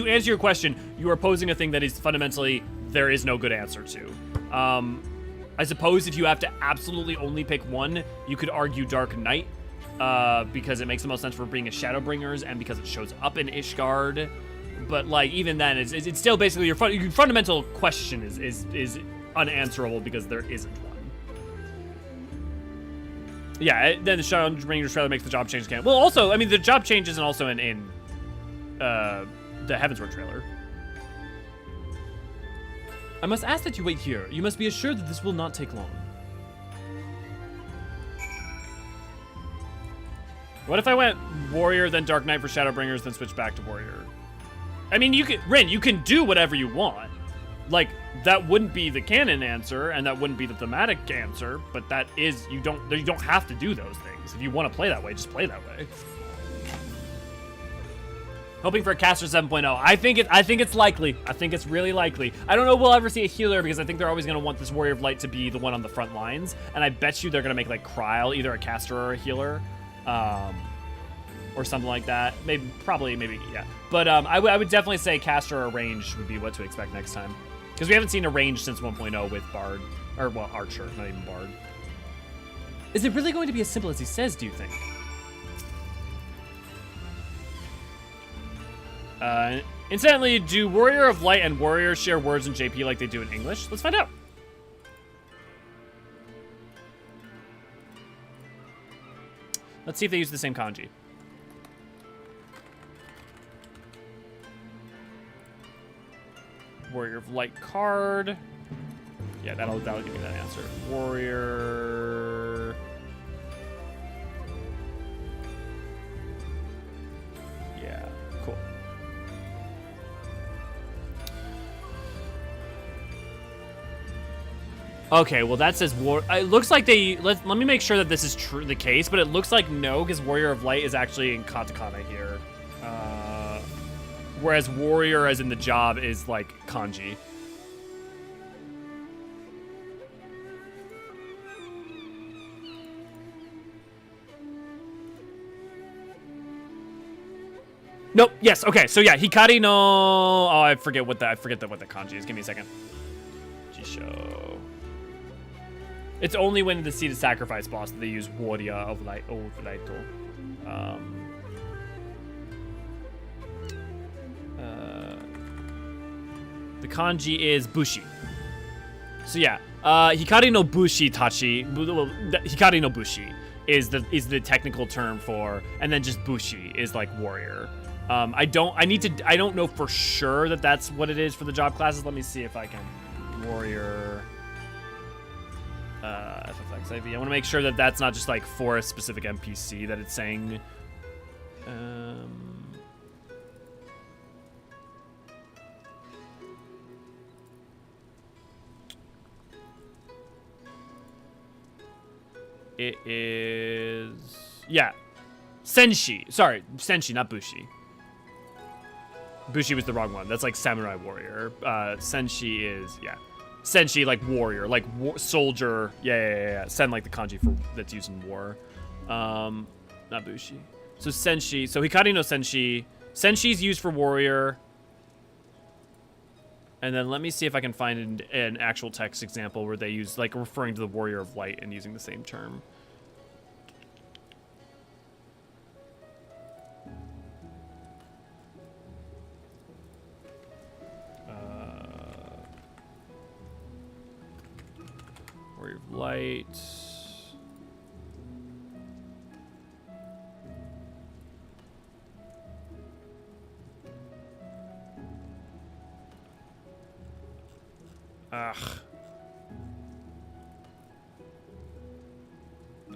S1: answer your question, you are posing a thing that is fundamentally there is no good answer to. I suppose if you have to absolutely only pick one, you could argue Dark Knight, because it makes the most sense for being a Shadowbringers and because it shows up in Ishgard. But like even then, it's still basically your fundamental question is unanswerable because there isn't one. Yeah, then the Shadowbringers trailer makes the job change canon. Well, also, I mean, the job change isn't also in the Heavensward trailer. I must ask that you wait here. You must be assured that this will not take long. What if I went Warrior, then Dark Knight for Shadowbringers, then switch back to Warrior? I mean, you can do whatever you want. Like, that wouldn't be the canon answer, and that wouldn't be the thematic answer, but that is, you don't have to do those things. If you want to play that way, just play that way. Hoping for a caster 7.0. I think it's likely. I think it's really likely. I don't know if we'll ever see a healer because I think they're always going to want this Warrior of Light to be the one on the front lines. And I bet you they're going to make like Kryl either a caster or a healer. Or something like that. Maybe, yeah. But I would definitely say caster or range would be what to expect next time. Because we haven't seen a range since 1.0 with Bard. Or, well, Archer, not even Bard. Is it really going to be as simple as he says, do you think? Incidentally, do Warrior of Light and Warrior share words in JP like they do in English? Let's find out. Let's see if they use the same kanji. of Light card. Yeah, that'll give me that answer. Warrior. Yeah, cool. Okay, well that says war. It looks like they let me make sure that this is true the case, but it looks like no, because Warrior of Light is actually in katakana here, whereas Warrior, as in the job, is like kanji. Nope. Yes. Okay. So yeah, Hikari no. Oh, I forget what the kanji is. Give me a second. Jisho. It's only when the seated sacrifice boss that they use Warrior of Light. The kanji is Bushi. So yeah, Hikari no Bushi Tachi. Hikari no Bushi is the technical term for, and then just Bushi is like warrior. I don't know for sure that that's what it is for the job classes. Let me see if I can. Warrior. FFXIV. I want to make sure that that's not just like for a specific NPC that it's saying. It is, yeah, Senshi. Sorry, Senshi, not Bushi. Bushi was the wrong one. That's like samurai warrior. Senshi is, yeah. Senshi, like warrior, like soldier. Yeah. Sen, like the kanji for that's used in war. Not Bushi. So Senshi. So Hikari no Senshi. Senshi's used for warrior. And then let me see if I can find an actual text example where they use, like, referring to the Warrior of Light and using the same term. Warrior of Light. Ugh.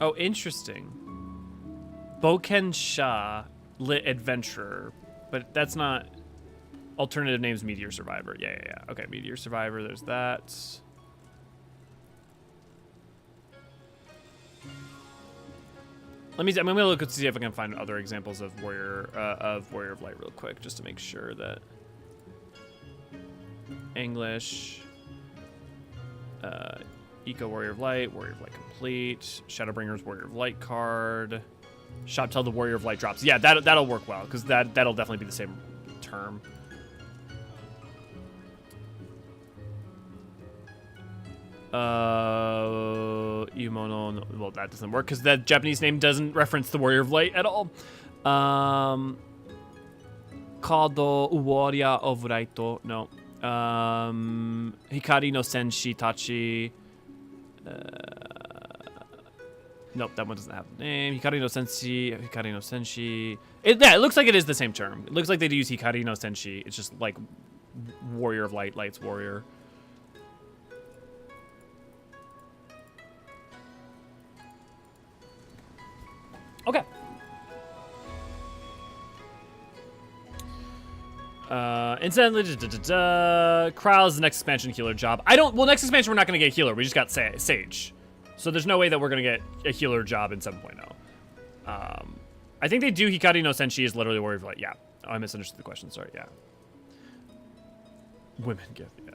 S1: Oh, interesting. Boken Sha, lit adventurer, but that's not. Alternative names: Meteor Survivor. Yeah. Okay, Meteor Survivor. There's that. I'm gonna look and see if I can find other examples of Warrior of Light real quick, just to make sure that. English. Eco Warrior of Light complete. Shadowbringer's Warrior of Light card. Shop till the Warrior of Light drops. Yeah, that'll work well, because that'll definitely be the same term. Yumono, well, that doesn't work because that Japanese name doesn't reference the Warrior of Light at all. Kado Warrior of Light, no. Hikari no Senshi Tachi. Nope, that one doesn't have a name. Hikari no Senshi. It looks like it is the same term. It looks like they use Hikari no Senshi. It's just like Warrior of Light, Light's warrior. Okay. Incidentally, Kral is the next expansion healer job. Well, next expansion we're not going to get a healer. We just got Sage. So there's no way that we're going to get a healer job in 7.0. I think they do Hikari no Senshi is literally Warrior of Light. Yeah. Oh, I misunderstood the question. Sorry. Yeah. Women get, yeah.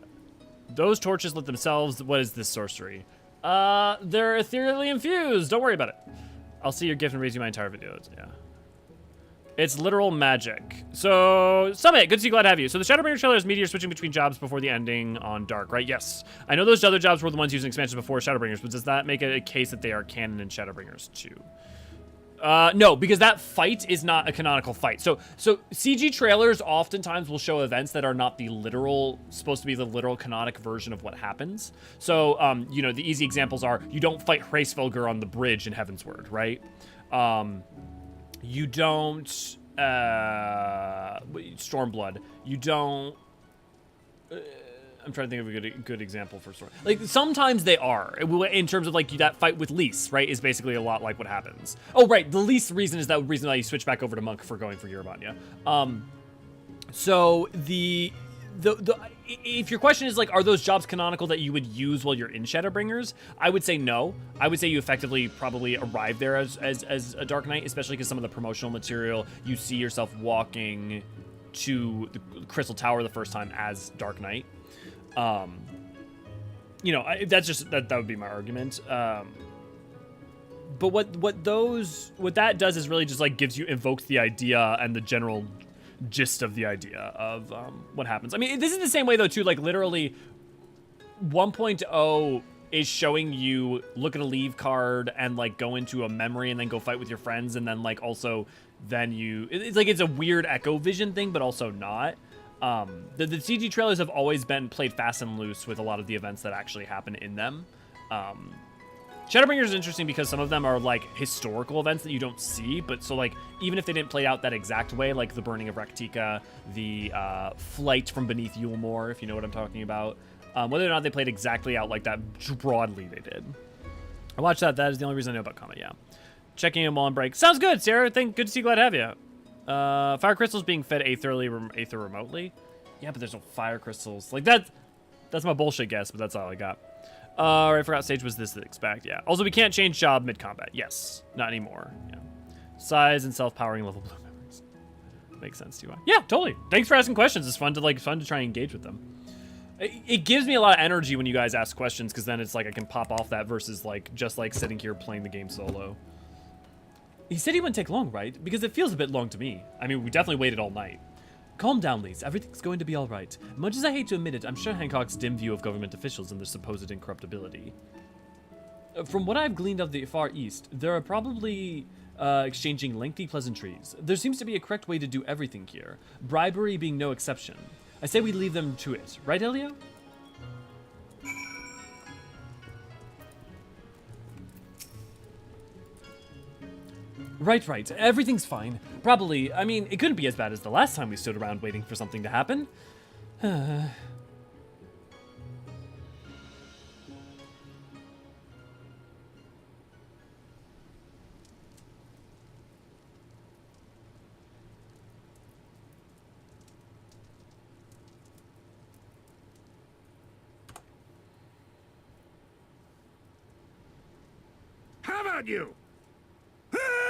S1: Those torches lit themselves. What is this sorcery? They're ethereally infused. Don't worry about it. I'll see your gift and raise you my entire video. Yeah. It's literal magic. So, Summit, good to see you, glad to have you. So the Shadowbringer trailer is Meteor switching between jobs before the ending on Dark, right? Yes. I know those other jobs were the ones using expansions before Shadowbringers, but does that make it a case that they are canon in Shadowbringers too? No, because that fight is not a canonical fight. So CG trailers oftentimes will show events that are not the literal, supposed to be the literal canonic version of what happens. So, you know, the easy examples are, you don't fight Hraesvelgr on the bridge in Heavensward, right? You don't, Stormblood. You don't, I'm trying to think of a good example for story. Like, sometimes they are, in terms of, like, that fight with Lys, right, is basically a lot like what happens. Oh, right, the Lys reason is that reason why you switch back over to Monk for going for Eorzean, yeah? So, if your question is, like, are those jobs canonical that you would use while you're in Shadowbringers, I would say no. I would say you effectively probably arrive there as a Dark Knight, especially because some of the promotional material, you see yourself walking to the Crystal Tower the first time as Dark Knight. You know, that's just, that would be my argument. But what that does is really just, like, invokes the idea and the general gist of the idea of what happens. I mean, this is the same way, though, too. Like, literally, 1.0 is showing you look at a leave card and, like, go into a memory and then go fight with your friends, and then, like, also then it's like it's a weird echo vision thing, but also not. The CG trailers have always been played fast and loose with a lot of the events that actually happen in them. Shadowbringers is interesting because some of them are, like, historical events that you don't see, but so, like, even if they didn't play out that exact way, like the burning of Raktika, the flight from beneath Yulmore, if you know what I'm talking about, whether or not they played exactly out like that broadly, they did. I watched that. That is the only reason I know about Comet, yeah. Checking in while on break. Sounds good, Sarah. Good to see you. Glad to have you. Fire crystals being fed aether remotely. Yeah, but there's no fire crystals. Like, that's my bullshit guess, but that's all I got. I forgot stage was this to expect. Yeah. Also, we can't change job mid-combat. Yes. Not anymore. Yeah. Size and self-powering level blue memories. Makes sense to you. Yeah, totally. Thanks for asking questions. It's fun to try and engage with them. It gives me a lot of energy when you guys ask questions, because then it's like I can pop off that versus, like, just like sitting here playing the game solo. He said he wouldn't take long, right? Because it feels a bit long to me. I mean, we definitely waited all night. Calm down, Lys. Everything's going to be all right. Much as I hate to admit it, I'm sure Hancock's dim view of government officials and their supposed incorruptibility. From what I've gleaned of the Far East, there are probably exchanging lengthy pleasantries. There seems to be a correct way to do everything here, bribery being no exception. I say we leave them to it. Right, Elio? Right. Everything's fine. Probably. I mean, it couldn't be as bad as the last time we stood around waiting for something to happen.
S12: How about you?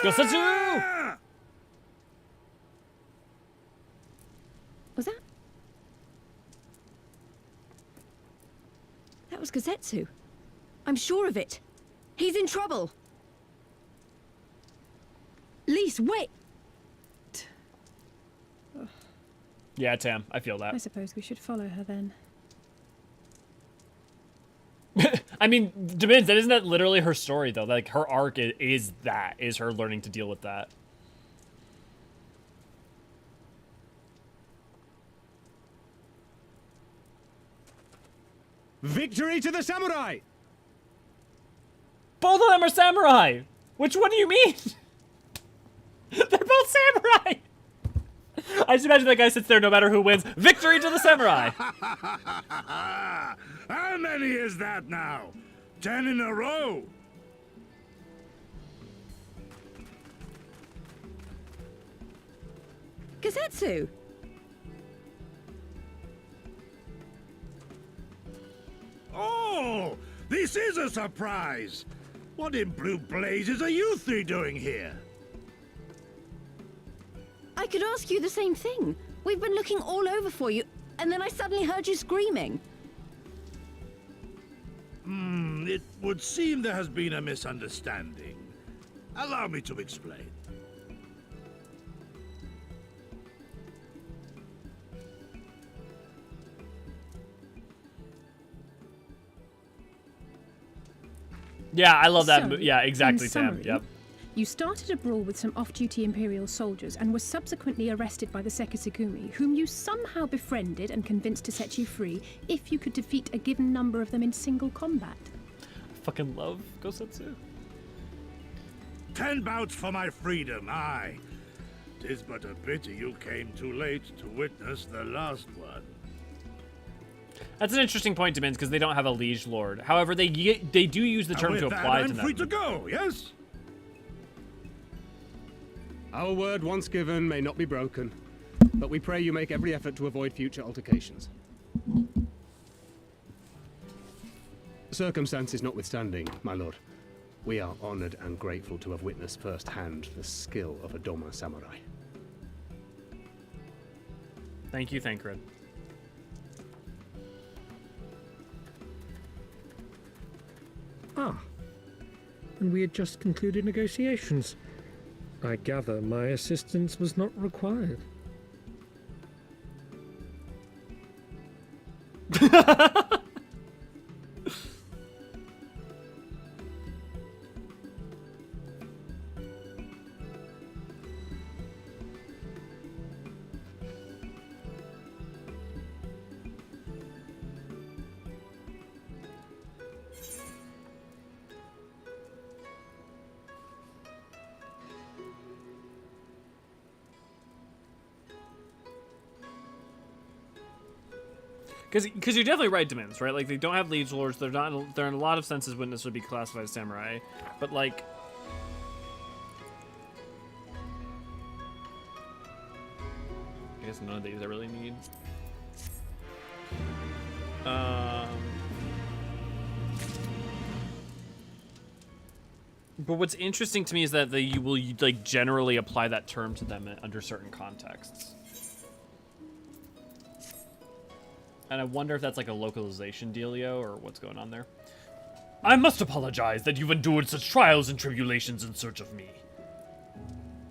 S1: Gosetsu!
S4: Was that? That was Gosetsu. I'm sure of it. He's in trouble. Lys, wait!
S1: Yeah, Tam, I feel that.
S7: I suppose we should follow her then.
S1: I mean, Dimins, isn't that literally her story, though? Like, her arc is her learning to deal with that.
S11: Victory to the samurai!
S1: Both of them are samurai! Which one do you mean? They're both samurai! I just imagine that guy sits there no matter who wins. Victory to the samurai!
S12: How many is that now? 10 in a row?
S4: Gosetsu!
S12: Oh, this is a surprise! What in blue blazes are you three doing here?
S4: I could ask you the same thing. We've been looking all over for you, and then I suddenly heard you screaming.
S12: It would seem there has been a misunderstanding. Allow me to explain.
S1: Yeah, I love that.
S7: So,
S1: Yeah, exactly,
S7: in
S1: Sam.
S7: summary,
S1: Yep.
S7: You started a brawl with some off-duty Imperial soldiers and were subsequently arrested by the Sekisagumi, whom you somehow befriended and convinced to set you free if you could defeat a given number of them in single combat.
S1: I fucking love Gosetsu.
S12: 10 bouts for my freedom, aye. 'Tis but a pity you came too late to witness the last one.
S1: That's an interesting point, Demins, because they don't have a liege lord. However, they do use the term
S12: And
S1: to
S12: with
S1: apply
S12: that,
S1: to
S12: I'm
S1: them.
S12: free to go, yes?
S11: Our word once given may not be broken, but we pray you make every effort to avoid future altercations. Circumstances notwithstanding, my lord, we are honored and grateful to have witnessed firsthand the skill of a Doma samurai.
S1: Thank you, Thancred.
S6: Ah, and we had just concluded negotiations. I gather my assistance was not required.
S1: Because you're definitely right, Demins, right? Like, they don't have liege lords. They're in a lot of senses wouldn't necessarily be classified as samurai. But, like... I guess none of these I really need. But what's interesting to me is that you will, like, generally apply that term to them under certain contexts. And I wonder if that's like a localization dealio or what's going on there. I must apologize that you've endured such trials and tribulations in search of me.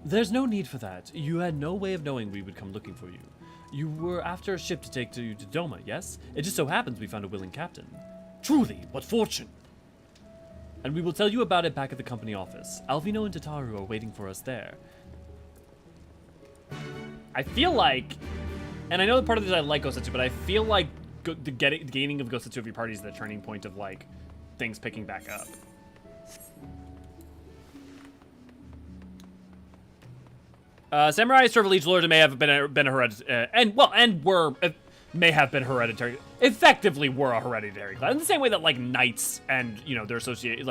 S1: There's no need for that. You had no way of knowing we would come looking for you. You were after a ship to take you to Doma, yes? It just so happens we found a willing captain. Truly, what fortune! And we will tell you about it back at the company office. Alvino and Tataru are waiting for us there. I feel like... And I know part of this I like Gosetsu, but I feel like the gaining of Gosetsu of your party is the turning point of, like, things picking back up. Samurai serve liege lords and may have been a hereditary, may have been hereditary. Effectively, were a hereditary class in the same way that like knights and their associated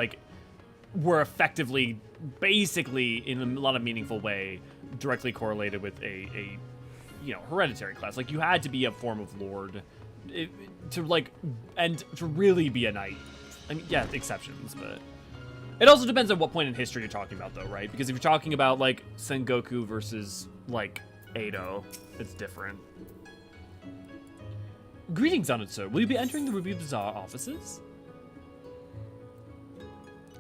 S1: were effectively, basically in a lot of meaningful way, directly correlated with a hereditary class. Like, you had to be a form of lord to really be a knight. I mean, yeah, exceptions, but it also depends on what point in history you're talking about, though, right? Because if you're talking about like Sengoku versus like Edo, it's different. Greetings, honored sir. Will you be entering the Ruby Bazaar offices?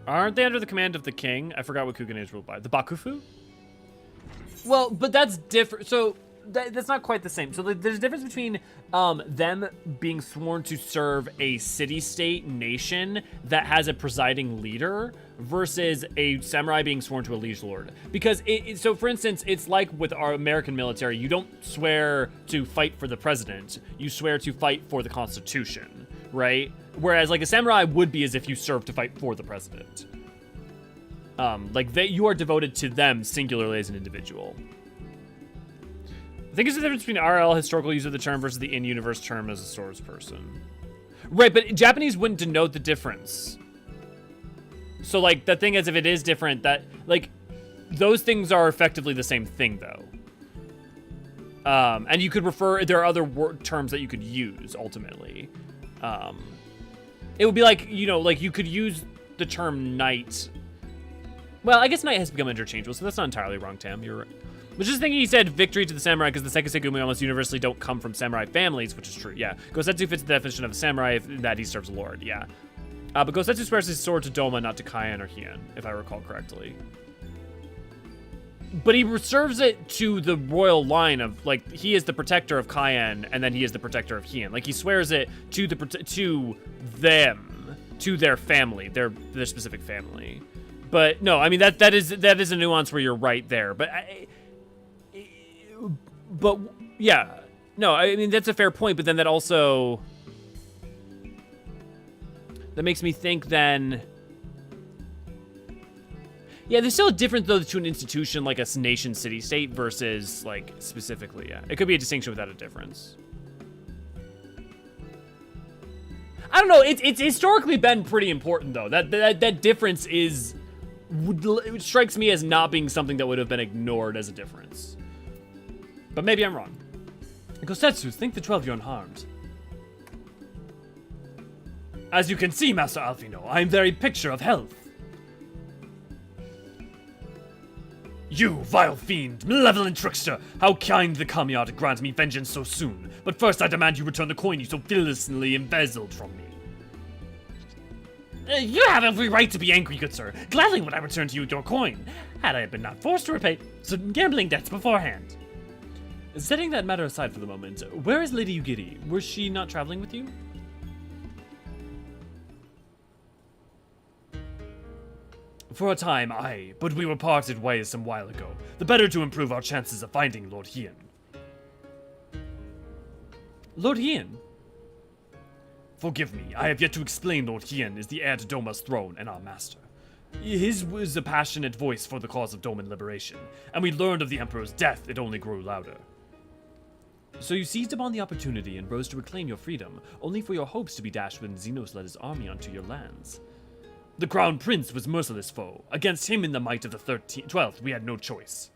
S1: Aren't they under the command of the king? I forgot what Kugane is ruled by. The Bakufu? Well, but that's different. So that's not quite the same. So there's a difference between them being sworn to serve a city-state nation that has a presiding leader versus a samurai being sworn to a liege lord. Because so for instance, it's like with our American military, you don't swear to fight for the president, you swear to fight for the Constitution, right? Whereas like a samurai would be as if you serve to fight for the president. You are devoted to them singularly as an individual. I think it's the difference between RL historical use of the term versus the in-universe term as a swords person. Right, but Japanese wouldn't denote the difference. So, like, the thing is, if it is different, that, like, those things are effectively the same thing, though. And you could refer, there are other terms that you could use, ultimately. It would be like, you could use the term knight. Well, I guess knight has become interchangeable, so that's not entirely wrong, Tam. You're right. I was just thinking he said victory to the samurai because the Sekisegumi almost universally don't come from samurai families, which is true, yeah. Gosetsu fits the definition of a samurai in that he serves a lord, yeah. But Gosetsu swears his sword to Doma, not to Kaien or Hien, if I recall correctly. But he reserves it to the royal line of, like, he is the protector of Kaien, and then he is the protector of Hien. Like, he swears it to them, to their family, their specific family. But no, I mean that is a nuance where you're right there. But yeah, no, I mean that's a fair point. But then that makes me think then. Yeah, there's still a difference though to an institution like a nation, city, state versus like specifically. Yeah, it could be a distinction without a difference. I don't know. It's historically been pretty important, though. That difference it strikes me as not being something that would have been ignored as a difference. But maybe I'm wrong. Gosetsu, think the 12 you're unharmed. As you can see, Master Alphino, I am very picture of health. You, vile fiend, malevolent trickster, how kind the kami are to grant me vengeance so soon. But first I demand you return the coin you so villainously embezzled from me. You have every right to be angry, good sir. Gladly would I return to you your coin, had I been not forced to repay certain gambling debts beforehand. Setting that matter aside for the moment, where is Lady Yugiri? Was she not traveling with you? For a time, aye, but we were parted ways some while ago. The better to improve our chances of finding Lord Hien. Lord Hien? Forgive me, I have yet to explain Lord Hien is the heir to Doma's throne and our master. His was a passionate voice for the cause of Doman liberation, and we learned of the Emperor's death, it only grew louder. So you seized upon the opportunity and rose to reclaim your freedom, only for your hopes to be dashed when Xenos led his army onto your lands. The Crown Prince was merciless foe. Against him in the might of the 12th, we had no choice.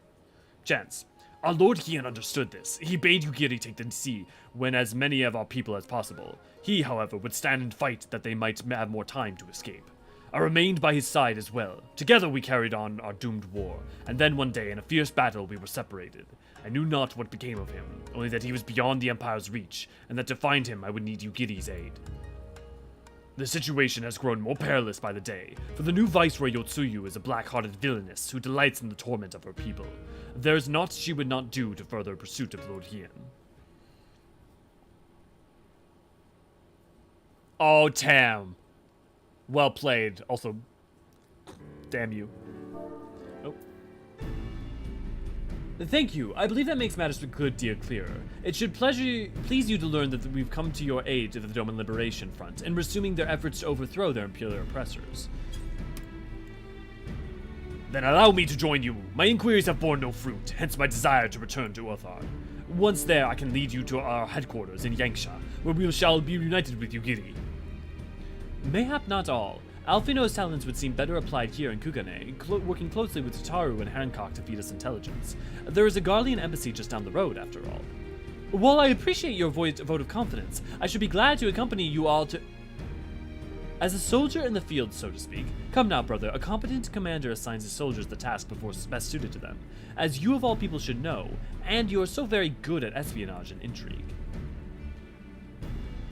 S1: Chance. Our Lord Hien understood this. He bade Yugiri take the sea when as many of our people as possible. He, however, would stand and fight that they might have more time to escape. I remained by his side as well. Together we carried on our doomed war, and then one day in a fierce battle we were separated. I knew not what became of him, only that he was beyond the Empire's reach, and that to find him I would need Yugiri's aid. The situation has grown more perilous by the day, for the new Viceroy Yotsuyu is a black-hearted villainess who delights in the torment of her people. There is naught she would not do to further pursuit of Lord Hien. Oh, Tam. Well played. Also, damn you. Oh. Thank you. I believe that makes matters a good deal clearer. It should please you to learn that we've come to your aid to the Doman Liberation Front in resuming their efforts to overthrow their imperial oppressors. Then allow me to join you. My inquiries have borne no fruit, hence my desire to return to Uthar. Once there, I can lead you to our headquarters in Yangsha, where we shall be united with Yugiri. Mayhap not all. Alphino's talents would seem better applied here in Kugane, working closely with Tataru and Hancock to feed us intelligence. There is a Garlean embassy just down the road, after all. While I appreciate your vote of confidence, I should be glad to accompany you all to... As a soldier in the field, so to speak. Come now, brother, a competent commander assigns his soldiers the task best suited to them, as you of all people should know, and you are so very good at espionage and intrigue.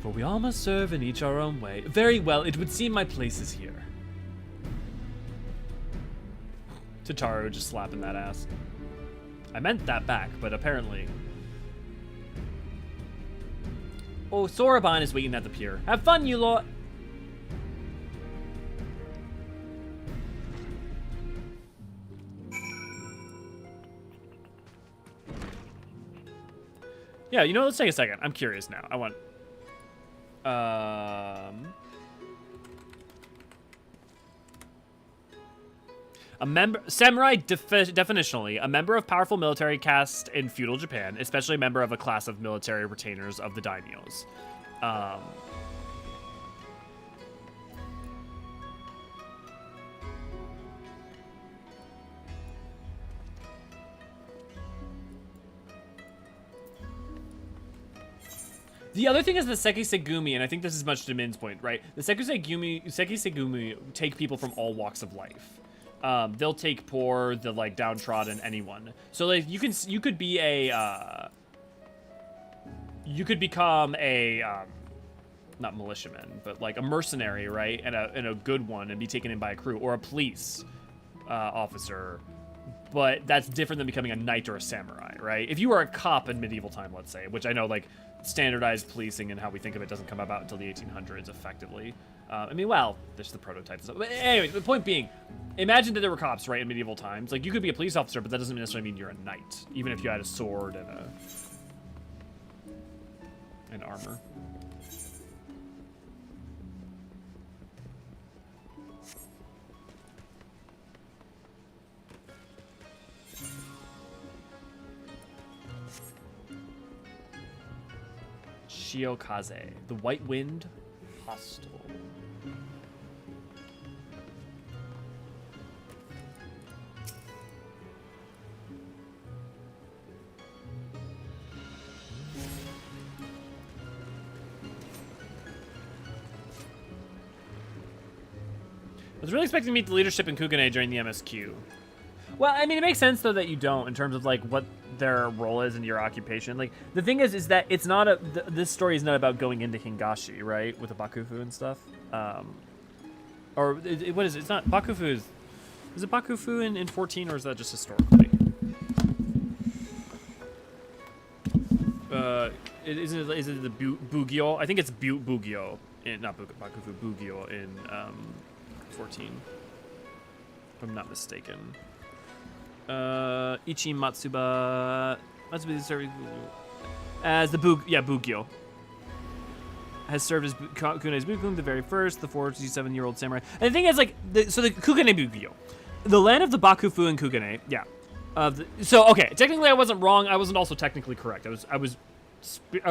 S1: For we all must serve in each our own way. Very well, it would seem my place is here. Tataru just slapping that ass. I meant that back, but apparently... Oh, Soraban is waiting at the pier. Have fun, you lot! Yeah, you know, let's take a second. I'm curious now. I want... A member, samurai, definitionally, a member of powerful military caste in feudal Japan, especially a member of a class of military retainers of the daimyos. The other thing is the Sekisegumi, and I think this is much to Min's point, right? The Sekisegumi take people from all walks of life. They'll take poor, the like downtrodden, anyone. So like you could be a you could become a not militiaman, but like a mercenary, right? And a good one, and be taken in by a crew, or a police officer. But that's different than becoming a knight or a samurai, right? If you were a cop in medieval time, let's say, which I know like standardized policing and how we think of it doesn't come about until the 1800s effectively. I mean, well, there's the prototypes. But anyway, the point being, imagine that there were cops, right, in medieval times. Like, you could be a police officer, but that doesn't necessarily mean you're a knight, even if you had a sword and armor. Shiokaze, the White Wind, hostile. I was really expecting to meet the leadership in Kugane during the MSQ. Well, I mean, it makes sense, though, that you don't, in terms of, like, what their role is in your occupation. Like, the thing is that it's not this story is not about going into Hingashi, right? With the Bakufu and stuff. Or, what is it? It's not, Bakufu is it Bakufu in 14, or is that just historically? Is it the Bugyo? I think it's Bugyo, not Bakufu, Bugyo in, 14, if I'm not mistaken. Ichi Matsuba as the Bugyo has served as Kugane's Bugyo, the very first, the 47-year-old samurai. And the thing is, like, so the Kugane Bugyo, the land of the Bakufu and Kugane, yeah. So okay, technically I wasn't wrong. I wasn't also technically correct. I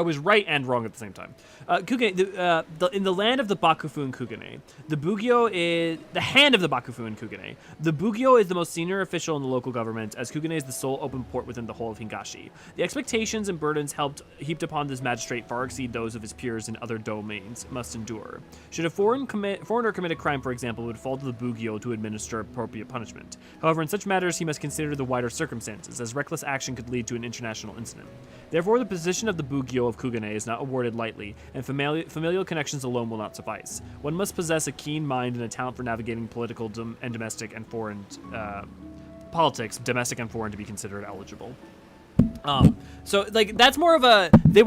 S1: was right and wrong at the same time. Kugane, in the land of the Bakufu and Kugane, the Bugyo is the hand of the Bakufu and Kugane. The Bugyo is the most senior official in the local government, as Kugane is the sole open port within the whole of Hingashi. The expectations and burdens heaped upon this magistrate far exceed those of his peers in other domains must endure. Should a foreigner commit a crime, for example, it would fall to the Bugyo to administer appropriate punishment. However, in such matters, he must consider the wider circumstances, as reckless action could lead to an international incident. Therefore, the position of the Bugyo of Kugane is not awarded lightly, and familial connections alone will not suffice. One must possess a keen mind and a talent for navigating political and domestic and foreign politics, domestic and foreign, to be considered eligible. So like that's more of a they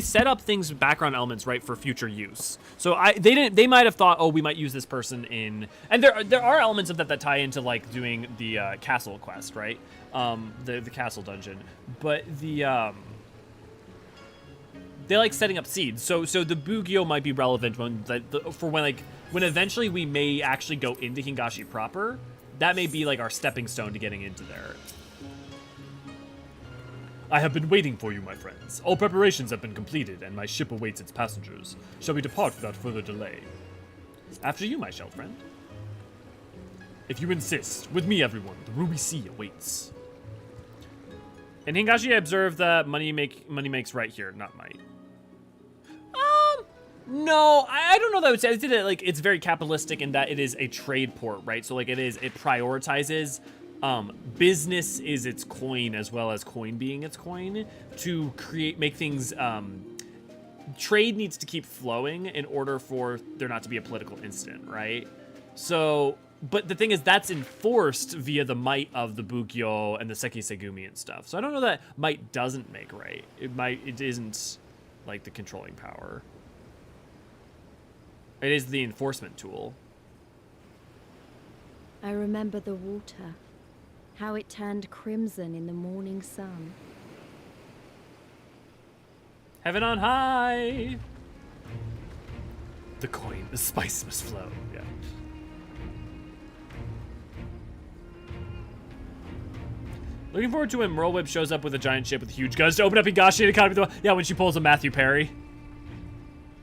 S1: set up things, background elements, right, for future use. So they might have thought, oh, we might use this person in, and there are elements of that tie into like doing the castle quest, right, the castle dungeon, but they like setting up seeds. So the Bugyo might be relevant when eventually we may actually go into Hingashi proper. That may be like our stepping stone to getting into there. I have been waiting for you, my friends. All preparations have been completed, and my ship awaits its passengers. Shall we depart without further delay? After you, my shell friend. If you insist. With me, everyone. The Ruby Sea awaits. In Hingashi, I observed that money makes right here, not might. No, I don't know that I would say. I did it like it's very capitalistic in that it is a trade port, right? So like it prioritizes business is its coin as well as coin being its coin to make things. Trade needs to keep flowing in order for there not to be a political incident, right? So, but the thing is that's enforced via the might of the Bugyo and the Sekisegumi and stuff. So I don't know that might doesn't make right. It isn't like the controlling power. It is the enforcement tool.
S4: I remember the water, how it turned crimson in the morning sun.
S1: Heaven on high! The coin, the spice must flow, yeah. Looking forward to when Merleweb shows up with a giant ship with huge guns to open up Hingashi and economy. Yeah, when she pulls a Matthew Perry.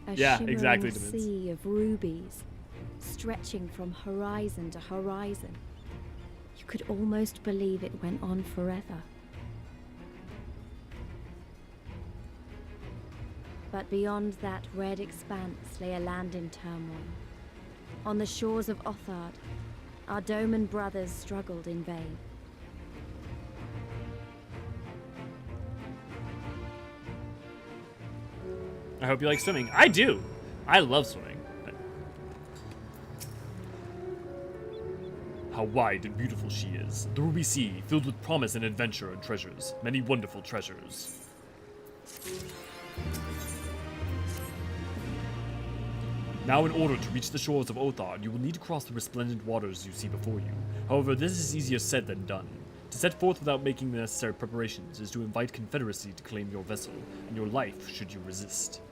S4: A
S1: yeah, exactly.
S4: sea of rubies, stretching from horizon to horizon. You could almost believe it went on forever. But beyond that red expanse lay a land in turmoil. On the shores of Othard, our Doman brothers struggled in vain.
S1: I hope you like swimming. I do. I love swimming. How wide and beautiful she is. The Ruby Sea, filled with promise and adventure and treasures. Many wonderful treasures. Now, in order to reach the shores of Othard, you will need to cross the resplendent waters you see before you. However, this is easier said than done. To set forth without making the necessary preparations is to invite Confederacy to claim your vessel, and your life should you resist.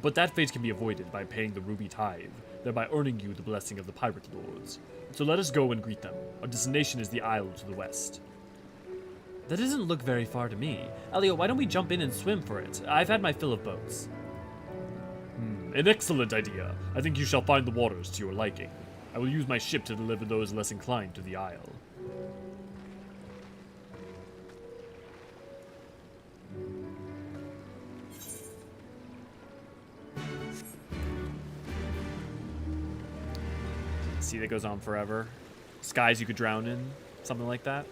S1: But that fate can be avoided by paying the Ruby Tithe, thereby earning you the blessing of the Pirate Lords. So let us go and greet them. Our destination is the isle to the west. That doesn't look very far to me. Elio, why don't we jump in and swim for it? I've had my fill of boats. An excellent idea. I think you shall find the waters to your liking. I will use my ship to deliver those less inclined to the Isle. Sea that goes on forever. Skies you could drown in. Something like that.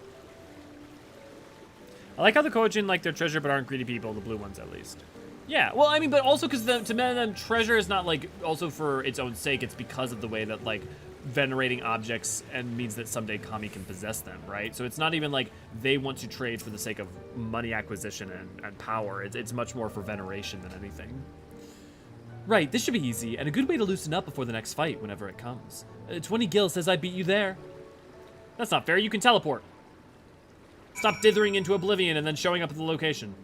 S1: I like how the Kojin like their treasure but aren't greedy people, the blue ones at least. Yeah, well, I mean, but also because to them, treasure is not like also for its own sake. It's because of the way that like venerating objects and means that someday Kami can possess them, right? So it's not even like they want to trade for the sake of money acquisition and power. It's much more for veneration than anything. Right, this should be easy and a good way to loosen up before the next fight whenever it comes. 20 Gil says I beat you there. That's not fair, you can teleport. Stop dithering into oblivion and then showing up at the location.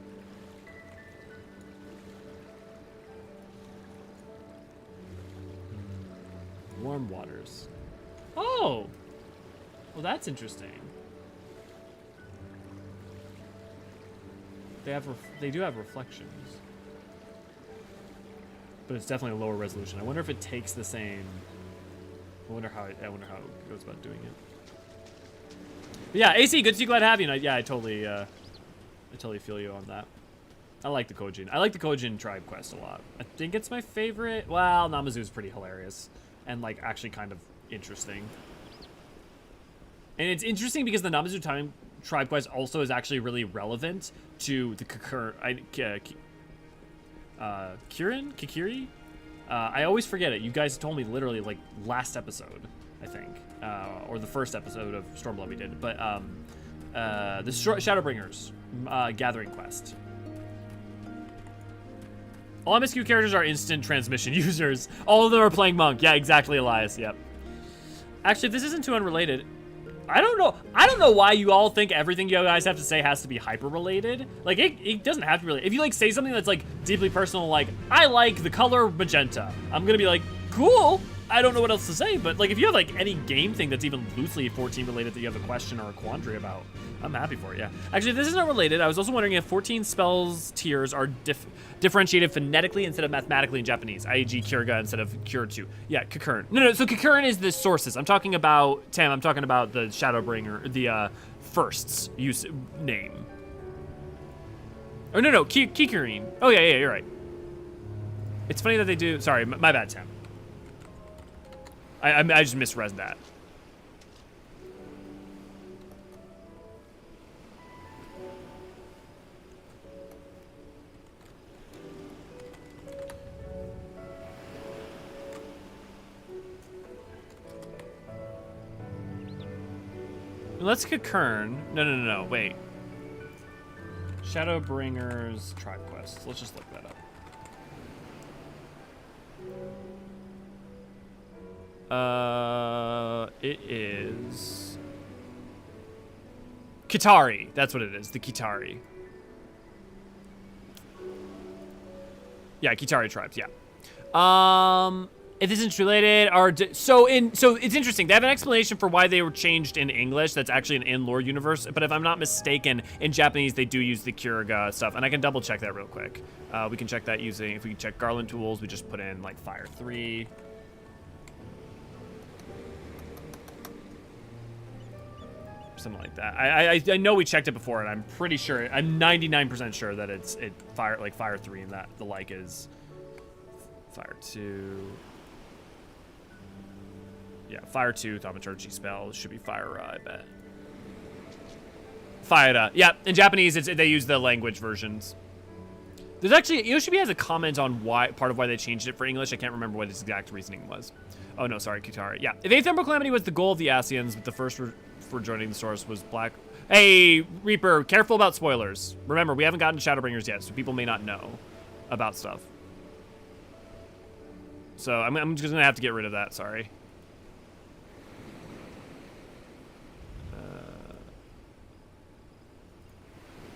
S1: Warm waters. Oh! Well, that's interesting. They do have reflections. But it's definitely a lower resolution. I wonder if it takes the same... I wonder how it goes about doing it. But yeah, AC, good to see you, glad to have you. And I totally feel you on that. I like the Kojin. I like the Kojin tribe quest a lot. I think it's my favorite. Well, Namazu's pretty hilarious. And like actually kind of interesting. And it's interesting because the Namazu tribe quest also is actually really relevant to the Kikiri? I always forget it. You guys told me literally like last episode, I think. Or the first episode of Stormblood we did. But the Shadowbringers gathering quest. All MSQ characters are instant transmission users. All of them are playing Monk. Yeah, exactly, Elias. Yep. Actually, if this isn't too unrelated, I don't know why you all think everything you guys have to say has to be hyper related. Like it doesn't have to really. If you like say something that's like deeply personal, like I like the color magenta, I'm gonna be like, cool. I don't know what else to say, but like if you have like any game thing that's even loosely 14 related that you have a question or a quandary about, I'm happy for it, yeah. Actually, this isn't related. I was also wondering if 14 spells tiers are differentiated phonetically instead of mathematically in Japanese, i.e. Kyurga instead of Kyurtu. Yeah, Kakurin. No, so Kakurin is the sources. I'm talking about, Tam, I'm talking about the Shadowbringer, the firsts use name. Oh, no, Kikurin. Oh, yeah, you're right. It's funny that they do, sorry, my bad, Tam. I just misread that. Let's Kukern. No, wait. Shadowbringers tribe quests. Let's just look that up. It is Kitari. That's what it is. The Kitari. Yeah, Kitari tribes. Yeah. If this isn't related, so it's interesting. They have an explanation for why they were changed in English. That's actually an in-lore universe. But if I'm not mistaken, in Japanese they do use the Kyurga stuff, and I can double check that real quick. We can check that using, if we can check Garland tools, we just put in like Fire 3. Something like that. I know we checked it before, and I'm pretty sure, I'm 99% sure that it's Fire 3 and that the like is Fire 2. Yeah, Fire 2 thaumaturgy spell should be Fire, I bet. Fire, yeah. In Japanese, they use the language versions. There's actually, Yoshibi has a comment on part of why they changed it for English. I can't remember what his exact reasoning was. Oh no, sorry, Kitari. Yeah, if Eighth Emerald Calamity was the goal of the Asians, but the first for joining the source was Black. Hey, Reaper, careful about spoilers. Remember, we haven't gotten to Shadowbringers yet, so people may not know about stuff. So I'm just gonna have to get rid of that. Sorry.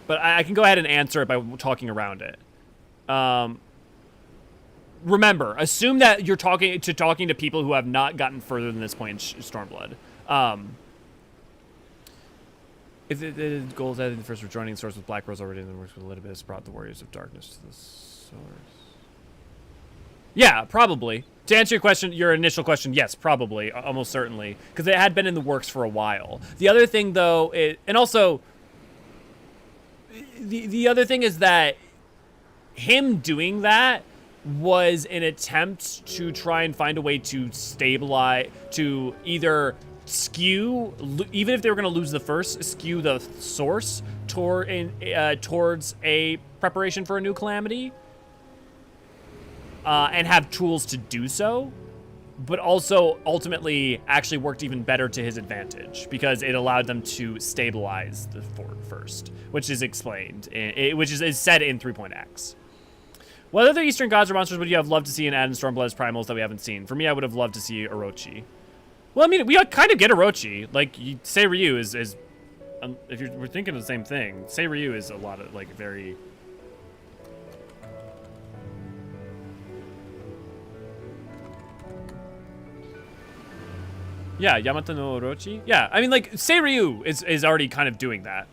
S1: But I can go ahead and answer it by talking around it. Remember, assume that you're talking to people who have not gotten further than this point in Stormblood. If the goal is that the first for joining the source with Black Rose already, then works with a little bit has brought the Warriors of Darkness to the source. Yeah, probably. To answer your question, your initial question, yes, probably, almost certainly, because it had been in the works for a while. The other thing, though, and also, the other thing is that him doing that was an attempt to try and find a way to stabilize, to either skew, even if they were going to lose the first, skew the source towards a preparation for a new calamity, and have tools to do so, but also ultimately actually worked even better to his advantage because it allowed them to stabilize the fort first, which is explained, which is said in 3.x. What other Eastern gods or monsters would you have loved to see in Add and Stormblood as primals that we haven't seen? For me, I would have loved to see Orochi. Well, I mean, we kind of get Orochi. Like, Seiryu is if we're thinking of the same thing, Seiryu is a lot of, like, very... Yeah, Yamato no Orochi. Yeah, I mean, like, Seiryu is already kind of doing that.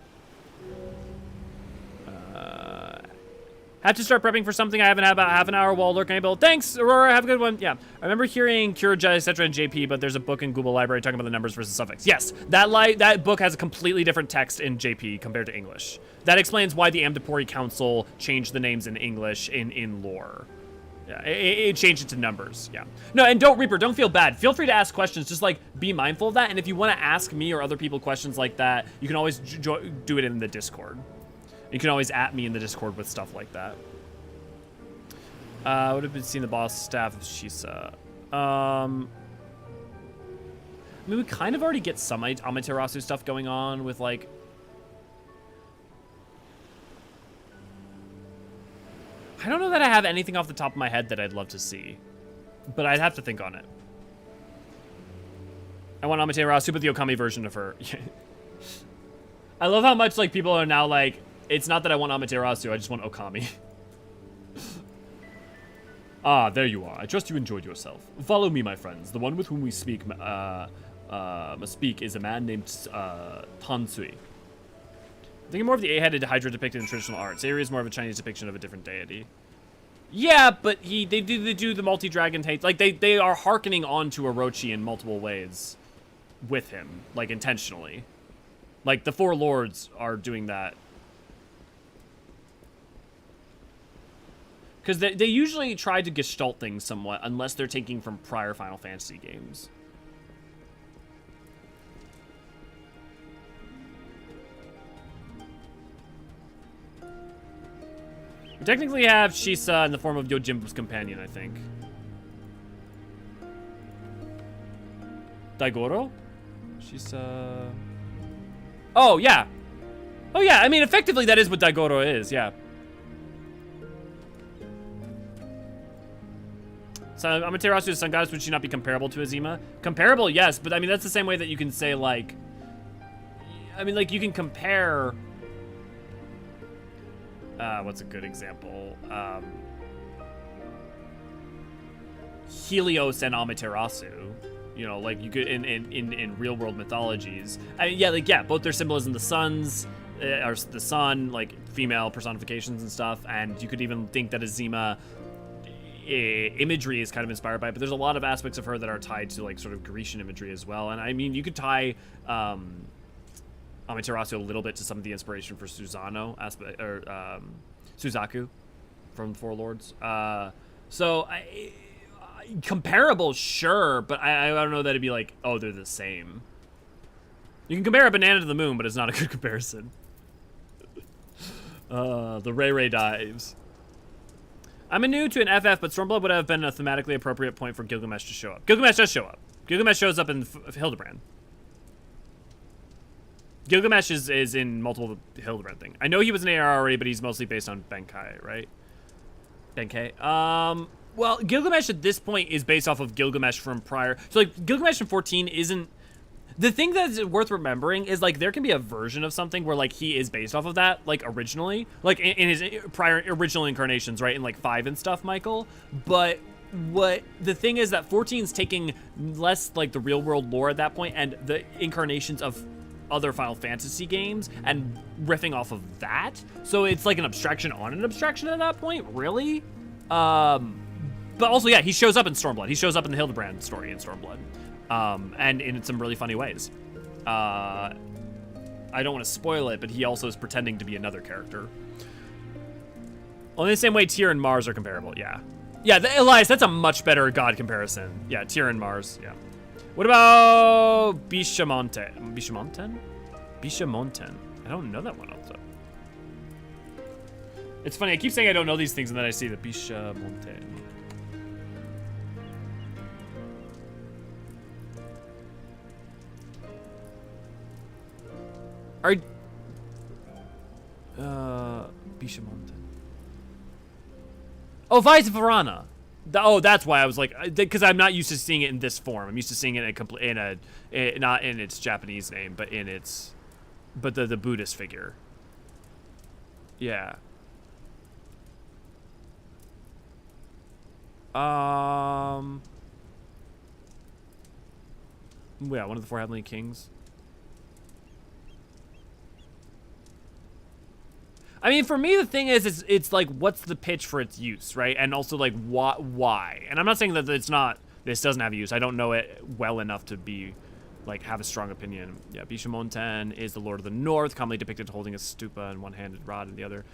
S1: Have to start prepping for something. I haven't had about half an hour while lurking able. Thanks, Aurora. Have a good one. Yeah, I remember hearing Kyoja, etc. in JP, but there's a book in Google Library talking about the numbers versus suffix. Yes, that book has a completely different text in JP compared to English. That explains why the Amdapori Council changed the names in English in lore. Yeah, it changed it to numbers. Yeah. No, and Reaper, don't feel bad. Feel free to ask questions. Just, like, be mindful of that. And if you want to ask me or other people questions like that, you can always do it in the Discord. You can always at me in the Discord with stuff like that. Would have been seen the boss staff of Shisa. I mean, we kind of already get some Amaterasu stuff going on with, like... I don't know that I have anything off the top of my head that I'd love to see. But I'd have to think on it. I want Amaterasu, but the Okami version of her. I love how much, like, people are now like, it's not that I want Amaterasu, I just want Okami. Ah, there you are. I trust you enjoyed yourself. Follow me, my friends. The one with whom we must speak is a man named Tansui. Thinking more of the eight-headed Hydra depicted in traditional art. Sayori is more of a Chinese depiction of a different deity. Yeah, but they do the multi-dragon hate. Like, they are hearkening on to Orochi in multiple ways with him, like, intentionally. Like, the Four Lords are doing that. Because they usually try to gestalt things somewhat, unless they're taking from prior Final Fantasy games. We technically have Shisa in the form of Yojimbo's companion, I think. Daigoro? Shisa... Oh, yeah. Oh, yeah, I mean, effectively, that is what Daigoro is, yeah. So, Amaterasu to Sun Goddess, would she not be comparable to Azima? Comparable, yes, but I mean, that's the same way that you can say, like... I mean, like, you can compare... what's a good example? Helios and Amaterasu. You know, like, you could, in real-world mythologies. I mean, yeah, like, yeah, both their symbolism, the suns, or the sun, like, female personifications and stuff, and you could even think that Azima... imagery is kind of inspired by it, but there's a lot of aspects of her that are tied to, like, sort of Grecian imagery as well. And I mean, you could tie Amaterasu a little bit to some of the inspiration for Susanoo aspect, or Suzaku from Four Lords. So comparable, sure, but I don't know that it'd be like, oh, they're the same. You can compare a banana to the moon, but it's not a good comparison. The Ray dives. I'm new to an FF, but Stormblood would have been a thematically appropriate point for Gilgamesh to show up. Gilgamesh does show up. Gilgamesh shows up in Hildebrand. Gilgamesh is in multiple Hildebrand thing. I know he was an AR already, but he's mostly based on Benkai, right? Benkai. Well, Gilgamesh at this point is based off of Gilgamesh from prior. So, like, Gilgamesh in 14 isn't... The thing that's worth remembering is, like, there can be a version of something where, like, he is based off of that, like, originally. Like, in his prior original incarnations, right? In, like, 5 and stuff, Michael. But what the thing is that 14's taking less, like, the real-world lore at that point and the incarnations of other Final Fantasy games and riffing off of that. So it's, like, an abstraction on an abstraction at that point, really. But also, yeah, he shows up in Stormblood. He shows up in the Hildebrand story in Stormblood. And in some really funny ways. I don't want to spoil it, but he also is pretending to be another character. Only the same way Tyr and Mars are comparable, yeah. Yeah, Elias, that's a much better god comparison. Yeah, Tyr and Mars, yeah. What about Bishamonten? Bishamonten? Bishamonten. I don't know that one also. It's funny, I keep saying I don't know these things and then I see the Bishamonten. Bishamonten. Oh, Vice Verana. Oh, that's why I was like, because I'm not used to seeing it in this form. I'm used to seeing it not in its Japanese name, but in its, the Buddhist figure. Yeah. Yeah, one of the 4 Heavenly Kings. I mean, for me, the thing is, it's like, what's the pitch for its use, right? And also, like, why? And I'm not saying that this doesn't have use. I don't know it well enough to be, like, have a strong opinion. Yeah, Bishamonten is the Lord of the North, commonly depicted holding a stupa and one-handed rod in the other.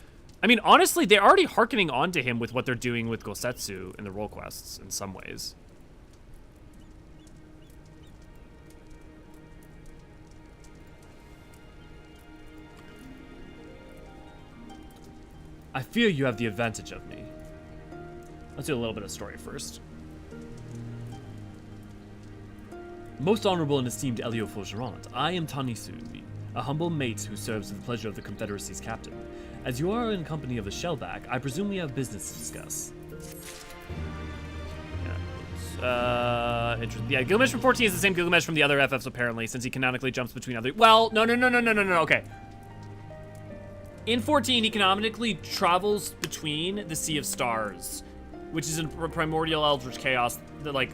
S1: I mean, honestly, they're already hearkening on to him with what they're doing with Gosetsu in the role quests, in some ways. I fear you have the advantage of me. Let's do a little bit of story first. Most honorable and esteemed Elio Forgerant, I am Tanisu, a humble mate who serves with the pleasure of the Confederacy's captain. As you are in company of a shellback, I presume we have business to discuss. Yeah, Gilgamesh from 14 is the same Gilgamesh from the other FFs apparently, since he canonically jumps between other. Well, no, okay. In 14, he canonically travels between the Sea of Stars, which is a primordial eldritch chaos that, like,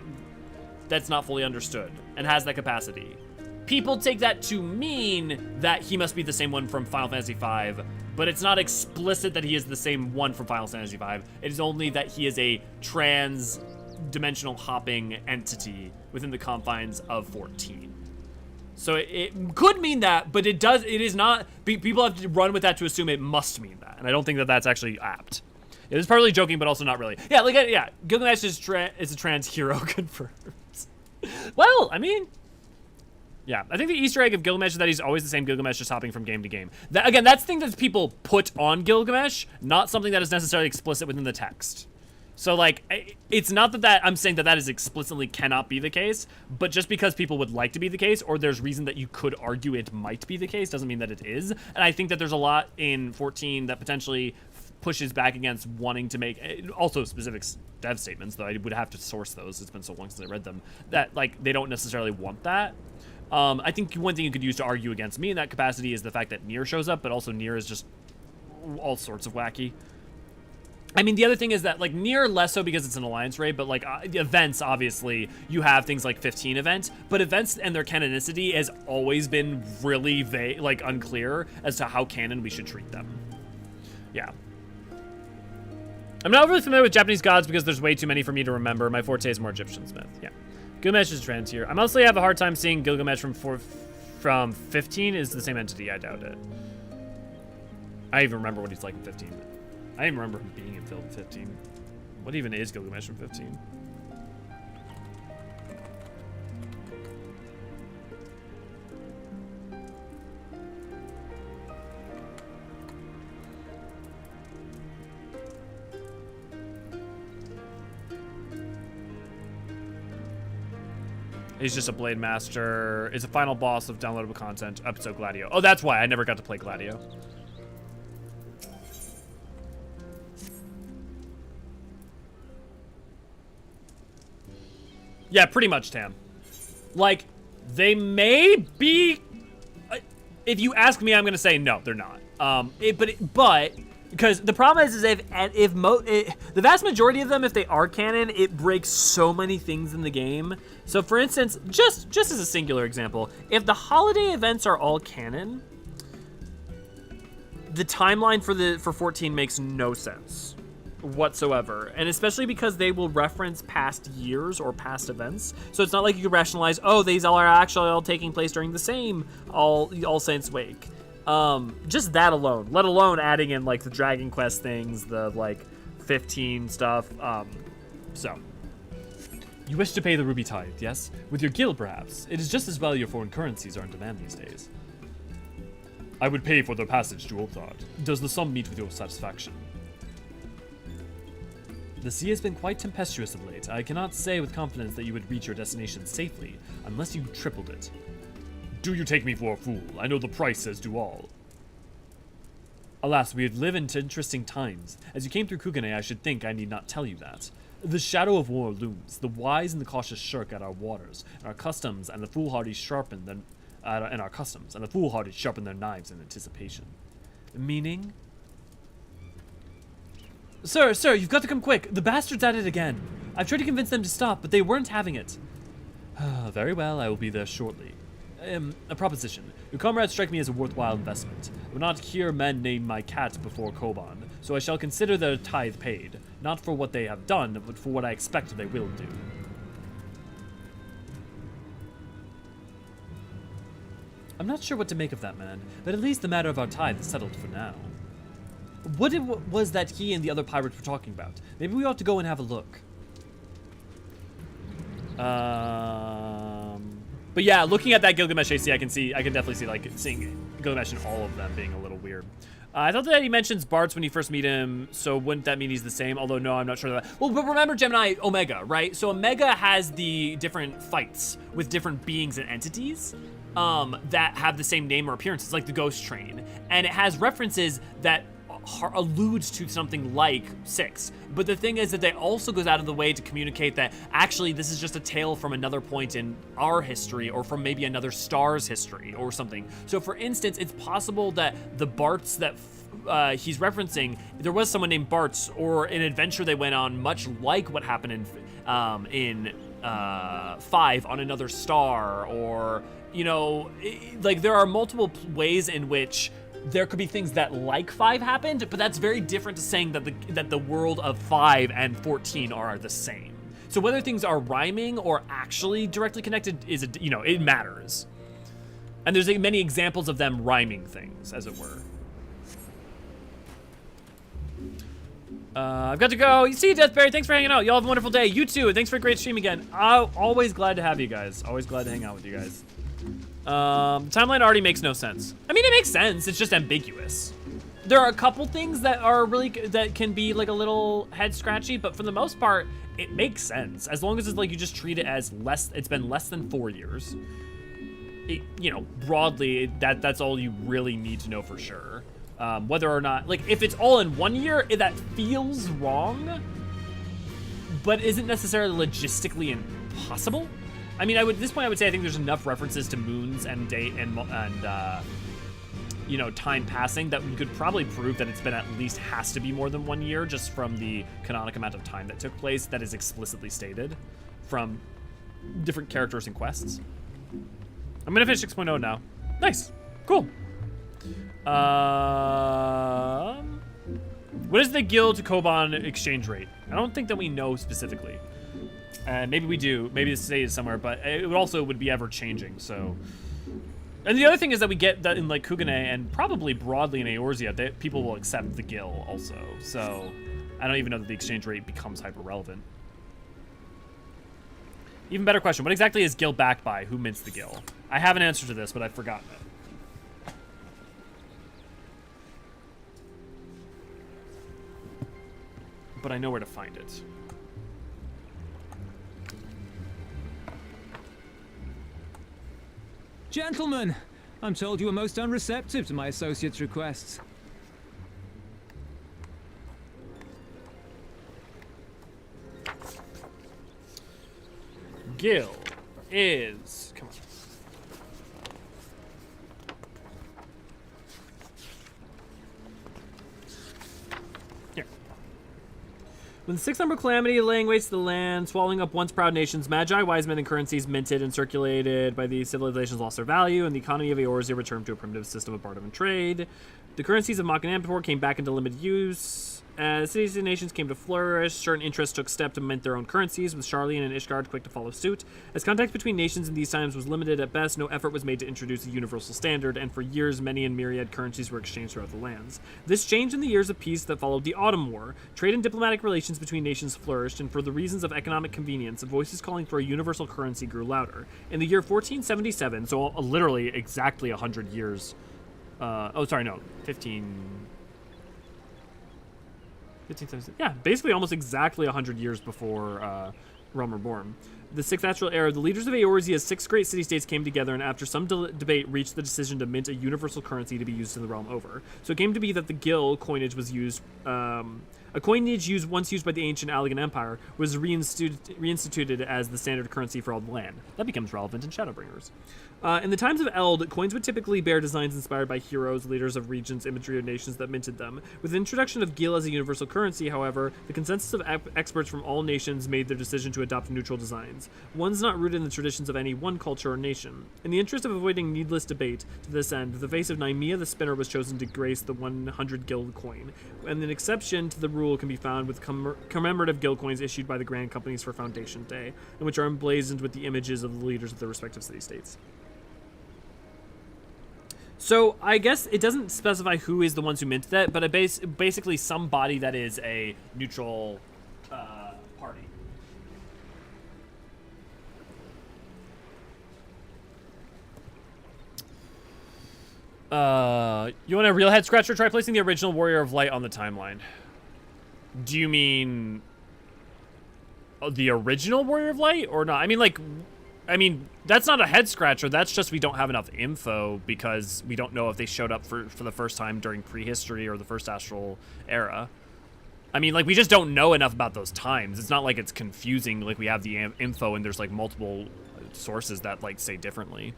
S1: that's not fully understood and has that capacity. People take that to mean that he must be the same one from Final Fantasy V, but it's not explicit that he is the same one from Final Fantasy V. It is only that he is a trans-dimensional hopping entity within the confines of 14. So it could mean that, but it is not, people have to run with that to assume it must mean that, and I don't think that that's actually apt. It was partly joking, but also not really. Yeah, like, yeah, Gilgamesh is a trans hero, confirmed. Well, I mean, yeah, I think the Easter egg of Gilgamesh is that he's always the same Gilgamesh, just hopping from game to game. Again, that's the thing that people put on Gilgamesh, not something that is necessarily explicit within the text. So, like, it's not that I'm saying that is explicitly cannot be the case, but just because people would like to be the case, or there's reason that you could argue it might be the case, doesn't mean that it is. And I think that there's a lot in 14 that potentially pushes back against wanting to make, also specific dev statements, though I would have to source those, it's been so long since I read them, that, like, they don't necessarily want that. I think one thing you could use to argue against me in that capacity is the fact that Nier shows up, but also Nier is just all sorts of wacky. I mean, the other thing is that, like, Nier less so because it's an alliance raid, but, like, events, obviously, you have things like 15 events, but events and their canonicity has always been really vague, like, unclear as to how canon we should treat them. Yeah. I'm not really familiar with Japanese gods because there's way too many for me to remember. My forte is more Egyptian Smith. Yeah. Gilgamesh is trans here. I mostly have a hard time seeing Gilgamesh from 15 is the same entity. I doubt it. I even remember what he's like in 15. I even remember him being in film 15. What even is Gilgamesh from 15? He's just a Blade Master. It's a final boss of downloadable content, episode Gladio. Oh, that's why I never got to play Gladio. Yeah, pretty much, Tam. Like, they may be... If you ask me, I'm going to say no, they're not. But because the problem is if the vast majority of them, if they are canon, it breaks so many things in the game. So, for instance, just as a singular example, if the holiday events are all canon, the timeline for 14 makes no sense. whatsoever, and especially because they will reference past years or past events. So it's not like you could rationalize, oh, these all are actually all taking place during the same All Saints Wake. Just that alone, let alone adding in like the Dragon Quest things, the like 15 stuff. So you wish to pay the ruby tithe, yes? With your guild, perhaps. It is just as well your foreign currencies are in demand these days. I would pay for the passage to Ulthard. Does the sum meet with your satisfaction? The sea has been quite tempestuous of late. I cannot say with confidence that you would reach your destination safely, unless you tripled it. Do you take me for a fool? I know the price says do all. Alas, we live in interesting times. As you came through Kugane, I should think I need not tell you that. The shadow of war looms. The wise and the cautious shirk at our waters, and our customs and the foolhardy sharpen their knives in anticipation. Meaning? Sir, you've got to come quick. The bastard's at it again. I've tried to convince them to stop, but they weren't having it. Very well, I will be there shortly. A proposition. Your comrades strike me as a worthwhile investment. I will not hear men name my cat before Koban, so I shall consider their tithe paid, not for what they have done, but for what I expect they will do. I'm not sure what to make of that, man, but at least the matter of our tithe is settled for now. What was that he and the other pirates were talking about? Maybe we ought to go and have a look. But yeah, looking at that Gilgamesh AC, I can definitely see like seeing Gilgamesh and all of them being a little weird. I thought that he mentions Bartz when you first meet him, so wouldn't that mean he's the same? Although no, I'm not sure that. Well, but remember Gemini Omega, right? So Omega has the different fights with different beings and entities that have the same name or appearances, like the Ghost Train, and it has references that alludes to something like 6. But the thing is that they also goes out of the way to communicate that actually this is just a tale from another point in our history or from maybe another star's history or something. So for instance, it's possible that the Bartz that he's referencing, there was someone named Bartz or an adventure they went on much like what happened in 5 on another star, or, you know, like there are multiple ways in which there could be things that like 5 happened, but that's very different to saying that the world of 5 and 14 are the same. So whether things are rhyming or actually directly connected is, it matters. And there's many examples of them rhyming things, as it were. I've got to go. You see you, Deathberry. Thanks for hanging out. Y'all have a wonderful day. You too. Thanks for a great stream again. Always glad to have you guys. Always glad to hang out with you guys. Timeline already makes no sense. I mean, it makes sense. It's just ambiguous. There are a couple things that are that can be like a little head scratchy, but for the most part, it makes sense. As long as it's like you just treat it as it's been less than 4 years. Broadly, that's all you really need to know for sure. Whether or not, like, if it's all in 1 year, that feels wrong, but isn't necessarily logistically impossible. I mean, at this point, I would say I think there's enough references to moons and date and time passing that we could probably prove that it's been at least has to be more than 1 year just from the canonic amount of time that took place that is explicitly stated from different characters and quests. I'm gonna finish 6.0 now. Nice, cool. What is the guild to Koban exchange rate? I don't think that we know specifically. Maybe we do. Maybe this stays somewhere, but it would be ever changing. So, and the other thing is that we get that in like Kugane and probably broadly in Eorzea, that people will accept the gil also. So, I don't even know that the exchange rate becomes hyper relevant. Even better question: what exactly is gil backed by? Who mints the gil? I have an answer to this, but I've forgotten it. But I know where to find it.
S3: Gentlemen, I'm told you were most unreceptive to my associate's requests.
S1: Gil is... Come on. Here. When the 6th number calamity laying waste to the land, swallowing up once proud nations, magi, wise men, and currencies minted and circulated by these civilizations lost their value, and the economy of Eorzea returned to a primitive system of barter and trade. The currencies of Mach and Ampor came back into limited use. As cities and nations came to flourish, certain interests took steps to mint their own currencies, with Sharlayan and Ishgard quick to follow suit. As contact between nations in these times was limited at best, no effort was made to introduce a universal standard, and for years many and myriad currencies were exchanged throughout the lands. This changed in the years of peace that followed the Autumn War. Trade and diplomatic relations between nations flourished, and for the reasons of economic convenience, voices calling for a universal currency grew louder. In the year 1477, so literally exactly 100 years... 1570. Yeah, basically almost exactly 100 years before Realm Reborn. The Sixth Astral Era, the leaders of Eorzea's 6 great city-states came together and after some debate reached the decision to mint a universal currency to be used in the realm over. So it came to be that the Gil coinage was used... a coinage once used by the ancient Allegan Empire was reinstituted as the standard currency for all the land. That becomes relevant in Shadowbringers. In the times of Eld, coins would typically bear designs inspired by heroes, leaders of regions, imagery of nations that minted them. With the introduction of Gil as a universal currency, however, the consensus of experts from all nations made their decision to adopt neutral designs, ones not rooted in the traditions of any one culture or nation. In the interest of avoiding needless debate, to this end, the face of Nymea the Spinner was chosen to grace the 100 Gil coin, and an exception to the rule can be found with commemorative Gil coins issued by the Grand Companies for Foundation Day, and which are emblazoned with the images of the leaders of their respective city-states. So I guess it doesn't specify who is the ones who minted that, but basically somebody that is a neutral party. You want a real head scratcher? Try placing the original Warrior of Light on the timeline. Do you mean the original Warrior of Light or not? I mean, that's not a head scratcher. That's just we don't have enough info because we don't know if they showed up for the first time during prehistory or the first astral era. I mean, like, we just don't know enough about those times. It's not like it's confusing. Like, we have the info and there's, like, multiple sources that, like, say differently.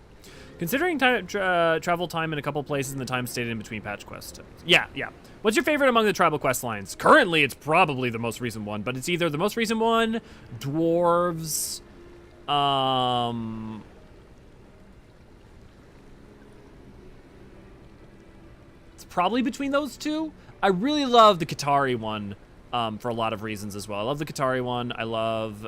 S1: Considering travel time in a couple places and the time stated in between patch quests. Yeah. What's your favorite among the tribal quest lines? Currently, it's probably the most recent one, but it's either the most recent one, dwarves... It's probably between those two. I really love the Qatari one for a lot of reasons as well. I love the Qatari one. I love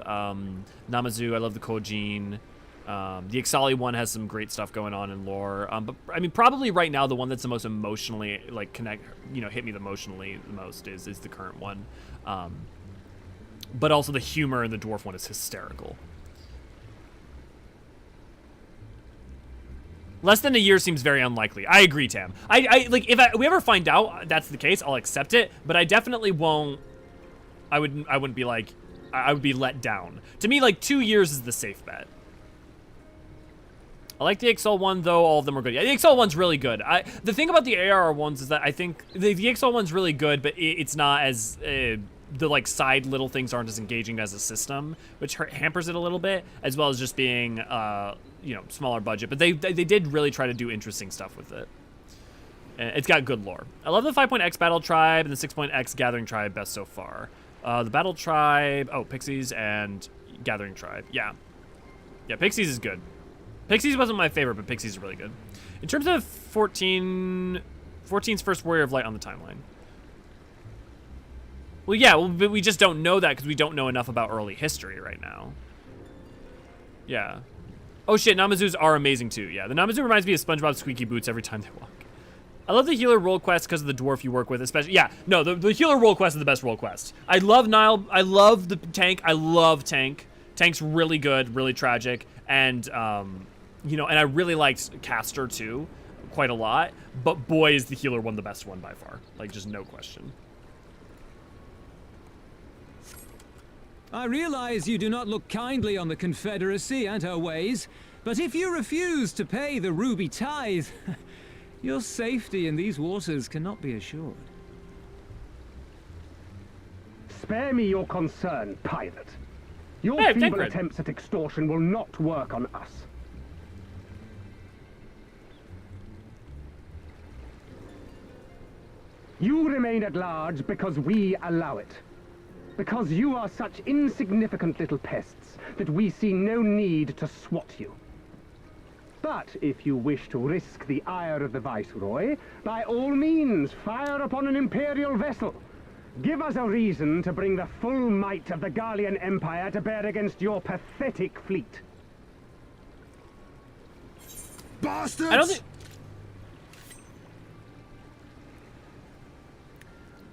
S1: Namazu. I love the Kojin. The Ixali one has some great stuff going on in lore. But I mean, probably right now the one that's the most emotionally like hit me emotionally the most is the current one. But also the humor in the dwarf one is hysterical. Less than a year seems very unlikely. I agree, Tam. I like if we ever find out that's the case, I'll accept it, but I definitely won't. I wouldn't be like, I would be let down. To me, like 2 years is the safe bet. I like the Ixal one though. All of them are good. Yeah, the Ixal one's really good. The thing about the ARR ones is that I think the Ixal one's really good, but it's not as the like side little things aren't as engaging as a system, which hampers it a little bit, as well as just being smaller budget. But they did really try to do interesting stuff with it. It's got good lore. I love the 5.x Battle Tribe and the 6.x Gathering Tribe best so far. The Battle Tribe, Pixies and Gathering Tribe. Yeah, Pixies is good. Pixies wasn't my favorite, but Pixies is really good. In terms of 14's first Warrior of Light on the timeline. Well, yeah, but we just don't know that because we don't know enough about early history right now. Yeah. Oh shit, Namazus are amazing too. Yeah, the Namazu reminds me of SpongeBob's squeaky boots every time they walk. I love the healer role quest because of the dwarf you work with, especially. Yeah, no, the healer role quest is the best role quest. I love Nile. I love the tank. I love Tank. Tank's really good, really tragic, and and I really liked Caster too, quite a lot. But boy, is the healer one the best one by far. Like, just no question.
S13: I realize you do not look kindly on the Confederacy and her ways, but if you refuse to pay the ruby tithe, your safety in these waters cannot be assured.
S14: Spare me your concern, pirate. Your feeble attempts at extortion will not work on us. You remain at large because we allow it. Because you are such insignificant little pests that we see no need to swat you. But if you wish to risk the ire of the Viceroy, by all means fire upon an Imperial vessel. Give us a reason to bring the full might of the Garlean Empire to bear against your pathetic fleet.
S12: Bastards!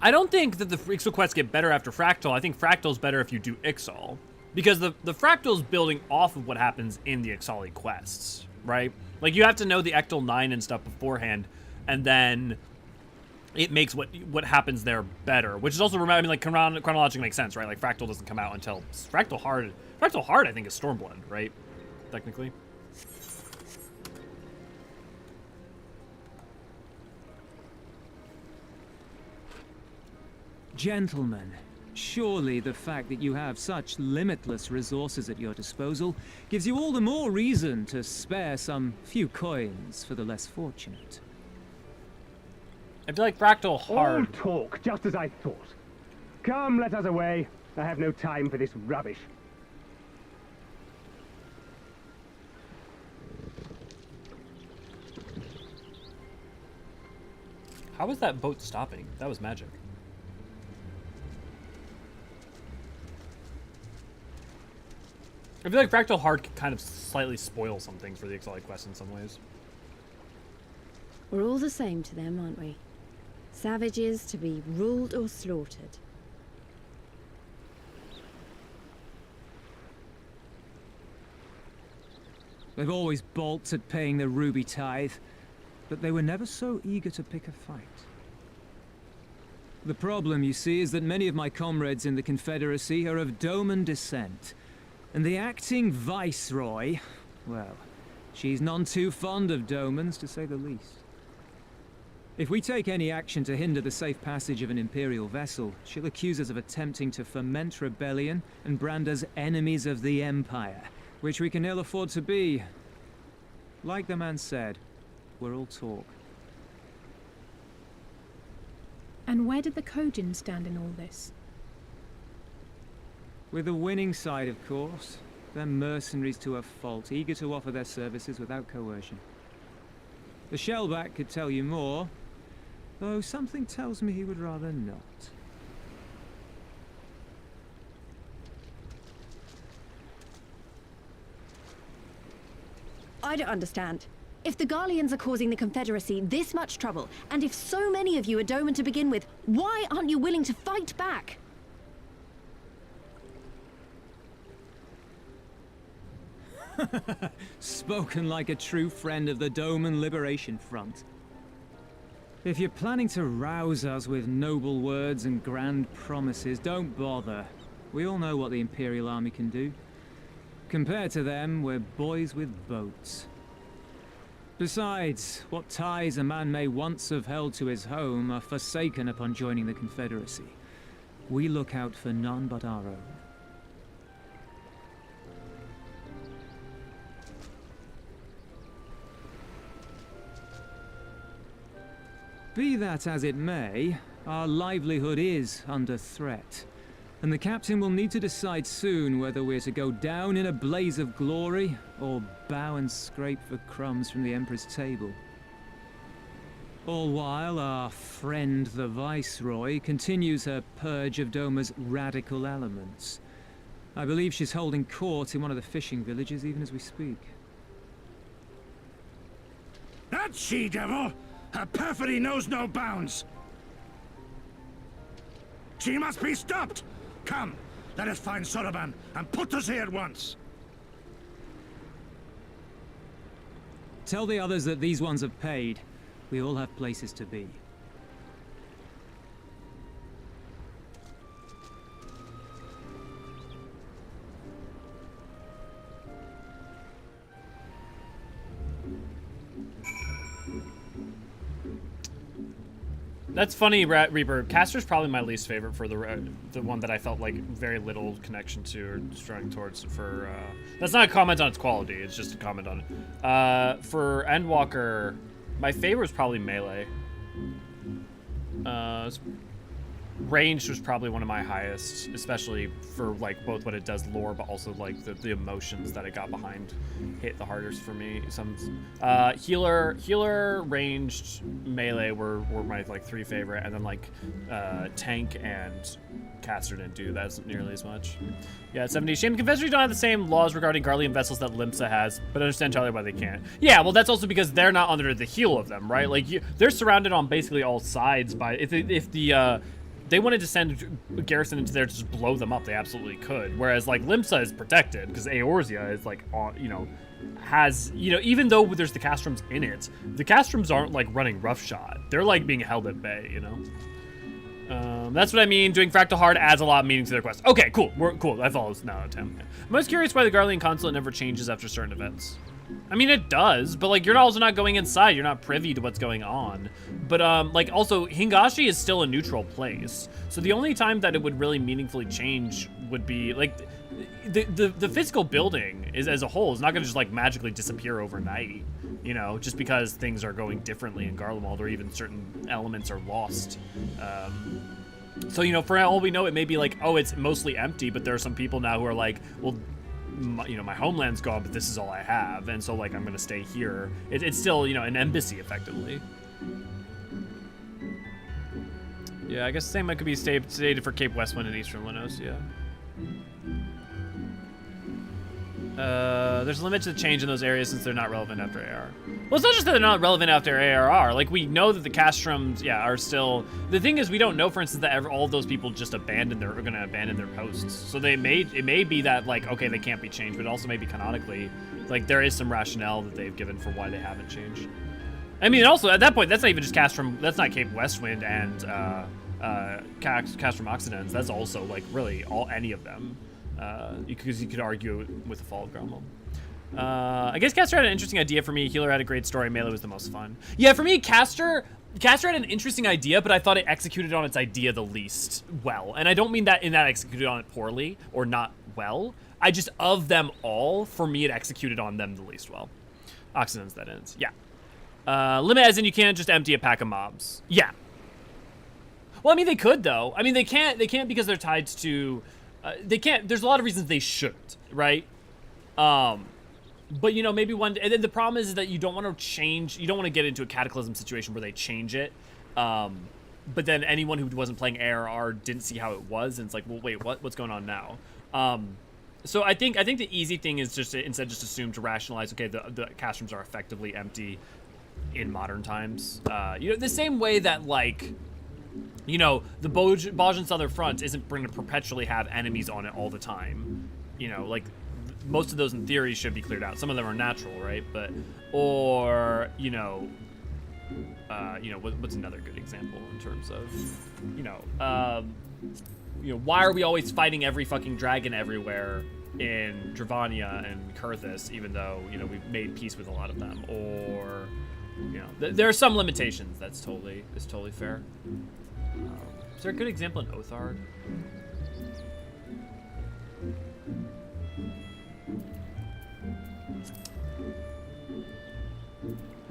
S1: I don't think that the Ixal quests get better after Fractal. I think Fractal's better if you do Ixal. Because the Fractal's building off of what happens in the Ixali quests, right? Like, you have to know the Ectal 9 and stuff beforehand, and then it makes what happens there better. Which is also, I mean, like, chronologically makes sense, right? Like, Fractal doesn't come out until Fractal Hard, I think, is Stormblood, right? Technically.
S13: Gentlemen, surely the fact that you have such limitless resources at your disposal gives you all the more reason to spare some few coins for the less fortunate.
S1: I feel like Fractal Hard.
S14: All talk, just as I thought. Come, let us away. I have no time for this rubbish.
S1: How was that boat stopping? That was magic. I feel like Fractal Hard can kind of slightly spoil some things for the Ixali quest in some ways.
S4: We're all the same to them, aren't we? Savages to be ruled or slaughtered.
S13: They've always balked at paying the ruby tithe, but they were never so eager to pick a fight. The problem, you see, is that many of my comrades in the Confederacy are of Doman descent. And the acting viceroy, well, she's none too fond of Domans, to say the least. If we take any action to hinder the safe passage of an Imperial vessel, she'll accuse us of attempting to foment rebellion and brand us enemies of the Empire, which we can ill afford to be. Like the man said, we're all talk.
S7: And where did the Kojin stand in all this?
S13: With the winning side, of course. They're mercenaries to a fault, eager to offer their services without coercion. The Shellback could tell you more, though something tells me he would rather not.
S4: I don't understand. If the Garleans are causing the Confederacy this much trouble, and if so many of you are Doman to begin with, why aren't you willing to fight back?
S13: Spoken like a true friend of the Doman Liberation Front. If you're planning to rouse us with noble words and grand promises, don't bother. We all know what the Imperial Army can do. Compared to them, we're boys with boats. Besides, what ties a man may once have held to his home are forsaken upon joining the Confederacy. We look out for none but our own. Be that as it may, our livelihood is under threat, and the captain will need to decide soon whether we're to go down in a blaze of glory or bow and scrape for crumbs from the Emperor's table. All while our friend the Viceroy continues her purge of Doma's radical elements. I believe she's holding court in one of the fishing villages even as we speak.
S12: That she-devil! Her perfidy knows no bounds! She must be stopped! Come, let us find Soroban and put us here at once!
S13: Tell the others that these ones have paid. We all have places to be.
S1: That's funny, Reaper. Caster's probably my least favorite for the one that I felt like very little connection to or striving towards. For that's not a comment on its quality. It's just a comment on it. For Endwalker, my favorite is probably Melee. Ranged was probably one of my highest, especially for like both what it does lore, but also like the emotions that it got behind hit the hardest for me. Some healer, ranged, melee were my like 3 favorite, and then like tank and caster didn't do that nearly as much. Yeah, 70. Shame Confessories don't have the same laws regarding Garlean vessels that Limsa has, but I understand entirely why they can't. Yeah, well, that's also because they're not under the heel of them, right? Like, they're surrounded on basically all sides by... If they wanted to send garrison into there to just blow them up, they absolutely could. Whereas, like, Limsa is protected, because Eorzea is, like, you know, has... You know, even though there's the castrums in it, the castrums aren't, like, running roughshod. They're, like, being held at bay, you know? That's what I mean. Doing Fractal Hard adds a lot of meaning to their quest. Okay, cool. We're cool. That follows now, Tim. Yeah. I'm most curious why the Garlean consulate never changes after certain events. I mean, it does, but like you're also not going inside. You're not privy to what's going on. But like also, Hingashi is still a neutral place. So the only time that it would really meaningfully change would be like the physical building is as a whole is not going to just like magically disappear overnight. You know, just because things are going differently in Garlemald or even certain elements are lost. So, you know, for all we know, it may be like, oh, it's mostly empty, but there are some people now who are like, well, you know, my homeland's gone, but this is all I have. And so, like, I'm going to stay here. It's still, you know, an embassy, effectively. Yeah, I guess the same could be stated for Cape Westwind and Eastern Lenos, yeah. There's a limit to the change in those areas since they're not relevant after AR. Well, it's not just that they're not relevant after ARR. Like, we know that the castrums, yeah, are still... The thing is, we don't know, for instance, that all of those people just are going to abandon their posts. So it may be that, like, okay, they can't be changed, but also maybe canonically, like, there is some rationale that they've given for why they haven't changed. I mean, also, at that point, that's not even just castrum... That's not Cape Westwind and castrum Occidens. That's also, like, really any of them. Because you could argue with the Fall of Garlemald. I guess Caster had an interesting idea for me. Healer had a great story. Melee was the most fun. Yeah, for me, Caster had an interesting idea, but I thought it executed on its idea the least well. And I don't mean that executed on it poorly or not well. I just, of them all, for me, it executed on them the least well. Occidents, that ends. Yeah. Limit as in you can't just empty a pack of mobs. Yeah. Well, I mean, they could, though. I mean, they can't because they're tied to... they can't... There's a lot of reasons they shouldn't, right? But, you know, maybe one... And then the problem is that you don't want to change... You don't want to get into a Cataclysm situation where they change it. But then anyone who wasn't playing ARR didn't see how it was. And it's like, well, wait, what's going on now? So I think the easy thing is just to, instead just assume to rationalize, okay, the castrums are effectively empty in modern times. You know, the same way that, like... You know, the Bajan Southern Front isn't going to perpetually have enemies on it all the time. You know, like, most of those in theory should be cleared out. Some of them are natural, right? But, or, you know, what's another good example in terms of, you know, why are we always fighting every fucking dragon everywhere in Dravania and Kurthus, even though, you know, we've made peace with a lot of them? Or, you know, there are some limitations. That's totally fair. Is there a good example in Othard?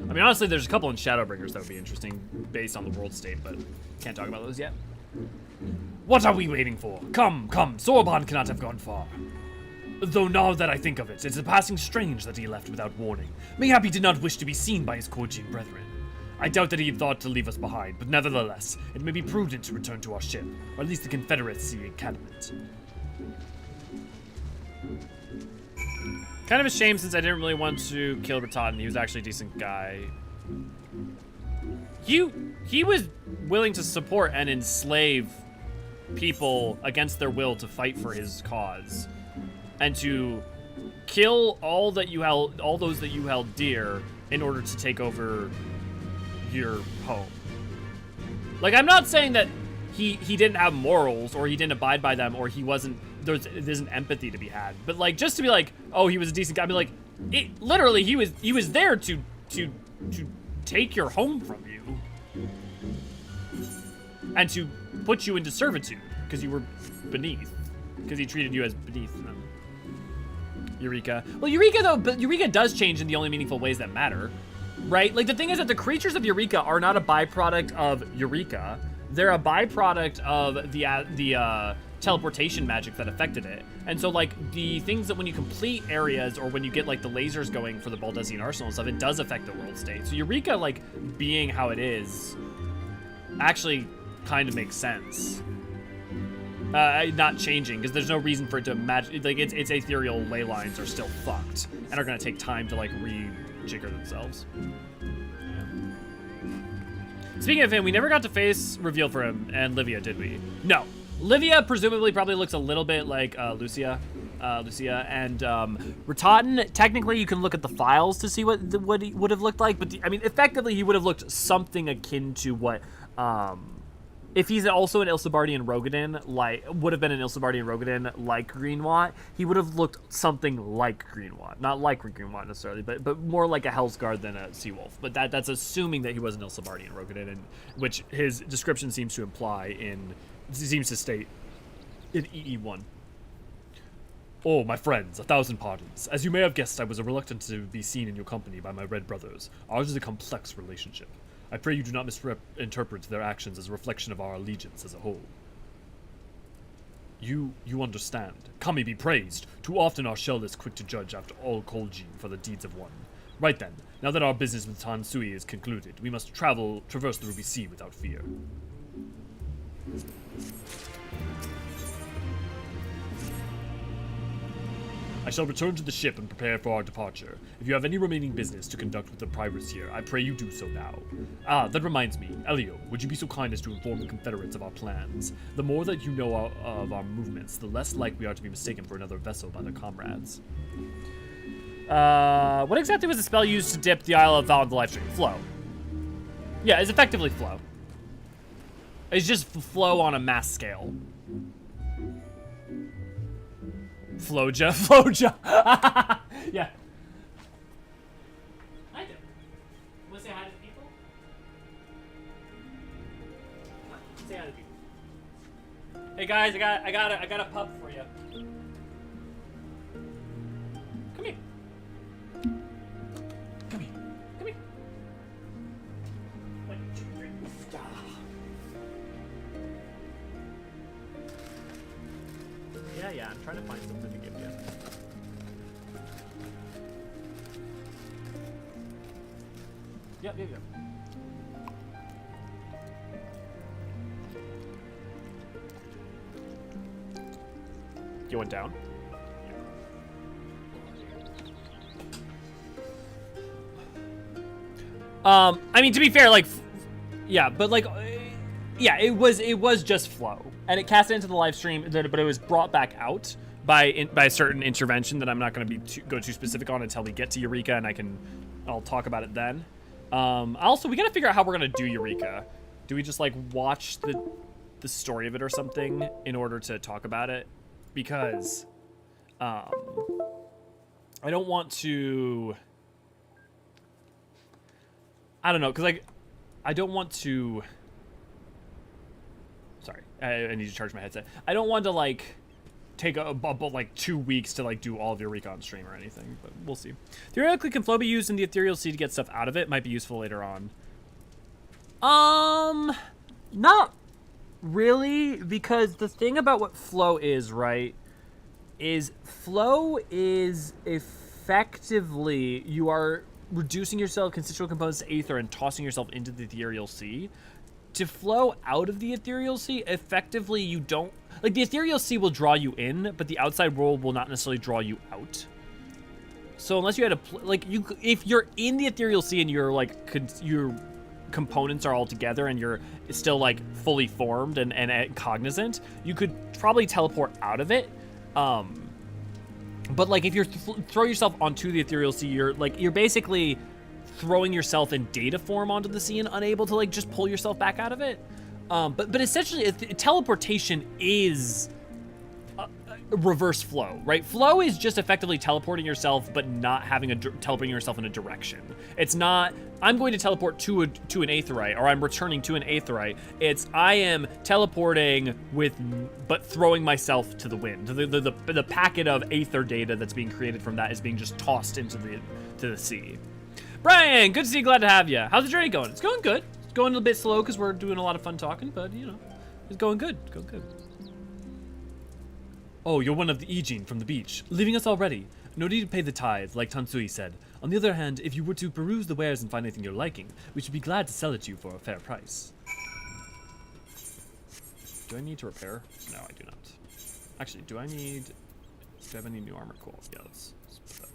S1: I mean, honestly, there's a couple in Shadowbringers that would be interesting based on the world state, but can't talk about those yet. What are we waiting for? Come, Sorban cannot have gone far. Though now that I think of it, it's a passing strange that he left without warning. Mayhap he did not wish to be seen by his Korjian brethren. I doubt that he thought to leave us behind, but nevertheless, it may be prudent to return to our ship, or at least the Confederacy encampment. Kind of a shame since I didn't really want to kill Ratatan. He was actually a decent guy. He was willing to support and enslave people against their will to fight for his cause, and to kill all those that you held dear in order to take over your home. Like, I'm not saying that he didn't have morals or he didn't abide by them or he wasn't, there's an empathy to be had, but like, just to be like, oh, he was a decent guy, I mean, like, literally he was there to take your home from you and to put you into servitude because you were beneath, because he treated you as beneath them. Eureka. Well, Eureka though, but Eureka does change in the only meaningful ways that matter. Right? Like, the thing is that the creatures of Eureka are not a byproduct of Eureka. they're a byproduct of the teleportation magic that affected it. And so, like, the things that when you complete areas or when you get, like, the lasers going for the Baldesion Arsenal and stuff, it does affect the world state. So Eureka, like, being how it is actually kind of makes sense. Not changing, because there's no reason for it to imagine, like, its ethereal ley lines are still fucked and are going to take time to, like, rejigger themselves. Yeah. Speaking of him, we never got to face reveal for him and Livia, did we? No. Livia presumably probably looks a little bit like Lucia, and Ratatan. Technically, you can look at the files to see what he would have looked like, but I mean, effectively, he would have looked something akin to what, if he's also an Ilsabardian Rogadin, like would have been an Ilsabardian Rogadin like Greenwatt, he would have looked something like Greenwatt, not like Greenwatt necessarily, but more like a Hellsguard than a Seawolf. But that's assuming that he was an Ilsabardian Rogadin, and which his description seems to imply seems to state in EE1. Oh, my friends, 1,000 pardons. As you may have guessed, I was reluctant to be seen in your company by my Red brothers. Ours is a complex relationship. I pray you do not misinterpret their actions as a reflection of our allegiance as a whole. You understand. Kami be praised. Too often our shell is quick to judge after all Kol'jin for the deeds of one. Right then, now that our business with Tansui is concluded, we must traverse the Ruby Sea without fear. I shall return to the ship and prepare for our departure. If you have any remaining business to conduct with the pirates here, I pray you do so now. Ah, that reminds me. Elio, would you be so kind as to inform the Confederates of our plans? The more that you know of our movements, the less likely we are to be mistaken for another vessel by their comrades. What exactly was the spell used to dip the Isle of Val in the livestream? Flow. Yeah, it's effectively flow. It's just flow on a mass scale. Floja. Yeah. I do. Want to say hi to people? Say hi to people. Hey guys, I got a pup for you. Come here. Come here. Come here. 1, 2, 3. Yeah, I'm trying to find something to give you. Yep. You went down? I mean, to be fair, like, yeah, but like, yeah, it was just flow, and it cast it into the live stream, but it was brought back out by a certain intervention that I'm not going to go too specific on until we get to Eureka, and I'll talk about it then. Also, we got to figure out how we're going to do Eureka. Do we just like watch the story of it or something in order to talk about it? Because I don't want to. I don't know, because like I don't want to. Sorry, I need to charge my headset. I don't want to like take like 2 weeks to like do all of your recon stream or anything, but we'll see. Theoretically, can flow be used in the ethereal sea to get stuff out of it? Might be useful later on. Not really, because the thing about what flow is, right, is flow is effectively you are reducing yourself constituent components to aether and tossing yourself into the ethereal sea. To flow out of the ethereal sea, effectively you don't, like, the ethereal sea will draw you in, but the outside world will not necessarily draw you out. So unless you had if you're in the ethereal sea and you're like your components are all together and you're still like fully formed and cognizant, you could probably teleport out of it. But like if you throw yourself onto the ethereal sea, you're basically throwing yourself in data form onto the sea and unable to like just pull yourself back out of it. But essentially teleportation is reverse flow, right? Flow is just effectively teleporting yourself, but not having teleporting yourself in a direction. It's not, I'm going to teleport to an aetheryte, or I'm returning to an aetheryte. It's, I am teleporting but throwing myself to the wind. The packet of aether data that's being created from that is being just tossed into the sea. Brian, good to see you, glad to have you. How's the journey going? It's going good. It's going a bit slow because we're doing a lot of fun talking, but, you know, it's going good. Going good. Oh, you're one of the Eorzean from the beach. Leaving us already. No need to pay the tithe, like Tansui said. On the other hand, if you were to peruse the wares and find anything you're liking, we should be glad to sell it to you for a fair price. Do I need to repair? No, I do not. Actually, do I have any new armor? Cool. Yeah, let's put that.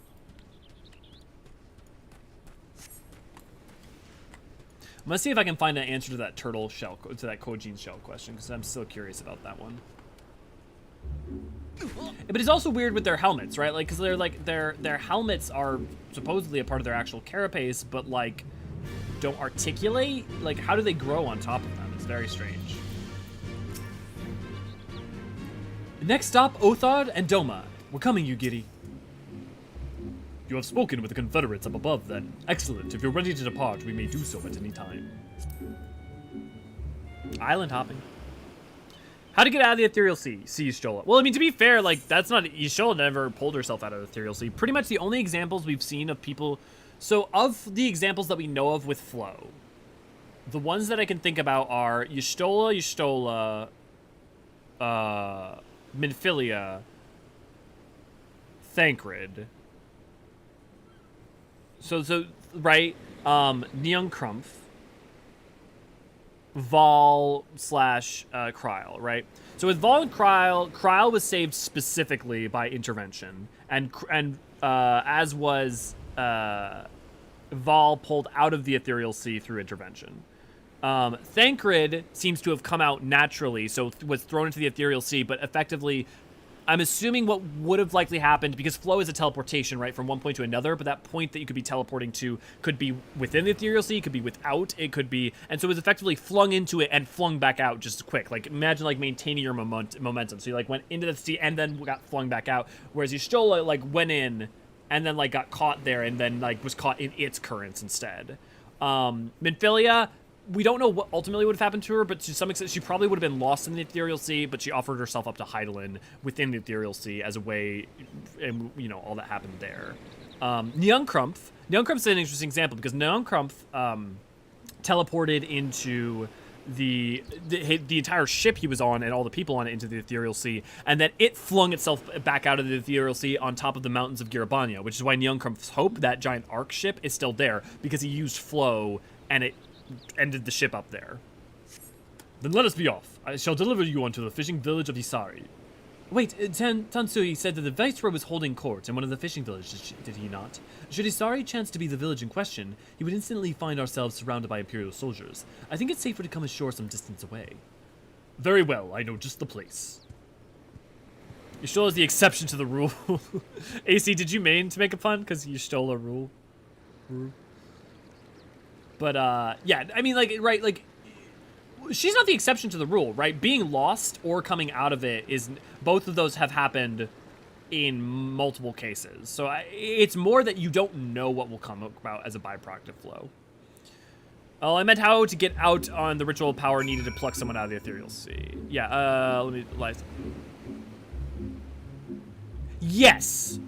S1: I'm gonna see if I can find an answer to that turtle shell, to that Kojin shell question, because I'm still curious about that one. But it's also weird with their helmets, right? Like, because they're like their helmets are supposedly a part of their actual carapace, but like don't articulate. Like, how do they grow on top of them? It's very strange. Next stop, Othard and Doma. We're coming, you giddy. You have spoken with the Confederates up above, then. Excellent. If you're ready to depart, we may do so at any time. Island hopping. How to get out of the Ethereal Sea? See Y'shtola. Well, I mean, to be fair, like, that's not... Y'shtola never pulled herself out of the Ethereal Sea. Pretty much the only examples we've seen of people... So, of the examples that we know of with flow, the ones that I can think about are Y'shtola, Minfilia, Thancred. So, right? Neon Crumph. Vol / Kryl, right? So with Vol and Kryl was saved specifically by intervention, and as was Vol pulled out of the Ethereal Sea through intervention. Thancred seems to have come out naturally, so was thrown into the Ethereal Sea, but effectively, I'm assuming what would have likely happened, because flow is a teleportation, right, from one point to another, but that point that you could be teleporting to could be within the Ethereal Sea, it could be without, it could be, and so it was effectively flung into it and flung back out just quick. Like, imagine, like, maintaining your momentum. So you, like, went into the sea and then got flung back out, whereas Y'shtola, like, went in and then, like, got caught there and then, like, was caught in its currents instead. Minfilia, we don't know what ultimately would have happened to her, but to some extent, she probably would have been lost in the Ethereal Sea, but she offered herself up to Hydaelyn within the Ethereal Sea as a way, and, you know, all that happened there. Neon Crumph is an interesting example, because Neon Crumph teleported into the entire ship he was on and all the people on it into the Ethereal Sea, and then it flung itself back out of the Ethereal Sea on top of the mountains of Girabania, which is why Neon Crumph's hope, that giant arc ship, is still there, because he used flow, and it ended the ship up there. Then let us be off. I shall deliver you unto the fishing village of Isari. Wait, Tansui said that the Viceroy was holding court in one of the fishing villages, did he not? Should Isari chance to be the village in question, he would instantly find ourselves surrounded by Imperial soldiers. I think it's safer to come ashore some distance away. Very well, I know just the place. Y'shtola is the exception to the rule. AC, did you mean to make a pun? Because Y'shtola rule. But, yeah, I mean, like, right, like, she's not the exception to the rule, right? Being lost or coming out of it is, both of those have happened in multiple cases. So it's more that you don't know what will come about as a byproduct of flow. Oh, I meant how to get out on the ritual power needed to pluck someone out of the Ethereal Sea. Yeah, let me, yes.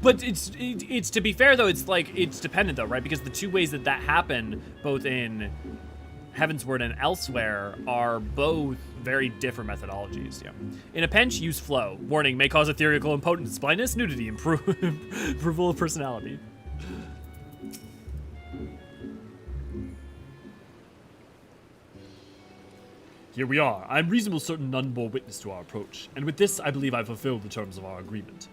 S1: But it's to be fair though, it's like, it's dependent though, right? Because the two ways that happened, both in Heavensward and elsewhere, are both very different methodologies. Yeah. In a pinch, use flow. Warning, may cause ethereal impotence, blindness, nudity, approval of personality. Here we are. I am reasonable certain none bore witness to our approach, and with this, I believe I fulfilled the terms of our agreement.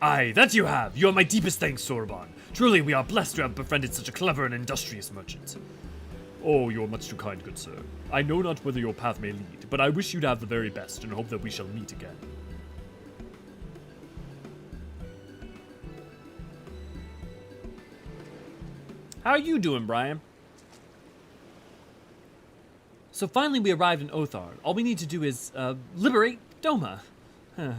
S1: Aye, that you have. You are my deepest thanks, Soraban. Truly, we are blessed to have befriended such a clever and industrious merchant. Oh, you are much too kind, good sir. I know not whither your path may lead, but I wish you to have the very best and hope that we shall meet again. How are you doing, Brian? So finally we arrived in Othard. All we need to do is, liberate Doma. Huh.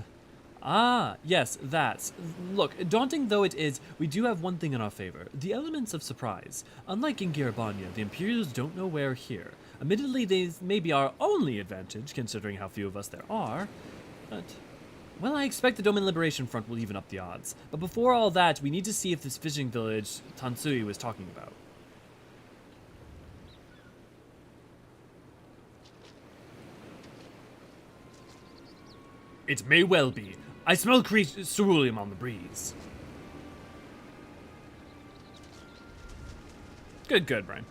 S1: Ah, yes, that. Look, daunting though it is, we do have one thing in our favor. The elements of surprise. Unlike in Girabania, the Imperials don't know we're here. Admittedly, these may be our only advantage, considering how few of us there are. But, well, I expect the Doman Liberation Front will even up the odds. But before all that, we need to see if this fishing village Tansui was talking about. It may well be. I smell ceruleum on the breeze. Good, Brian.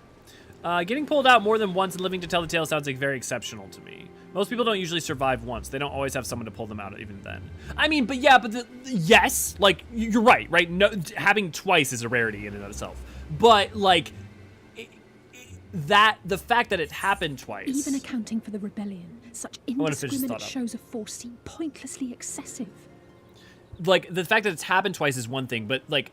S1: Getting pulled out more than once and living to tell the tale sounds like very exceptional to me. Most people don't usually survive once. They don't always have someone to pull them out even then. I mean, but yeah, yes, like, you're right? No, having twice is a rarity in and of itself. But, like, the fact that it happened twice.
S7: Even accounting for the rebellion, such indiscriminate shows of force seem pointlessly excessive.
S1: Like, the fact that it's happened twice is one thing, but, like,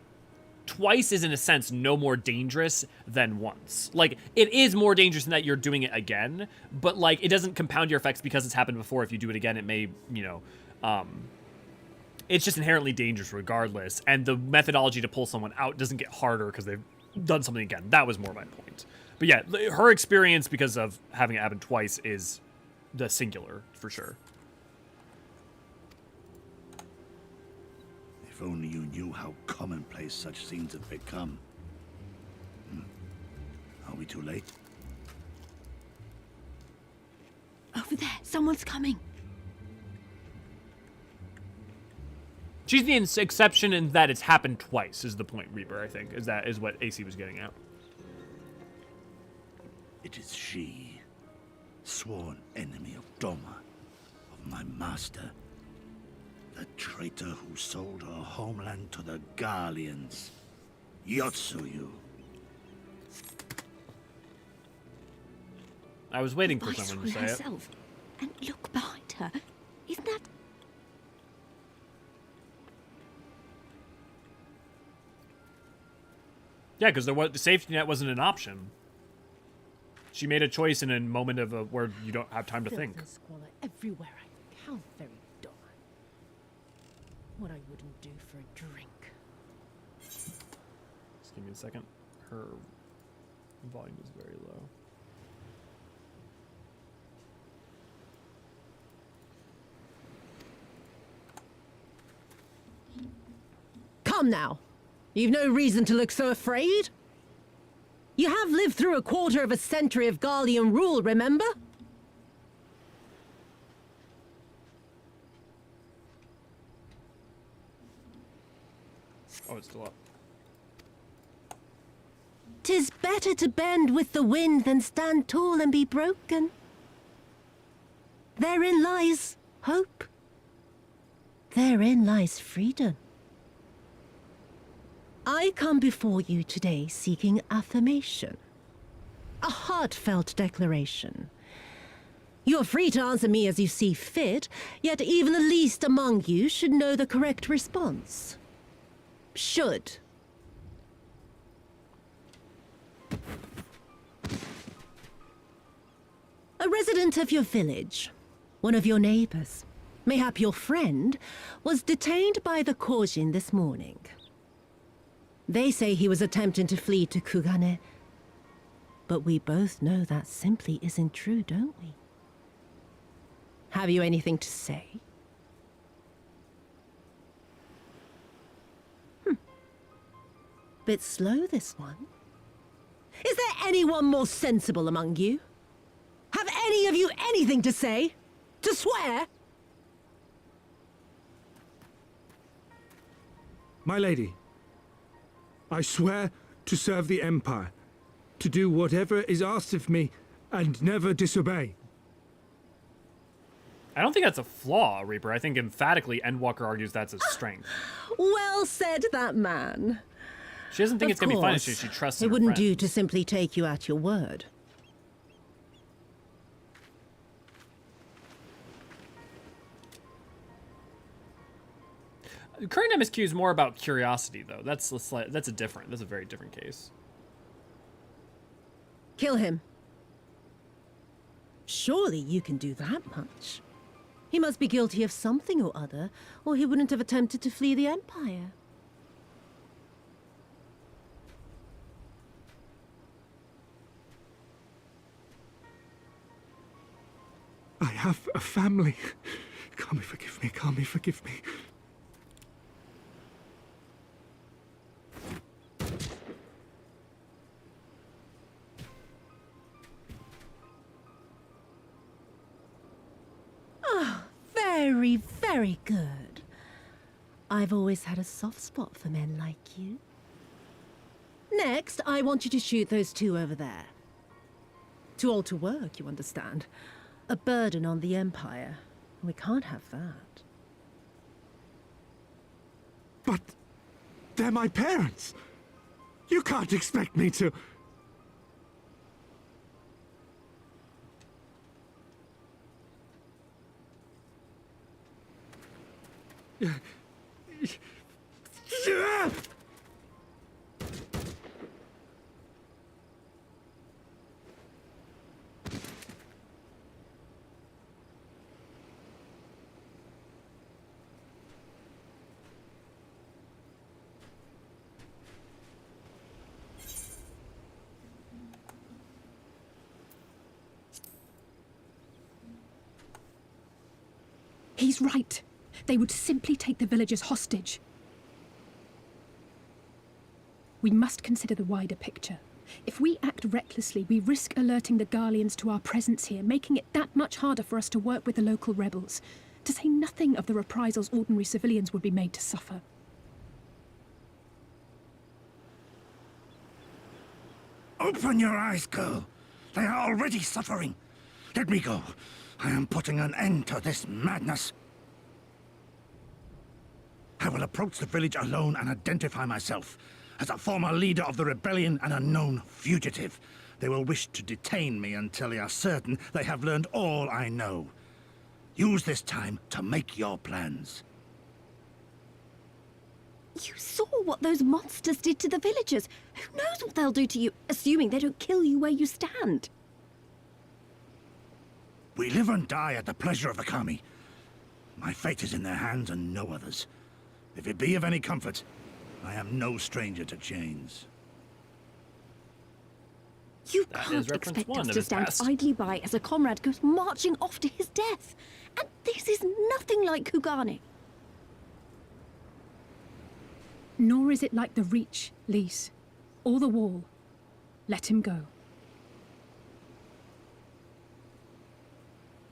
S1: twice is in a sense no more dangerous than once. Like, it is more dangerous in that you're doing it again, but like, it doesn't compound your effects because it's happened before. If you do it again, it may, you know, it's just inherently dangerous regardless. And the methodology to pull someone out doesn't get harder because they've done something again. That was more my point. But yeah, her experience because of having it happen twice is the singular for sure.
S12: If only you knew how commonplace such things have become. Are we too late?
S9: Over there, someone's coming.
S1: She's the exception in that it's happened twice is the point, Reaper, I think. Is what AC was getting at.
S12: It is she, sworn enemy of Doma, of my master. The traitor who sold her homeland to the Garleans. Yotsuyu.
S1: I was waiting for someone to say
S9: herself. And look behind her. Isn't that...
S1: Yeah, because the safety net wasn't an option. She made a choice in a moment of where you don't have time to think.
S9: Squalor everywhere I look. How very Doma. What I wouldn't do for a drink.
S1: Just give me a second. Her volume is very low.
S9: Come now. You've no reason to look so afraid. You have lived through a quarter of a century of Garlean rule, remember?
S1: Oh, it's still up.
S9: 'Tis better to bend with the wind than stand tall and be broken. Therein lies hope. Therein lies freedom. I come before you today seeking affirmation. A heartfelt declaration. You are free to answer me as you see fit, yet even the least among you should know the correct response. Should. A resident of your village, one of your neighbors, mayhap your friend, was detained by the Eorzean this morning. They say he was attempting to flee to Kugane, but we both know that simply isn't true, don't we? Have you anything to say? Bit slow, this one. Is there anyone more sensible among you? Have any of you anything to say? To swear?
S11: My lady, I swear to serve the Empire, to do whatever is asked of me, and never disobey.
S1: I don't think that's a flaw, Reaper. I think emphatically Endwalker argues that's a strength.
S9: Well said, that man.
S1: She doesn't think it's going to be fun. She trusts in her
S9: It wouldn't do
S1: friends.
S9: to simply take you at your word.
S1: Current MSQ is more about curiosity, though. That's a very different case.
S9: Kill him. Surely you can do that much. He must be guilty of something or other, or he wouldn't have attempted to flee the Empire.
S11: I have a family. Kami, forgive me. Kami, forgive me.
S9: Very, Very good. I've always had a soft spot for men like you. Next, I want you to shoot those two over there. Too old to work, you understand. A burden on the Empire. We can't have that.
S11: But they're my parents. You can't expect me to...
S7: He's right. They would simply take the villagers hostage. We must consider the wider picture. If we act recklessly, we risk alerting the Garleans to our presence here, making it that much harder for us to work with the local rebels. To say nothing of the reprisals ordinary civilians would be made to suffer.
S12: Open your eyes, girl. They are already suffering. Let me go. I am putting an end to this madness. I will approach the village alone and identify myself. As a former leader of the rebellion and a known fugitive, they will wish to detain me until they are certain they have learned all I know. Use this time to make your plans.
S4: You saw what those monsters did to the villagers. Who knows what they'll do to you, assuming they don't kill you where you stand?
S12: We live and die at the pleasure of the Kami. My fate is in their hands and no others. If it be of any comfort, I am no stranger to chains.
S4: You can't expect us to stand idly by as a comrade goes marching off to his death. And this is nothing like Kugane.
S7: Nor is it like the Reach, Lys, or the Wall. Let him go.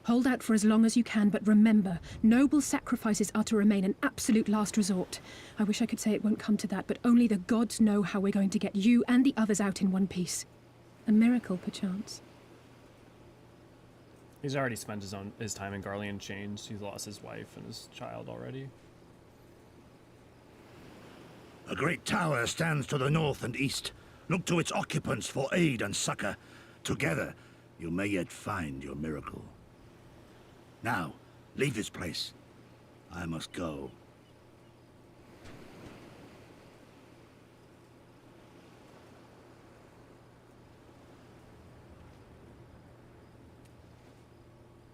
S7: Hold out for as long as you can, but remember, noble sacrifices are to remain an absolute last resort. I wish I could say it won't come to that, but only the gods know how we're going to get you and the others out in one piece. A miracle, perchance.
S1: He's already spent his time in Garlean chains. He's lost his wife and his child already.
S12: A great tower stands to the north and east. Look to its occupants for aid and succor. Together, you may yet find your miracle. Now, leave this place. I must go.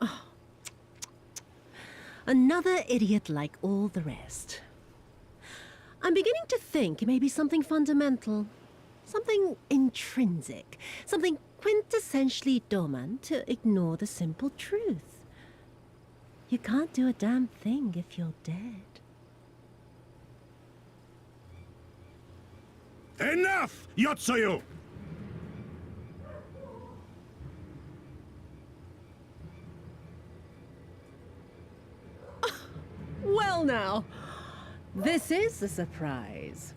S9: Oh. Another idiot like all the rest. I'm beginning to think it may be something fundamental. Something intrinsic. Something quintessentially Doman to ignore the simple truth. You can't do a damn thing if you're dead.
S12: Enough, Yotsuyu!
S9: Well now, this is a surprise.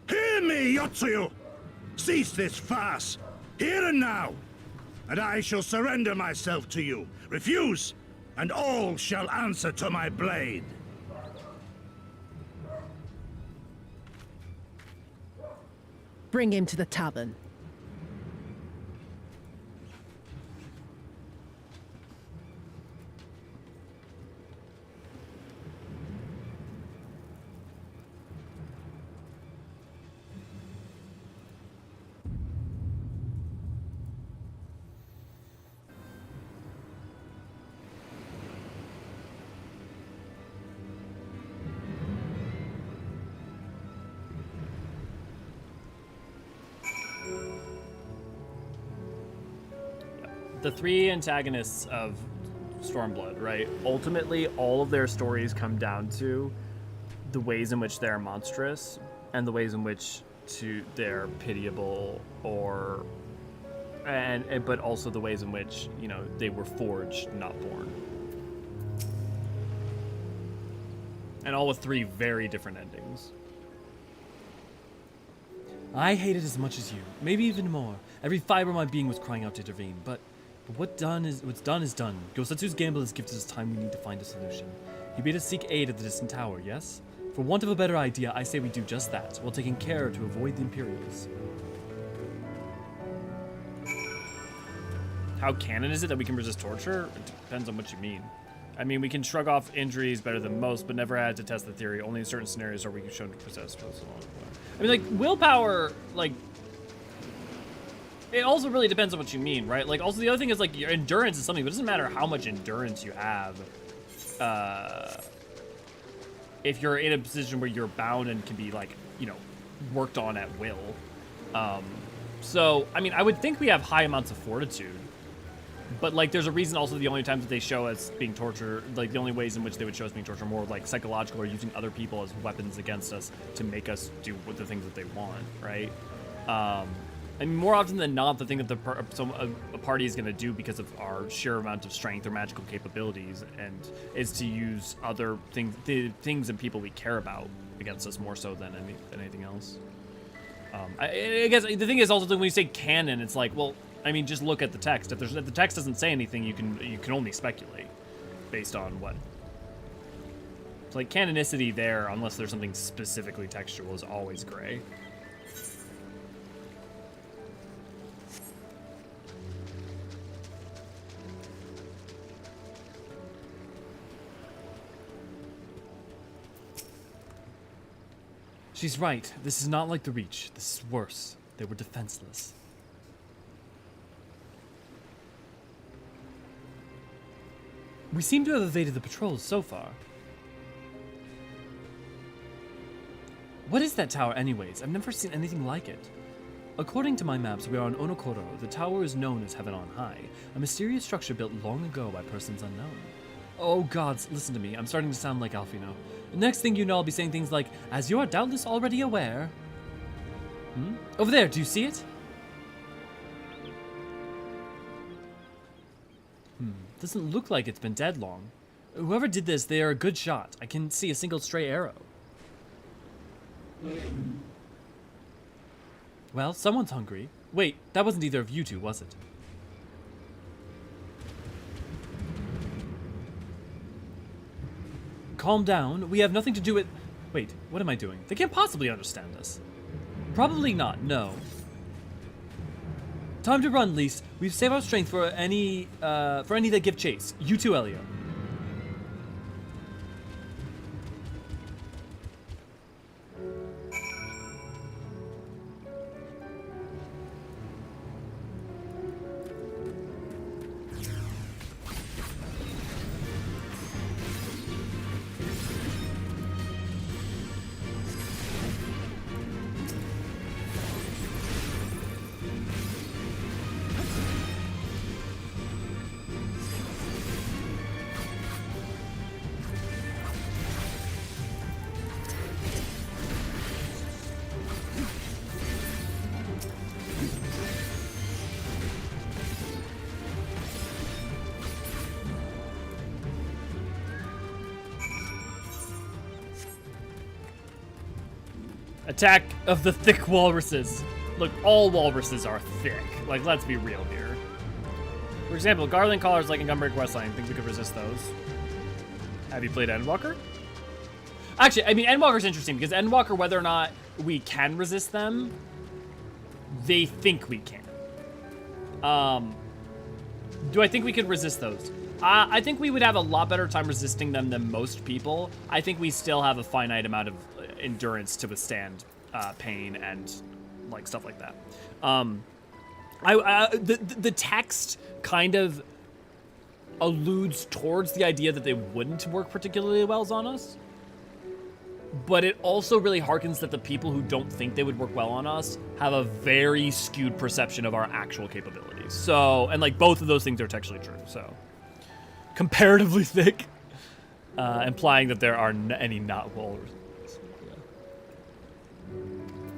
S12: Hear me, Yotsuyu! Cease this farce, here and now, and I shall surrender myself to you. Refuse, and all shall answer to my blade.
S9: Bring him to the tavern.
S1: The three antagonists of Stormblood, right? Ultimately, all of their stories come down to the ways in which they're monstrous and the ways in which they're pitiable, or but also the ways in which, you know, they were forged, not born. And all with 3 very different endings. I hate it as much as you, maybe even more. Every fiber of my being was crying out to intervene, but what's done is done. Gosetsu's gamble has gifted us time we need to find a solution. He bade us seek aid at the distant tower, yes? For want of a better idea, I say we do just that, while taking care to avoid the Imperials. How canon is it that we can resist torture? It depends on what you mean. I mean, we can shrug off injuries better than most, but never had to test the theory. Only in certain scenarios are we shown to possess. I mean, like, willpower, like, it also really depends on what you mean, right? Like, also the other thing is, like, your endurance is something, but it doesn't matter how much endurance you have. If you're in a position where you're bound and can be, like, you know, worked on at will. So, I mean, I would think we have high amounts of fortitude. But, like, there's a reason also the only times that they show us being tortured, like, the only ways in which they would show us being tortured are more, like, psychological or using other people as weapons against us to make us do the things that they want, right? I mean, more often than not, the thing that a party is going to do because of our sheer amount of strength or magical capabilities and is to use other things, the things and people we care about against us more so than anything else. I guess the thing is also that when you say canon, it's like, well, I mean, just look at the text. If the text doesn't say anything, you can only speculate based on what. It's like canonicity there, unless there's something specifically textual, is always gray. She's right. This is not like the Reach. This is worse. They were defenseless. We seem to have evaded the patrols so far. What is that tower anyways? I've never seen anything like it. According to my maps, we are on Onokoro. The tower is known as Heaven on High, a mysterious structure built long ago by persons unknown. Oh gods, listen to me. I'm starting to sound like Alfino. The next thing you know, I'll be saying things like, as you are doubtless already aware. Over there, do you see it? Doesn't look like it's been dead long. Whoever did this, they are a good shot. I can see a single stray arrow. Well, someone's hungry. Wait, that wasn't either of you two, was it? Calm down. We have nothing to do with... Wait, what am I doing? They can't possibly understand us. Probably not, no. Time to run, Lise. We've saved our strength for any that give chase. You too, Elio. Attack of the thick walruses. Look, all walruses are thick. Like, let's be real here. For example, Garland collars like in Gunbreak Westline. Think we could resist those? Have you played Endwalker? Actually, I mean, Endwalker's interesting because Endwalker, whether or not we can resist them, they think we can. Do I think we could resist those? I think we would have a lot better time resisting them than most people. I think we still have a finite amount of endurance to withstand pain and like stuff like that. The text kind of alludes towards the idea that they wouldn't work particularly well on us, but it also really harkens that the people who don't think they would work well on us have a very skewed perception of our actual capabilities. So, and like both of those things are textually true. So, comparatively thick, implying that there are any not walruses.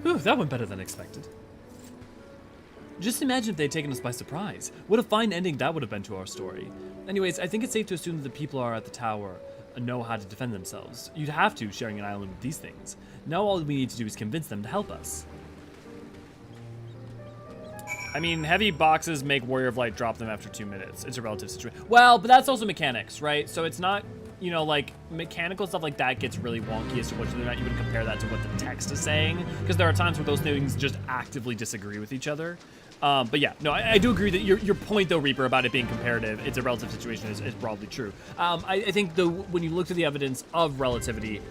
S1: Whew, that went better than expected. Just imagine if they'd taken us by surprise. What a fine ending that would have been to our story. Anyways, I think it's safe to assume that the people are at the tower. know how to defend themselves. You'd have to, sharing an island with these things. Now all we need to do is convince them to help us. I mean, heavy boxes make Warrior of Light drop them after 2 minutes. It's a relative situation. Well, but that's also mechanics, right? So it's not, you know, like, mechanical stuff like that gets really wonky as to whether or not you would compare that to what the text is saying. Because there are times where those things just actively disagree with each other. But yeah, no, I do agree that your point, though, Reaper, about it being comparative, it's a relative situation, is broadly true. I think, though, when you look to the evidence of relativity,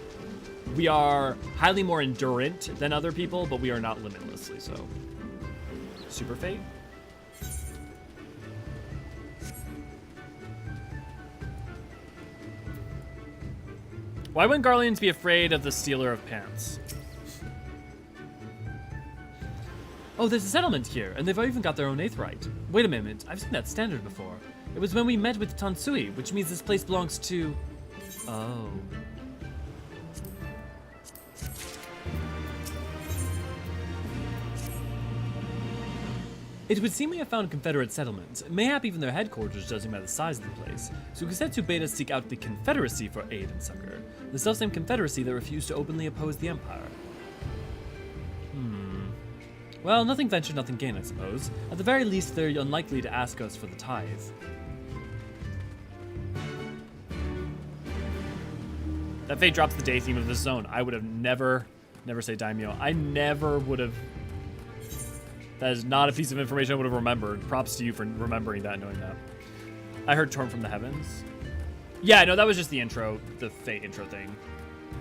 S1: we are highly more endurant than other people, but we are not limitlessly so. Super Fate? Why wouldn't Garleans be afraid of the stealer of pants? Oh, there's a settlement here, and they've even got their own Aetheryte. Wait a minute, I've seen that standard before. It was when we met with Tansui, which means this place belongs to... Oh. It would seem we have found Confederate settlements, mayhap even their headquarters, judging by the size of the place. So Gusetsu bade us seek out the Confederacy for aid and succor, the selfsame Confederacy that refused to openly oppose the Empire. Well, nothing ventured, nothing gained, I suppose. At the very least, they're unlikely to ask us for the tithe. That fate drops the day theme of this zone. I would have never say daimyo. I never would have... That is not a piece of information I would have remembered. Props to you for remembering that, knowing that. I heard Torn from the Heavens. Yeah, no, that was just the intro, the fate intro thing.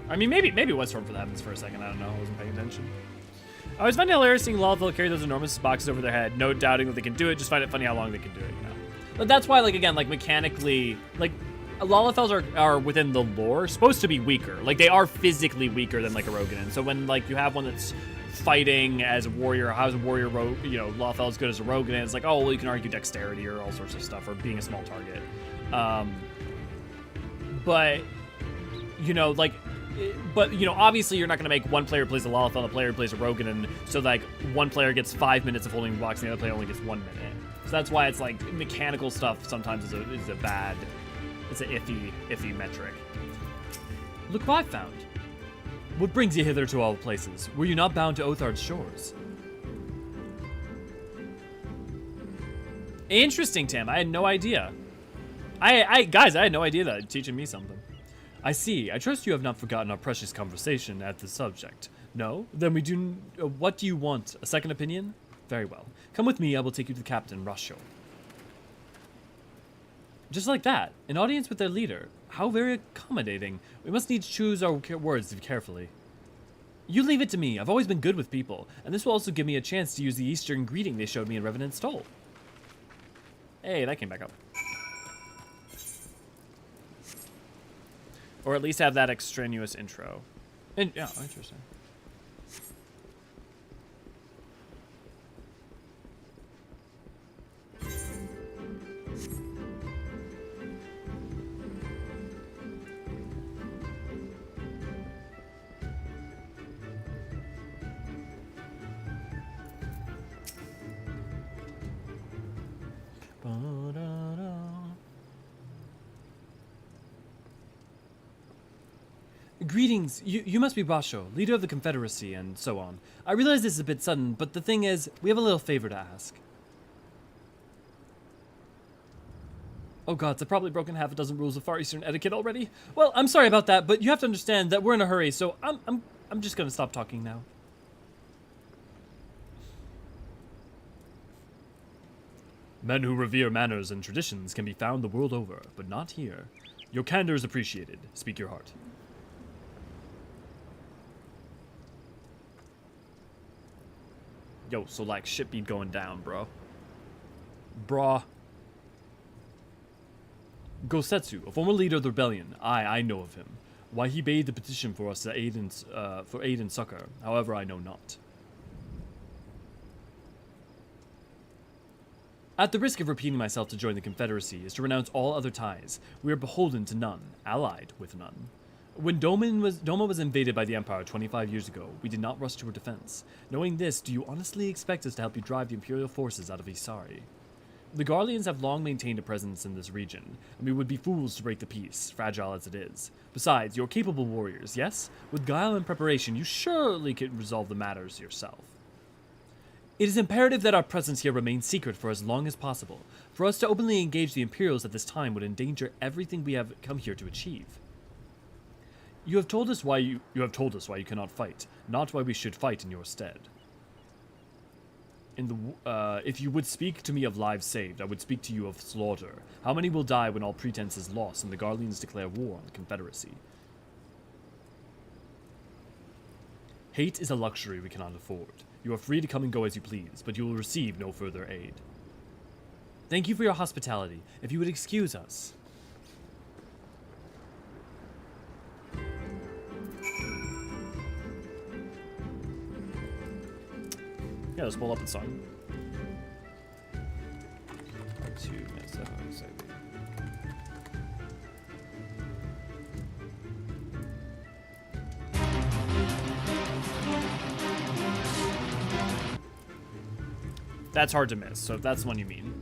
S1: I mean, maybe it was Torn from the Heavens for a second. I don't know. I wasn't paying attention. I always find it hilarious seeing Lalafell carry those enormous boxes over their head. No doubting that they can do it. Just find it funny how long they can do it. You know? But that's why, like, again, like, mechanically, like, Lalafells are within the lore supposed to be weaker. Like, they are physically weaker than, like, a Roganin. So when, like, you have one that's fighting as a warrior, how's a warrior, you know, Lalafell as good as a Roganin? It's like, oh, well, you can argue dexterity or all sorts of stuff, or being a small target. But, you know, like, but, you know, obviously you're not going to make one player plays a Lalafell and a player plays a Roganin, so, like, one player gets 5 minutes of holding the box and the other player only gets 1 minute. So that's why it's, like, mechanical stuff sometimes is a bad, it's an iffy metric. Look what I found. What brings you hither to all places? Were you not bound to Othard's shores? Interesting, Tim. I had no idea. Guys, I had no idea that. You're teaching me something. I see. I trust you have not forgotten our precious conversation at the subject. No? Then we do... what do you want? A second opinion? Very well. Come with me. I will take you to the captain, Rasho. Just like that. An audience with their leader. How very accommodating. We must needs choose our words carefully. You leave it to me. I've always been good with people, and this will also give me a chance to use the Eastern greeting they showed me in Revenant's Toll. Hey, that came back up. Or at least have that extraneous intro. Yeah, interesting. Greetings, you must be Basho, leader of the Confederacy, and so on. I realize this is a bit sudden, but the thing is, we have a little favor to ask. Oh gods, I've probably broken half a dozen rules of Far Eastern etiquette already. Well, I'm sorry about that, but you have to understand that we're in a hurry, so I'm just gonna stop talking now. Men who revere manners and traditions can be found the world over, but not here. Your candor is appreciated. Speak your heart. Yo, so like shit be going down, bro. Brah. Gosetsu, a former leader of the rebellion. I know of him. Why he bade the petition for us to aid and succor. However, I know not. At the risk of repeating myself, to join the Confederacy is to renounce all other ties. We are beholden to none, allied with none. When Doma was invaded by the Empire 25 years ago, we did not rush to her defense. Knowing this, do you honestly expect us to help you drive the Imperial forces out of Isari? The Garleans have long maintained a presence in this region, and we would be fools to break the peace, fragile as it is. Besides, you're capable warriors, yes? With guile and preparation, you surely could resolve the matters yourself. It is imperative that our presence here remains secret for as long as possible. For us to openly engage the Imperials at this time would endanger everything we have come here to achieve. You have told us why you cannot fight, not why we should fight in your stead. If you would speak to me of lives saved, I would speak to you of slaughter. How many will die when all pretense is lost and the Garleans declare war on the Confederacy? Hate is a luxury we cannot afford. You are free to come and go as you please, but you will receive no further aid. Thank you for your hospitality. If you would excuse us. Yeah, let's pull up the song. That's hard to miss, so if that's the one you mean.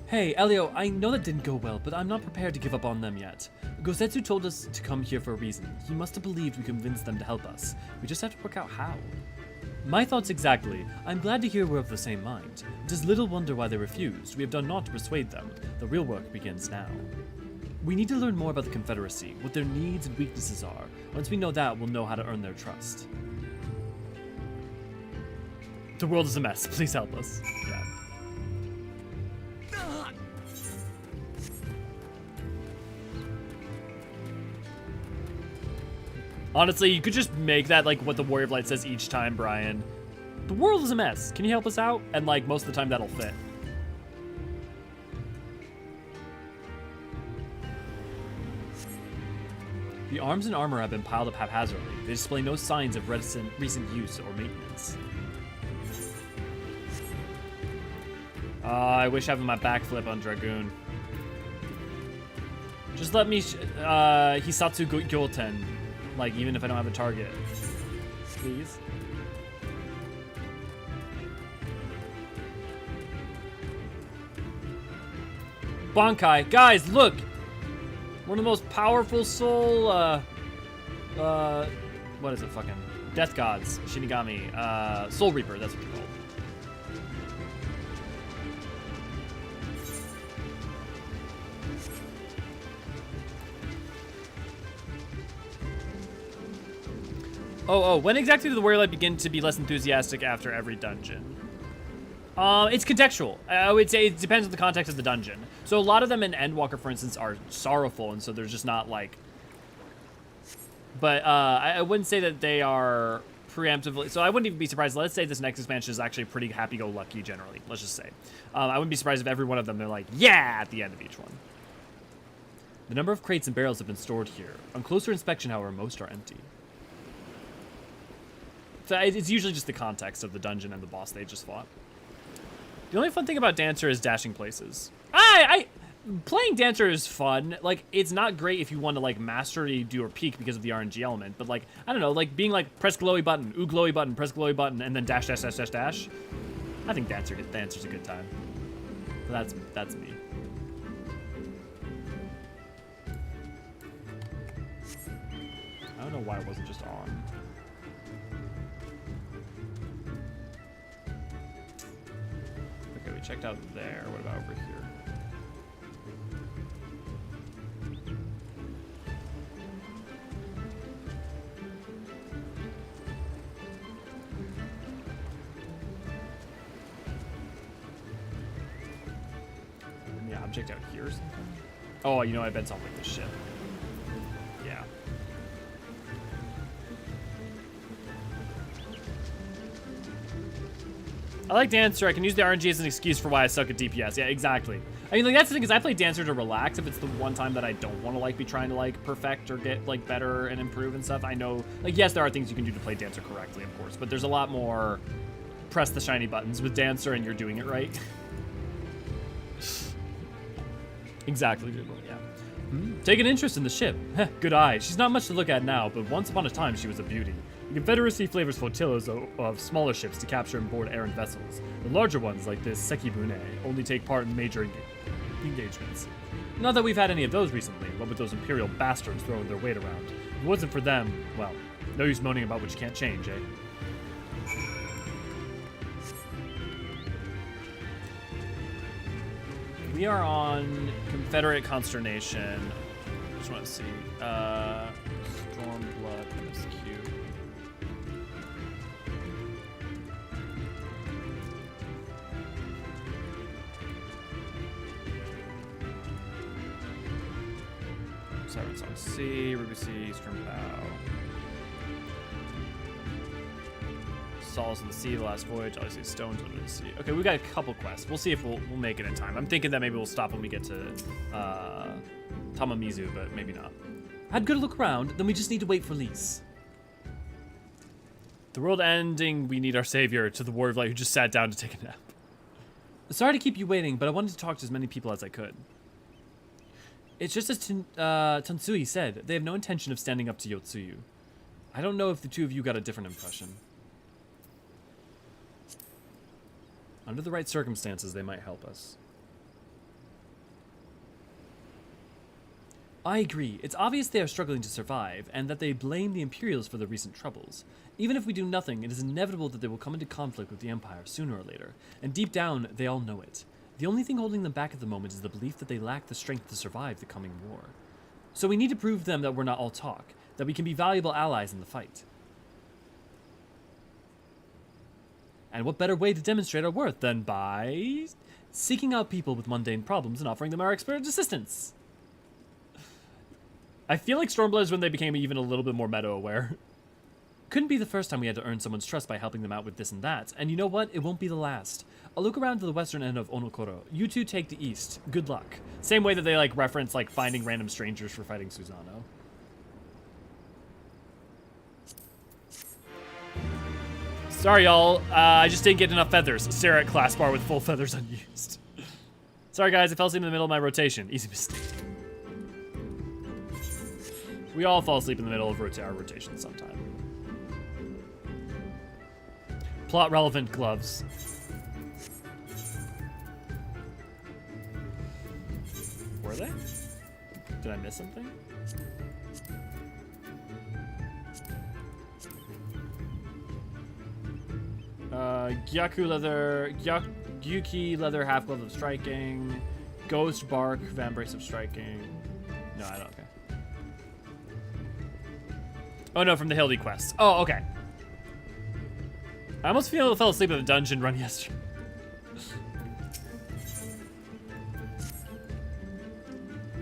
S1: Hey, Elio, I know that didn't go well, but I'm not prepared to give up on them yet. Gosetsu told us to come here for a reason. He must have believed we convinced them to help us. We just have to work out how. My thoughts exactly. I'm glad to hear we're of the same mind. It is little wonder why they refused. We have done naught to persuade them. The real work begins now. We need to learn more about the Confederacy, what their needs and weaknesses are. Once we know that, we'll know how to earn their trust. The world is a mess. Please help us. Yeah. Honestly, you could just make that like what the Warrior of Light says each time, Brian. The world is a mess. Can you help us out? And like most of the time that'll fit. The arms and armor have been piled up haphazardly. They display no signs of recent use or maintenance. I wish having my backflip on Dragoon. Just let me Hisatsu Gyoten. Like, even if I don't have a target. Please. Bankai. Guys, look! One of the most powerful soul, what is it, fucking? Death Gods. Shinigami. Soul Reaper, that's what they're called. Oh, when exactly did the Warrior Light begin to be less enthusiastic after every dungeon? It's contextual. I would say it depends on the context of the dungeon. So a lot of them in Endwalker, for instance, are sorrowful, and so they're just not like... But I wouldn't say that they are preemptively... So I wouldn't even be surprised. Let's say this next expansion is actually pretty happy-go-lucky, generally. Let's just say. I wouldn't be surprised if every one of them, they're like, yeah, at the end of each one. The number of crates and barrels have been stored here. On closer inspection, however, most are empty. So it's usually just the context of the dungeon and the boss they just fought. The only fun thing about Dancer is dashing places. Playing Dancer is fun. Like, it's not great if you want to, like, mastery do or peak because of the RNG element. But, like, I don't know, like, being like, press glowy button, ooh, glowy button, press glowy button, and then dash, dash, dash, dash, dash. I think Dancer's a good time. But that's me. I don't know why it wasn't just on. Okay, we checked out there. What about over here? Any object out here or something? Oh, you know, I bet it's on like the ship. Yeah. I like Dancer. I can use the RNG as an excuse for why I suck at DPS. Yeah, exactly. I mean, like, that's the thing, is I play Dancer to relax if it's the one time that I don't want to, like, be trying to, like, perfect or get, like, better and improve and stuff. I know, like, yes, there are things you can do to play Dancer correctly, of course, but there's a lot more press the shiny buttons with Dancer and you're doing it right. Exactly, yeah. Take an interest in the ship. Good eye. She's not much to look at now, but once upon a time, she was a beauty. The Confederacy flavors flotillas of smaller ships to capture and board errant vessels. The larger ones, like this Sekibune, only take part in major engagements. Not that we've had any of those recently, what with those Imperial bastards throwing their weight around. If it wasn't for them, well, no use moaning about what you can't change, eh? We are on Confederate Consternation. I just want to see. Stormblood, MSQ. Sirens on Sea, Ruby Sea, Stern Bow. Saul's in the Sea, The Last Voyage, obviously Stones under the Sea. Okay, we got a couple quests. We'll see if we'll make it in time. I'm thinking that maybe we'll stop when we get to Tamamizu, but maybe not. Had good look around, then we just need to wait for Lise. The world ending, we need our savior, to the Ward of Light who just sat down to take a nap. Sorry to keep you waiting, but I wanted to talk to as many people as I could. It's just as Tansui said, they have no intention of standing up to Yotsuyu. I don't know if the two of you got a different impression. Under the right circumstances, they might help us. I agree. It's obvious they are struggling to survive, and that they blame the Imperials for the recent troubles. Even if we do nothing, it is inevitable that they will come into conflict with the Empire sooner or later, and deep down, they all know it. The only thing holding them back at the moment is the belief that they lack the strength to survive the coming war. So we need to prove to them that we're not all talk, that we can be valuable allies in the fight. And what better way to demonstrate our worth than by seeking out people with mundane problems and offering them our expert assistance? I feel like Stormblood is when they became even a little bit more meta-aware. Couldn't be the first time we had to earn someone's trust by helping them out with this and that, and you know what? It won't be the last. I'll look around to the western end of Onokoro. You two take the east. Good luck. Same way that they like reference like finding random strangers for fighting Susano. Sorry, y'all. I just didn't get enough feathers. Stare at class bar with full feathers unused. Sorry, guys. I fell asleep in the middle of my rotation. Easy mistake. We all fall asleep in the middle of our rotation sometime. Plot relevant gloves. Were they? Did I miss something? Gyaku leather, Gyuki leather, half glove of striking, ghost bark, vambrace of striking. No, I don't. Okay. Oh no, from the Hildy quest. Oh, okay. I almost fell asleep in the dungeon run yesterday.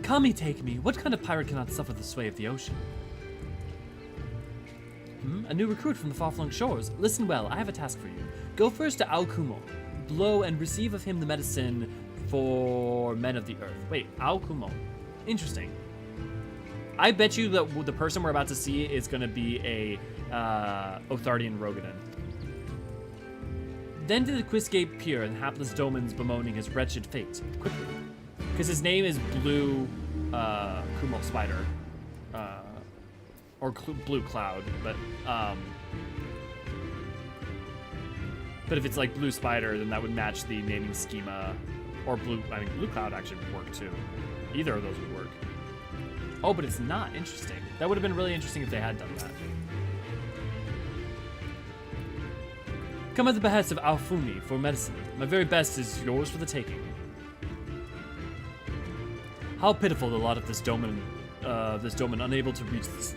S1: Kami take me. What kind of pirate cannot suffer the sway of the ocean? A new recruit from the far-flung shores. Listen well, I have a task for you. Go first to Aokumo. Blow and receive of him the medicine for men of the earth. Wait, Aokumo. Interesting. I bet you that the person we're about to see is going to be a Othardian Rogadan. Then to the Quistgate Pier and hapless Domans bemoaning his wretched fate. Quickly. Because his name is Blue Kumo Spider. Or Blue Cloud, but if it's like Blue Spider, then that would match the naming schema, or Blue Cloud actually would work too. Either of those would work. Oh, but it's not. Interesting. That would have been really interesting if they had done that. Come at the behest of Aofumi for medicine. My very best is yours for the taking. How pitiful the lot of this doman unable to reach this.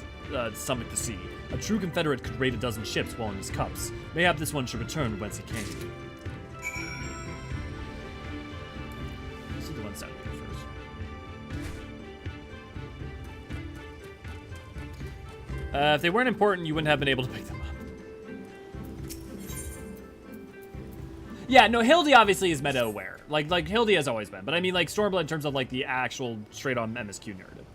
S1: Stomach the sea. A true Confederate could raid a dozen ships while in his cups. Mayhap this one should return whence he came. Let's see the ones down here first. If they weren't important, you wouldn't have been able to pick them up. Yeah, no, Hildy obviously is meta-aware. Like Hildy has always been. But I mean, like, Stormblood in terms of, like, the actual straight-on MSQ narrative.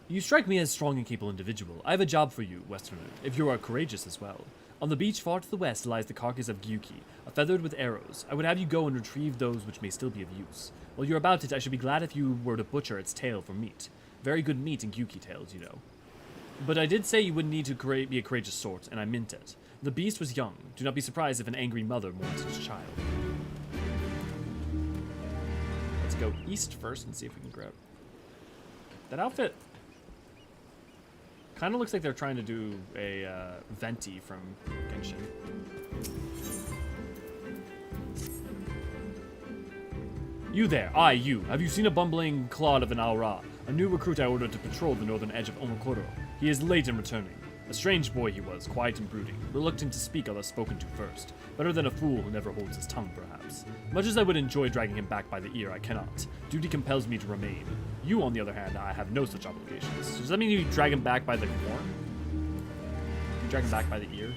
S1: You strike me as a strong and capable individual. I have a job for you, Westerner, if you are courageous as well. On the beach far to the west lies the carcass of Gyuki, feathered with arrows. I would have you go and retrieve those which may still be of use. While you're about it, I should be glad if you were to butcher its tail for meat. Very good meat in Gyuki tails, you know. But I did say you wouldn't need to be a courageous sort, and I meant it. The beast was young. Do not be surprised if an angry mother mourns its child. Let's go east first and see if we can grab that outfit. Kind of looks like they're trying to do a Venti from Genshin. You there, aye, you. Have you seen a bumbling clod of an Aura? A new recruit I ordered to patrol the northern edge of Omokoro. He is late in returning. A strange boy he was, quiet and brooding, reluctant to speak unless spoken to first. Better than a fool who never holds his tongue, perhaps. Much as I would enjoy dragging him back by the ear, I cannot. Duty compels me to remain. You, on the other hand, I have no such obligations. Does that mean you drag him back by the horn? Drag him back by the ear?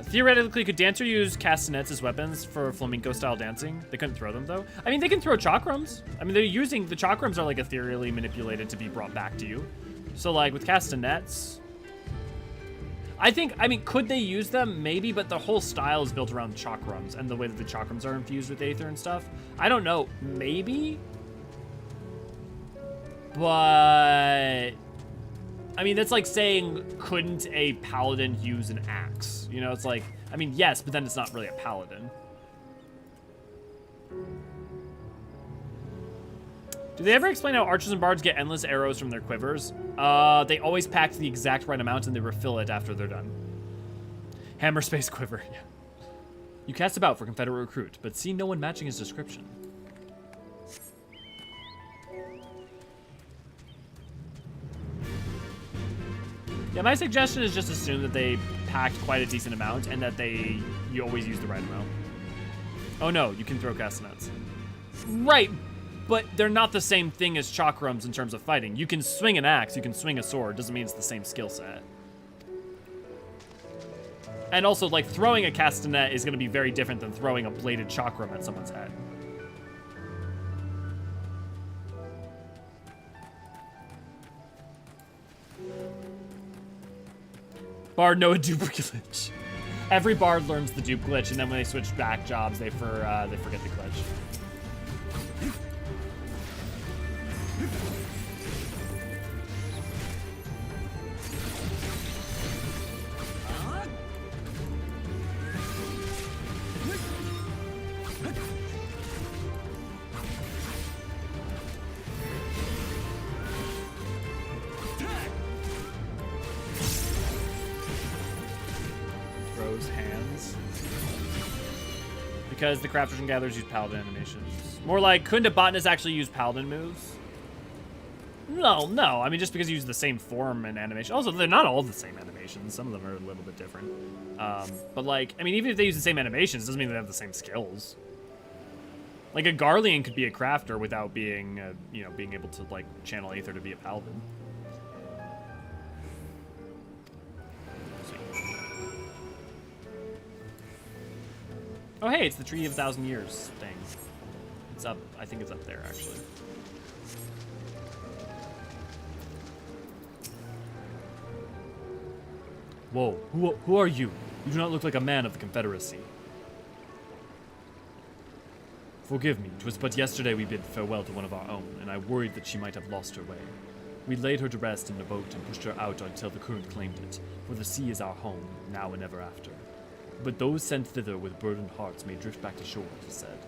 S1: Theoretically, could Dancer use castanets as weapons for flamenco-style dancing? They couldn't throw them, though. I mean, they can throw chakrams. I mean, they're using... The chakrams are, like, ethereally manipulated to be brought back to you. So, like, with castanets... I mean, could they use them? Maybe, but the whole style is built around chakrams and the way that the chakrams are infused with aether and stuff. I don't know. Maybe? But... I mean, that's like saying, couldn't a paladin use an axe? You know, it's like, I mean, yes, but then it's not really a paladin. Do they ever explain how archers and bards get endless arrows from their quivers? They always pack the exact right amount and they refill it after they're done. Hammer space quiver, yeah. You cast about for Confederate recruit, but see no one matching his description. Yeah, my suggestion is just assume that they packed quite a decent amount and that you always use the right amount. Oh no, you can throw castanets. Right, but they're not the same thing as chakrams in terms of fighting. You can swing an axe, you can swing a sword, doesn't mean it's the same skill set. And also, like, throwing a castanet is going to be very different than throwing a bladed chakram at someone's head. Bard know a dupe glitch. Every bard learns the dupe glitch, and then when they switch back jobs, they forget the glitch. Because the crafters and gatherers use paladin animations. More like, couldn't a botanist actually use paladin moves? No. I mean, just because you use the same form and animation. Also, they're not all the same animations. Some of them are a little bit different. But like, I mean, even if they use the same animations, it doesn't mean they have the same skills. Like a Garlean could be a crafter without being, being able to like channel Aether to be a paladin. Oh, hey, it's the Tree of 1,000 Years thing. It's up, I think it's up there, actually. Whoa, who are you? You do not look like a man of the Confederacy. Forgive me, 'twas but yesterday we bid farewell to one of our own, and I worried that she might have lost her way. We laid her to rest in the boat and pushed her out until the current claimed it, for the sea is our home, now and ever after. But those sent thither with burdened hearts may drift back to shore, he said.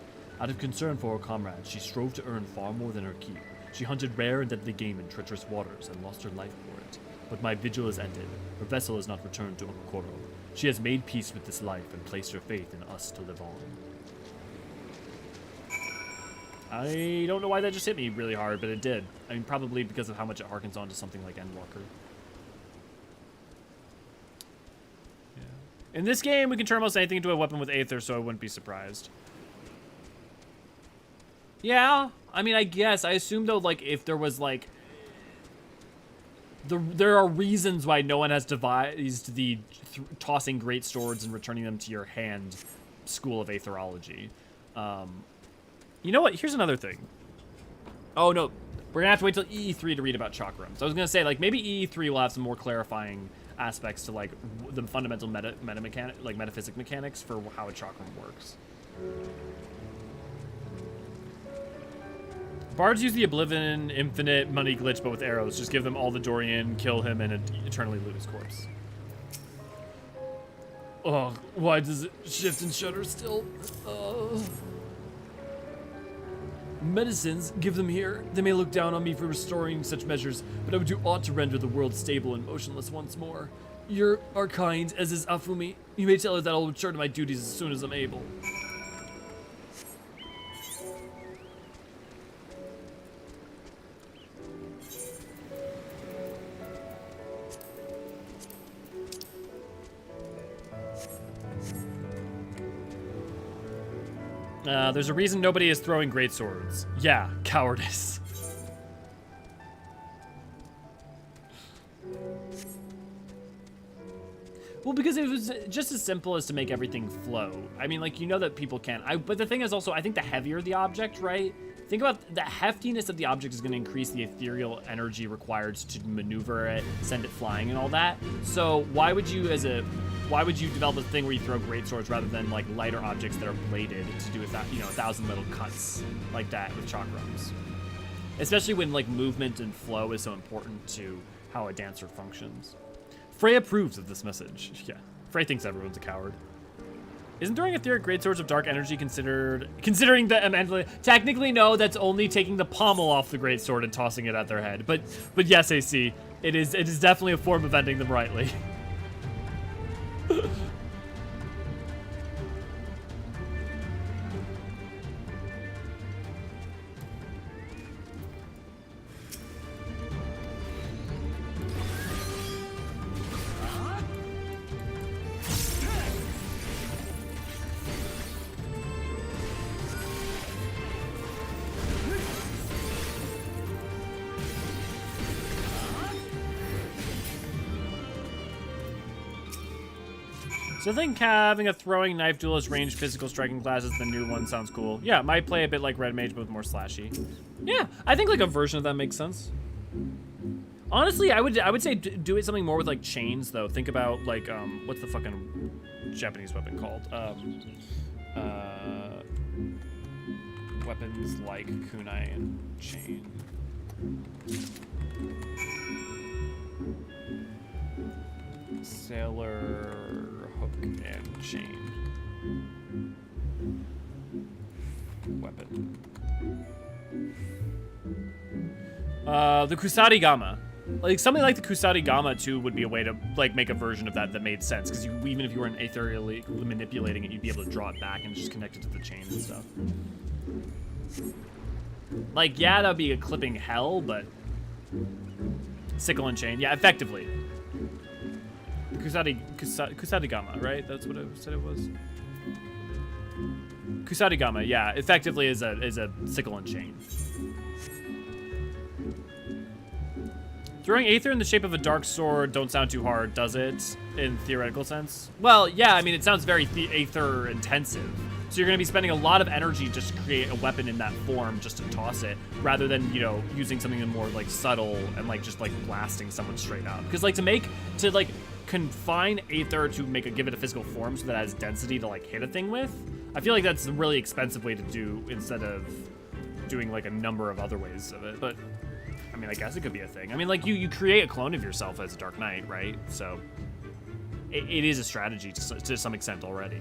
S1: Out of concern for her comrades, she strove to earn far more than her keep. She hunted rare and deadly game in treacherous waters and lost her life for it. But my vigil is ended. Her vessel has not returned to Okoro. She has made peace with this life and placed her faith in us to live on. I don't know why that just hit me really hard, but it did. I mean, probably because of how much it harkens on to something like Endwalker. In this game, we can turn almost anything into a weapon with Aether, so I wouldn't be surprised. Yeah, I mean, I guess. I assume, though, like, if there was, like... There are reasons why no one has devised the tossing great swords and returning them to your hand school of Aetherology. You know what? Here's another thing. Oh, no. We're going to have to wait till EE3 to read about chakrams. I was going to say, like, maybe EE3 will have some more clarifying aspects to like the fundamental metaphysic mechanics for how a chakram works. Bards use the Oblivion infinite money glitch, but with arrows. Just give them all the Dorian, kill him, and eternally loot his corpse. Oh, why does it shift and shudder still? Medicines, give them here. They may look down on me for restoring such measures, but I would do aught to render the world stable and motionless once more. You are kind, as is Afumi. You may tell her that I'll return to my duties as soon as I'm able. There's a reason nobody is throwing great swords. Yeah, cowardice. Well, because it was just as simple as to make everything flow. I mean, like, you know that people can. But the thing is also, I think the heavier the object, right? Think about the heftiness of the object is going to increase the ethereal energy required to maneuver it, send it flying, and all that. So why would you develop a thing where you throw great swords rather than like lighter objects that are bladed to do 1,000 little cuts like that with chakrams? Especially when like movement and flow is so important to how a dancer functions. Frey approves of this message. Yeah, Frey thinks everyone's a coward. Isn't throwing etheric greatswords of dark energy considering the technically no, that's only taking the pommel off the greatsword and tossing it at their head. But yes, AC, it is definitely a form of ending them rightly. So I think having a throwing knife duel as ranged physical striking class is the new one. Sounds cool. Yeah, might play a bit like Red Mage, but with more slashy. Yeah, I think like a version of that makes sense. Honestly, I would say do it something more with like chains though. Think about like what's the fucking Japanese weapon called? Weapons like kunai and chain. Sailor hook and chain. Weapon. The Kusari Gama. Like something like the Kusari Gama too would be a way to like make a version of that made sense, because even if you weren't ethereally manipulating it, you'd be able to draw it back and just connect it to the chains and stuff. Like, yeah, that'd be a clipping hell, but sickle and chain, yeah, effectively. Kusari Gama, right? That's what it said it was. Kusari Gama, yeah, effectively is a sickle and chain. Throwing Aether in the shape of a dark sword don't sound too hard, does it? In theoretical sense? Well, yeah, I mean, it sounds very Aether intensive. So you're going to be spending a lot of energy just to create a weapon in that form just to toss it, rather than, you know, using something more like subtle and like just like blasting someone straight up. Because like to confine Aether to give it a physical form so that it has density to like hit a thing with, I feel like that's a really expensive way to do instead of doing like a number of other ways of it. But I mean, I guess it could be a thing. I mean, like you create a clone of yourself as a Dark Knight, right? So it is a strategy to some extent already.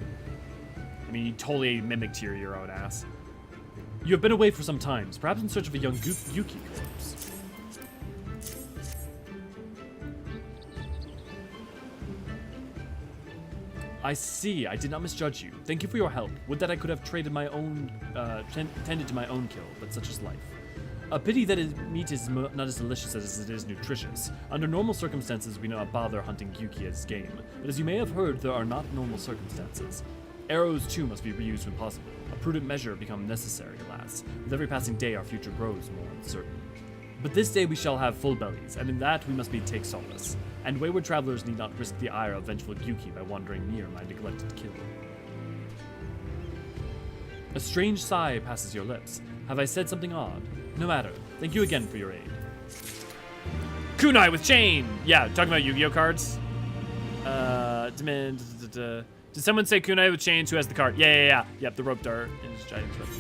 S1: I mean, you totally mimicked your own ass. You have been away for some time, perhaps in search of a young Yuki corpse. I see. I did not misjudge you. Thank you for your help. Would that I could have traded my own, tended to my own kill, but such is life. A pity that his meat is not as delicious as it is nutritious. Under normal circumstances, we do not bother hunting Yuki as game, but as you may have heard, there are not normal circumstances. Arrows, too, must be reused when possible. A prudent measure become necessary, alas. With every passing day, our future grows more uncertain. But this day we shall have full bellies, and in that we must take solace. And wayward travelers need not risk the ire of vengeful Yuki by wandering near my neglected kill. A strange sigh passes your lips. Have I said something odd? No matter. Thank you again for your aid. Kunai with chain! Yeah, talking about Yu-Gi-Oh cards. Did someone say kunai with chains? Who has the card? Yeah. Yep, the rope dart in his giant weapon.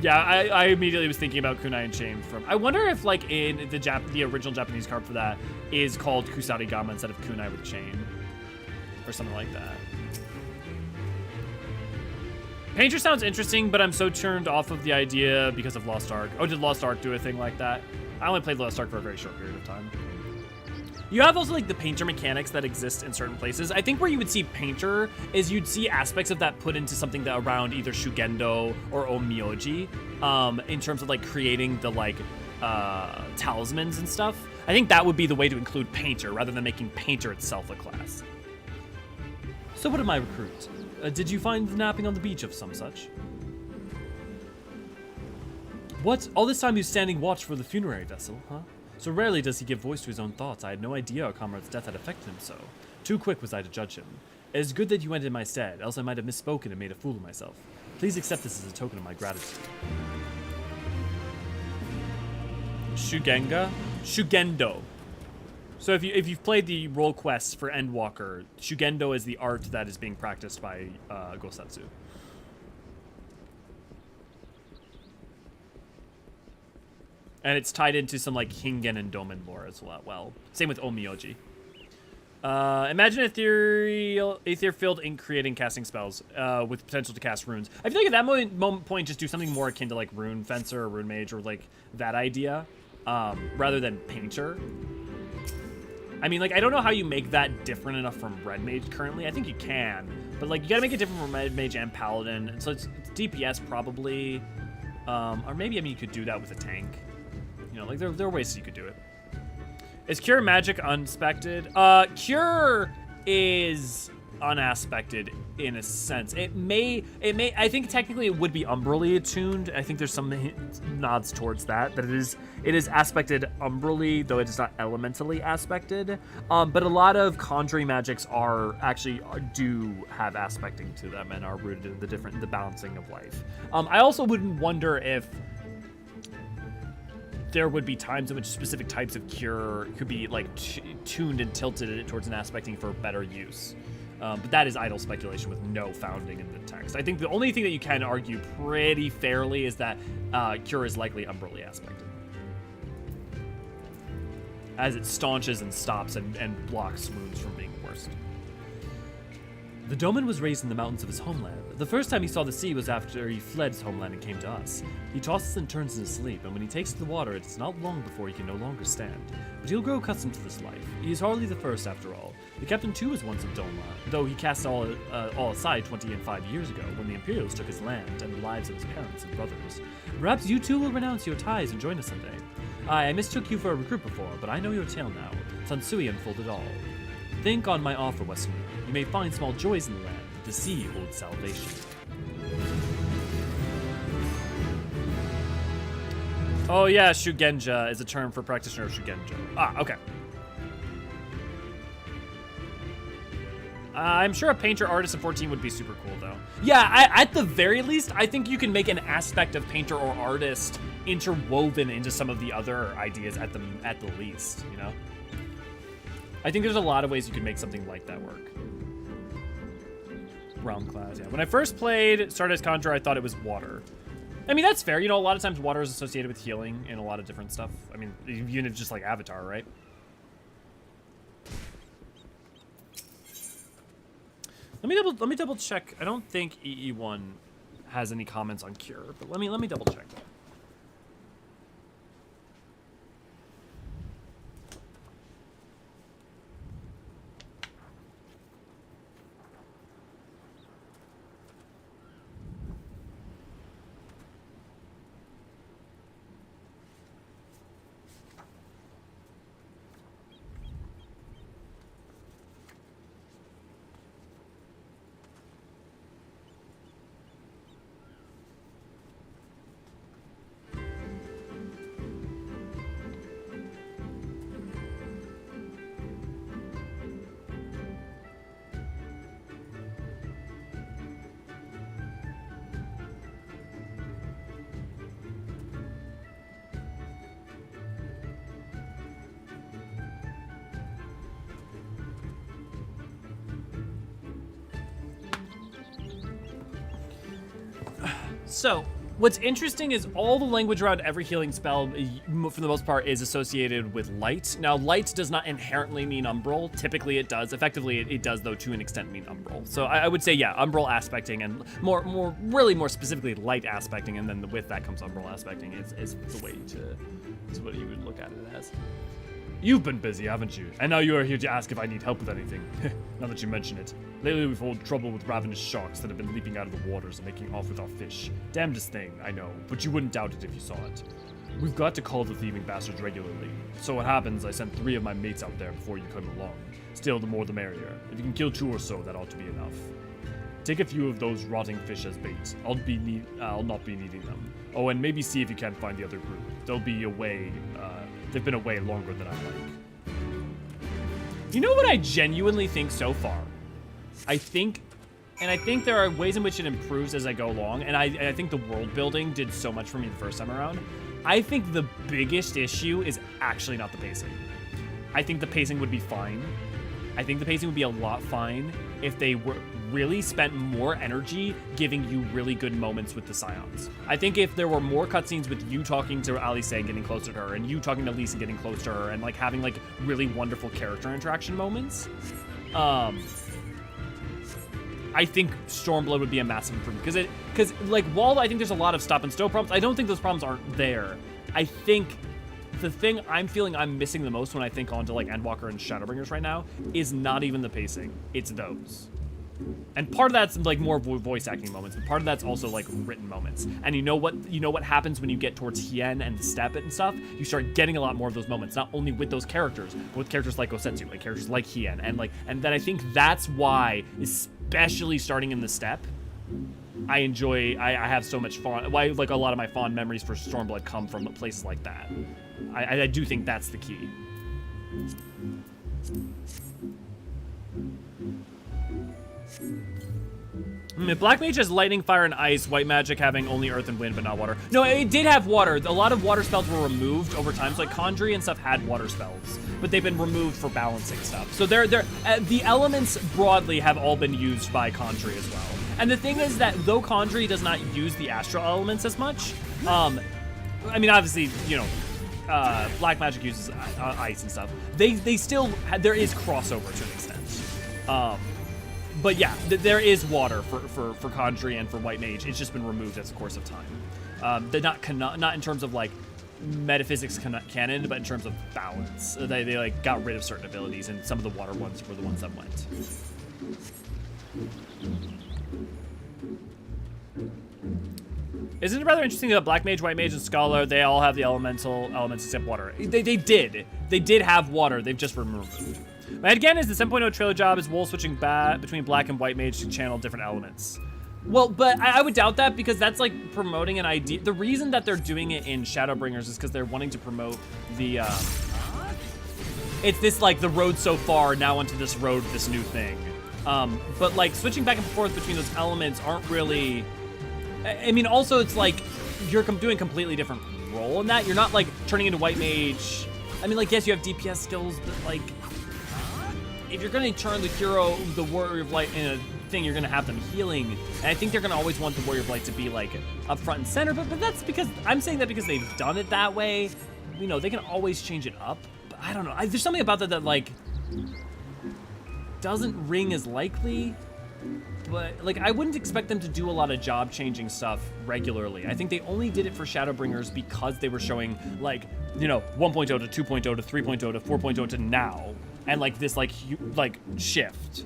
S1: Yeah, I immediately was thinking about Kunai and Chain from. I wonder if like in the original Japanese card for that is called Kusarigama instead of Kunai with Chain, or something like that. Painter sounds interesting, but I'm so turned off of the idea because of Lost Ark. Oh, did Lost Ark do a thing like that? I only played Lost Ark for a very short period of time. You have also like the painter mechanics that exist in certain places. I think where you would see painter is you'd see aspects of that put into something that around either Shugendo or Omyoji, in terms of like creating the like talismans and stuff. I think that would be the way to include painter rather than making painter itself a class. So what of my recruit? Did you find napping on the beach of some such? What? All this time he was standing watch for the funerary vessel, huh? So rarely does he give voice to his own thoughts. I had no idea our comrade's death had affected him so. Too quick was I to judge him. It is good that you went in my stead, else I might have misspoken and made a fool of myself. Please accept this as a token of my gratitude. Shugendo. So if you've played the role quests for Endwalker, Shugendo is the art that is being practiced by Gosetsu. And it's tied into some like Hingen and Domen lore as well. Same with Omyoji. Imagine Aether-filled ink creating casting spells with potential to cast runes. I feel like at that point, just do something more akin to like Rune Fencer or Rune Mage or like that idea, rather than Painter. I mean, like, I don't know how you make that different enough from Red Mage currently. I think you can, but like you gotta make it different from Red Mage and Paladin. And so it's DPS probably, or maybe, I mean, you could do that with a tank. You know, like there are ways you could do it. Is Cure magic unspected? Cure is unaspected in a sense. It may, I think technically it would be umbrally attuned. I think there's some nods towards that it is aspected umbrally, though it is not elementally aspected. But a lot of conjuring magics do have aspecting to them and are rooted in the balancing of life. I also wouldn't wonder if there would be times in which specific types of cure could be like tuned and tilted towards an aspecting for better use. But that is idle speculation with no founding in the text. I think the only thing that you can argue pretty fairly is that cure is likely umbrally aspected, as it staunches and stops and blocks wounds from being worse. The Doman was raised in the mountains of his homeland. The first time he saw the sea was after he fled his homeland and came to us. He tosses and turns in his sleep, and when he takes to the water, it is not long before he can no longer stand. But he'll grow accustomed to this life. He is hardly the first, after all. The captain too was once of Doma, though he cast all aside 25 years ago, when the Imperials took his land and the lives of his parents and brothers. Perhaps you too will renounce your ties and join us someday. I mistook you for a recruit before, but I know your tale now. Sansui unfolded all. Think on my offer, Westerner. You may find small joys in the land, but the sea holds salvation. Oh yeah, Shugenja is a term for practitioner of Shugenja. Ah, okay. I'm sure a painter artist in 14 would be super cool, though. Yeah, at the very least, I think you can make an aspect of painter or artist interwoven into some of the other ideas at the least, you know? I think there's a lot of ways you can make something like that work. Realm class, yeah. When I first played Stardust Conjurer, I thought it was water. I mean, that's fair. You know, a lot of times water is associated with healing and a lot of different stuff. I mean, even if just like Avatar, right? Let me double check. I don't think EE1 has any comments on Cure, but let me double check that. So, What's interesting is all the language around every healing spell, for the most part, is associated with light. Now, light does not inherently mean umbral. Typically, it does. Effectively, it does, though, to an extent, mean umbral. So I would say, yeah, umbral aspecting, and really more specifically, light aspecting, and then with that comes umbral aspecting. Is the way is what you would look at it as. You've been busy, haven't you? And now you are here to ask if I need help with anything. Now that you mention it. Lately we've had trouble with ravenous sharks that have been leaping out of the waters and making off with our fish. Damnedest thing, I know, but you wouldn't doubt it if you saw it. We've got to call the thieving bastards regularly. So what happens, I sent 3 of my mates out there before you come along. Still, the more the merrier. If you can kill 2 or so, that ought to be enough. Take a few of those rotting fish as bait. I'll not be needing them. Oh, and maybe see if you can't find the other group. They'll be away, they've been away longer than I like. You know what I genuinely think so far? I think there are ways in which it improves as I go along, and I think the world building did so much for me the first time around. I think the biggest issue is actually not the pacing. I think the pacing would be fine. I think the pacing would be a lot fine if they were really spent more energy giving you really good moments with the Scions. I think if there were more cutscenes with you talking to Alice and getting closer to her, and you talking to Lisa and getting close to her, and like having like really wonderful character interaction moments, I think Stormblood would be a massive improvement. Because like while I think there's a lot of stop and stow problems, I don't think those problems aren't there. I think the thing I'm feeling I'm missing the most when I think onto like Endwalker and Shadowbringers right now is not even the pacing, it's those. And part of that's like more voice acting moments, but part of that's also like written moments. And you know what happens when you get towards Hien and Step and stuff? You start getting a lot more of those moments, not only with those characters, but with characters like Osetsu, like characters like Hien, and then I think that's why, especially starting in the Step, I have so much fun. Why like a lot of my fond memories for Stormblood come from places like that. I do think that's the key. Black Mage has lightning, fire, and ice. White Magic having only earth and wind, but not water. No, it did have water. A lot of water spells were removed over time. So like Condry and stuff had water spells, but they've been removed for balancing stuff. So the elements broadly have all been used by Condry as well. And the thing is that though Condry does not use the astral elements as much, I mean, obviously, you know, Black Magic uses ice and stuff. They still, there is crossover to an extent. But yeah, there is water for Condry and for White Mage. It's just been removed as a course of time. They're not in terms of like metaphysics canon, but in terms of balance. They like got rid of certain abilities, and some of the water ones were the ones that went. Isn't it rather interesting that Black Mage, White Mage, and Scholar, they all have the elemental elements except water? They did have water, they've just removed. My head again is the 7.0 trailer job is Wool switching between Black and White Mage to channel different elements. Well, but I would doubt that because that's like promoting an idea. The reason that they're doing it in Shadowbringers is because they're wanting to promote the, it's this like the road so far, now onto this road, this new thing. But like switching back and forth between those elements aren't really, I mean, also it's like you're doing a completely different role in that. You're not like turning into White Mage. I mean, like, yes, you have DPS skills, but like, if you're gonna turn the hero, the Warrior of Light in a thing, you're gonna have them healing. And I think they're gonna always want the Warrior of Light to be like up front and center, but that's because, I'm saying that because they've done it that way. You know, they can always change it up, but I don't know. There's something about that like, doesn't ring as likely, but like, I wouldn't expect them to do a lot of job changing stuff regularly. I think they only did it for Shadowbringers because they were showing like, you know, 1.0 to 2.0 to 3.0 to 4.0 to now. And like this like shift.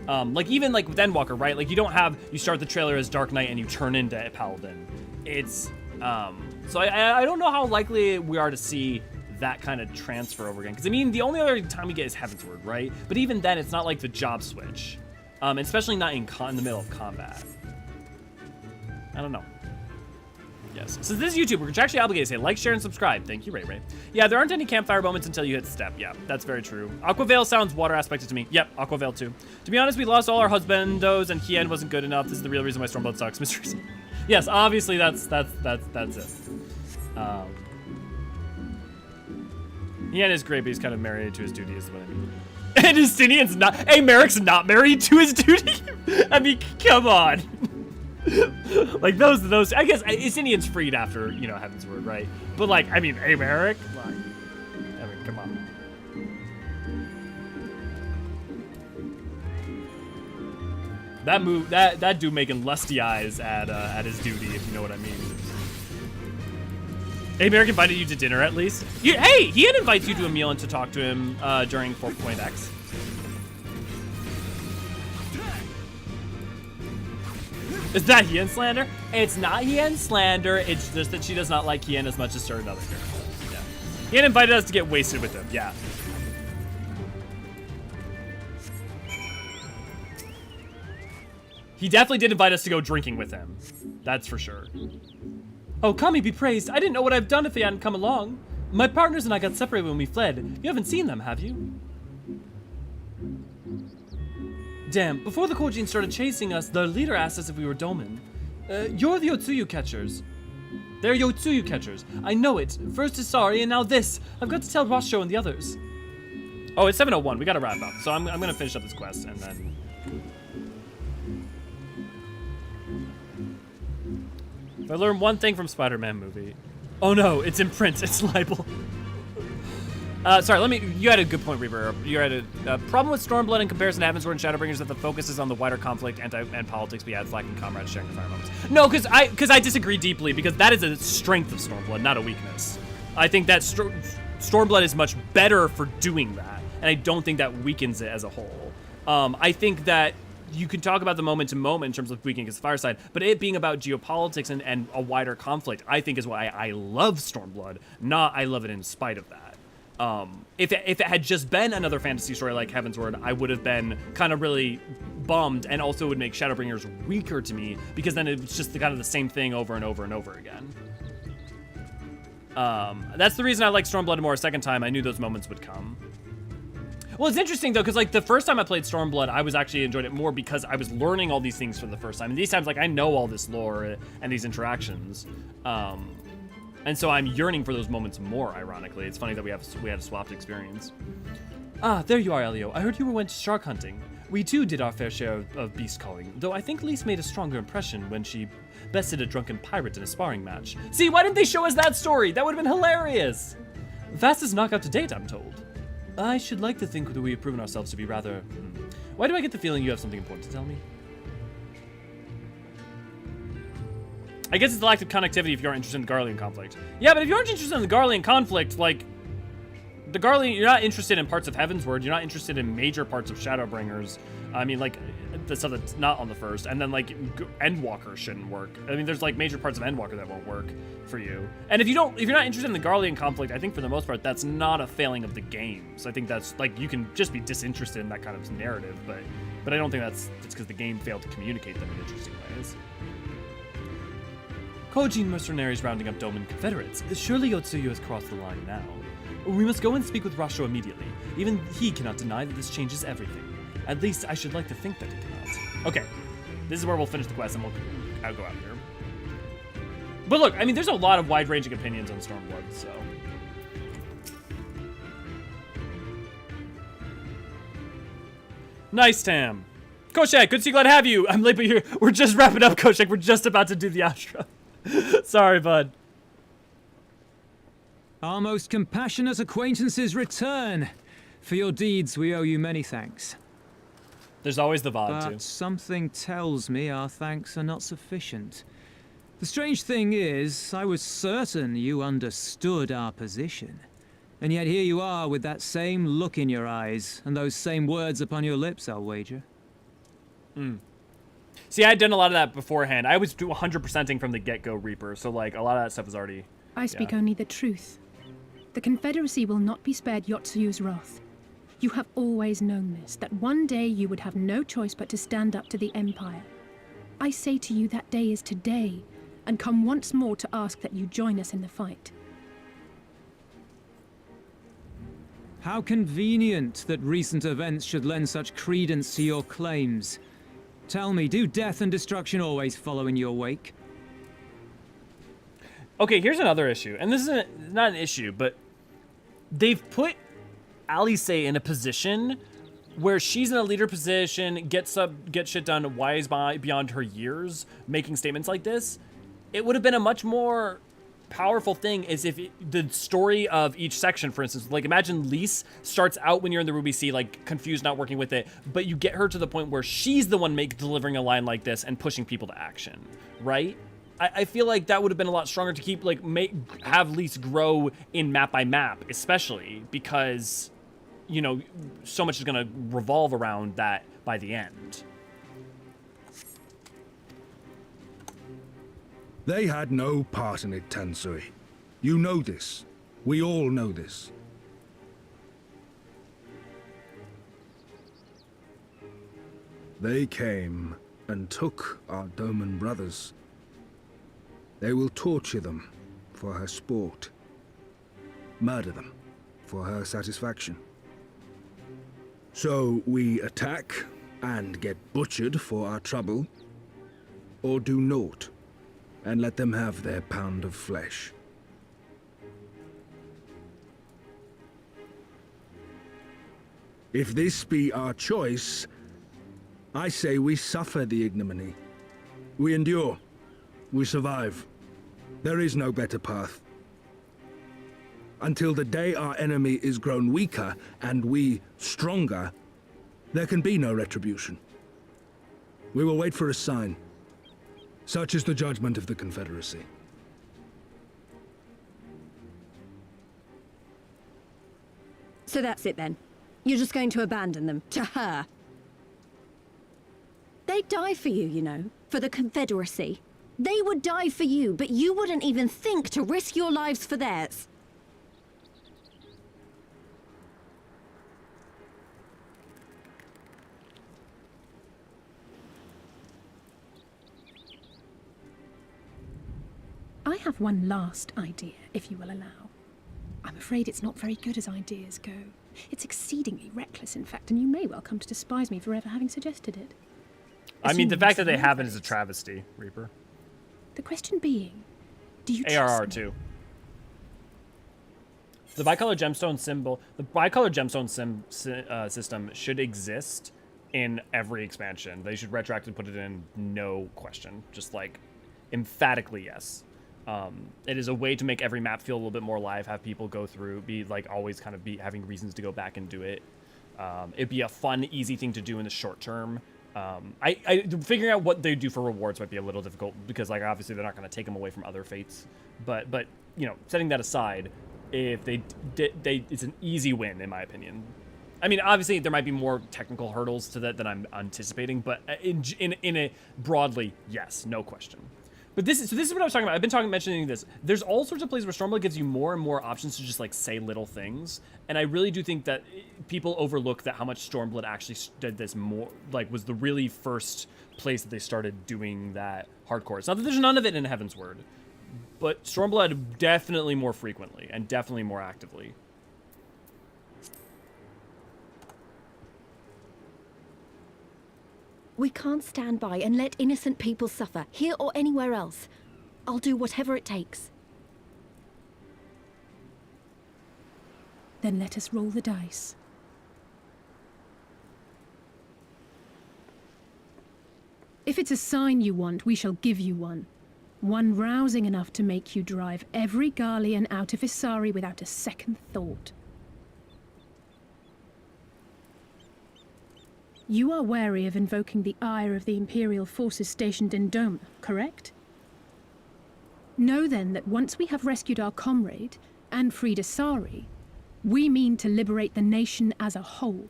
S1: Like even like with Endwalker, right? Like you start the trailer as Dark Knight and you turn into Paladin. It's, so I don't know how likely we are to see that kind of transfer over again. Because I mean, the only other time we get is Heavensward, right? But even then, it's not like the job switch. Especially not in the middle of combat. I don't know. Yes. So this is YouTube. We're contractually obligated to say like, share, and subscribe. Thank you, Ray Ray. Yeah, there aren't any campfire moments until you hit Step. Yeah, that's very true. Aquavale sounds water aspected to me. Yep, Aquavale too. To be honest, we lost all our husbandos, and Hien wasn't good enough. This is the real reason why Stormblood sucks. Mysteries. Yes, obviously that's it. Hien is great, but he's kind of married to his duty, is what I mean. And Justinian's not. Hey, Merrick's not married to his duty. I mean, come on. Like those. I guess Isinian's freed after Heaven's Word, right? But like, I mean, Americ, like, I mean, come on. That move, that dude making lusty eyes at his duty, if you know what I mean. Americ invited you to dinner at least. Hey, he had invited you to a meal and to talk to him during 4.x. Is that Hien slander? It's not Hien slander. It's just that she does not like Hien as much as certain other characters. Yeah. Hien invited us to get wasted with him. Yeah. He definitely did invite us to go drinking with him. That's for sure. Oh, Kami be praised. I didn't know what I've done if they hadn't come along. My partners and I got separated when we fled. You haven't seen them, have you? Damn, before the Kojin started chasing us, their leader asked us if we were Domin. You're the Yotsuyu catchers. They're Yotsuyu catchers. I know it. First is sorry, and now this. I've got to tell Rasho and the others. Oh, it's 7:01. We gotta wrap up. So I'm gonna finish up this quest, and then... If I learned one thing from Spider-Man movie. Oh no, it's in print. It's libel. Sorry, you had a good point, Reaper. You had a problem with Stormblood in comparison to Heaven's Word and Shadowbringers that the focus is on the wider conflict and politics, but yeah, it's lacking comrades sharing the fire moments. No, because I disagree deeply, because that is a strength of Stormblood, not a weakness. I think that Stormblood is much better for doing that, and I don't think that weakens it as a whole. I think that you can talk about the moment to moment in terms of weakening his fireside, but it being about geopolitics and a wider conflict, I think is why I love Stormblood, not I love it in spite of that. If it had just been another fantasy story like Heaven's Word, I would have been kind of really bummed, and also would make Shadowbringers weaker to me, because then it's just kind of the same thing over and over and over again. That's the reason I like Stormblood more a second time. I knew those moments would come. Well, it's interesting though, because like the first time I played Stormblood, I was actually enjoyed it more because I was learning all these things for the first time. And these times, like, I know all this lore and these interactions. And so I'm yearning for those moments more, ironically. It's funny that we had a swapped experience. Ah, there you are, Elio. I heard you went shark hunting. We too did our fair share of beast calling, though I think Lise made a stronger impression when she bested a drunken pirate in a sparring match. See, why didn't they show us that story? That would have been hilarious. Fastest knockout to date, I'm told. I should like to think that we have proven ourselves to be rather... Why do I get the feeling you have something important to tell me? I guess it's the lack of connectivity if you aren't interested in the Garlean conflict. Yeah, but if you aren't interested in the Garlean conflict, like... The Garlean... You're not interested in parts of Heaven's Word. You're not interested in major parts of Shadowbringers. I mean, like, the stuff that's not on the first. And then, like, Endwalker shouldn't work. I mean, there's, like, major parts of Endwalker that won't work for you. And if you're not interested in the Garlean conflict, I think for the most part, that's not a failing of the game. So I think that's, like, you can just be disinterested in that kind of narrative. But I don't think it's because the game failed to communicate them in interesting ways. Kojin mercenaries rounding up Doman Confederates. Surely Yotsuyu has crossed the line now. We must go and speak with Rasho immediately. Even he cannot deny that this changes everything. At least I should like to think that he cannot. Okay, this is where we'll finish the quest and I'll go out here. But look, I mean, there's a lot of wide-ranging opinions on Stormblood, so... Nice, Tam. Koshak, good to see you, glad to have you. I'm late, but we're just wrapping up, Koshak. We're just about to do the outro. Sorry, bud.
S13: Our most compassionate acquaintances return. For your deeds, we owe you many thanks.
S1: There's always the VOD, too.
S13: But something tells me our thanks are not sufficient. The strange thing is, I was certain you understood our position. And yet here you are with that same look in your eyes, and those same words upon your lips, I'll wager.
S1: See, I had done a lot of that beforehand. I was 100%ing from the get-go, Reaper, so, like, a lot of that stuff was already...
S7: I speak only the truth. The Confederacy will not be spared Yotsuyu's wrath. You have always known this, that one day you would have no choice but to stand up to the Empire. I say to you that day is today, and come once more to ask that you join us in the fight.
S13: How convenient that recent events should lend such credence to your claims. Tell me, do death and destruction always follow in your wake?
S1: Okay, here's another issue, and this is not an issue, but they've put Alice in a position where she's in a leader position, gets shit done wise beyond her years, making statements like this, it would have been a much more powerful thing is if the story of each section, for instance, like imagine Lise starts out when you're in the Ruby Sea, like confused, not working with it, but you get her to the point where she's the one delivering a line like this and pushing people to action, right? I feel like that would have been a lot stronger to keep, like, have Lise grow in map by map, especially because, you know, so much is going to revolve around that by the end.
S11: They had no part in it, Tansui. You know this. We all know this. They came and took our Doman brothers. They will torture them for her sport. Murder them for her satisfaction. So we attack and get butchered for our trouble, or do naught and let them have their pound of flesh. If this be our choice, I say we suffer the ignominy. We endure. We survive. There is no better path. Until the day our enemy is grown weaker and we stronger, there can be no retribution. We will wait for a sign. Such is the judgment of the Confederacy.
S4: So that's it then. You're just going to abandon them to her. They'd die for you, you know, for the Confederacy. They would die for you, but you wouldn't even think to risk your lives for theirs.
S7: I have one last idea, if you will allow. I'm afraid it's not very good as ideas go. It's exceedingly reckless, in fact, and you may well come to despise me for ever having suggested it.
S1: I mean, the fact that they haven't is a travesty, Reaper.
S7: The question being, do you
S1: ARR
S7: trust me?
S1: too. The bicolor gemstone symbol, the bicolor gemstone system should exist in every expansion. They should retroactively put it in, no question. Just like emphatically yes. It is a way to make every map feel a little bit more alive, have people go through, be like always kind of be having reasons to go back and do it. It'd be a fun, easy thing to do in the short term. Figuring out what they do for rewards might be a little difficult because, like, obviously they're not going to take them away from other fates. But you know, setting that aside, if they it's an easy win in my opinion. I mean, obviously there might be more technical hurdles to that than I'm anticipating, but in a broadly, yes, no question. But this is what I was talking about. I've been mentioning this. There's all sorts of places where Stormblood gives you more and more options to just like say little things, and I really do think that people overlook that how much Stormblood actually did this more. Like, was the really first place that they started doing that hardcore. It's not that there's none of it in Heavensward, but Stormblood definitely more frequently and definitely more actively.
S4: We can't stand by and let innocent people suffer, here or anywhere else. I'll do whatever it takes.
S7: Then let us roll the dice. If it's a sign you want, we shall give you one. One rousing enough to make you drive every Garlean out of Isari without a second thought. You are wary of invoking the ire of the Imperial forces stationed in Doma, correct? Know then that once we have rescued our comrade and freed Isari, we mean to liberate the nation as a whole.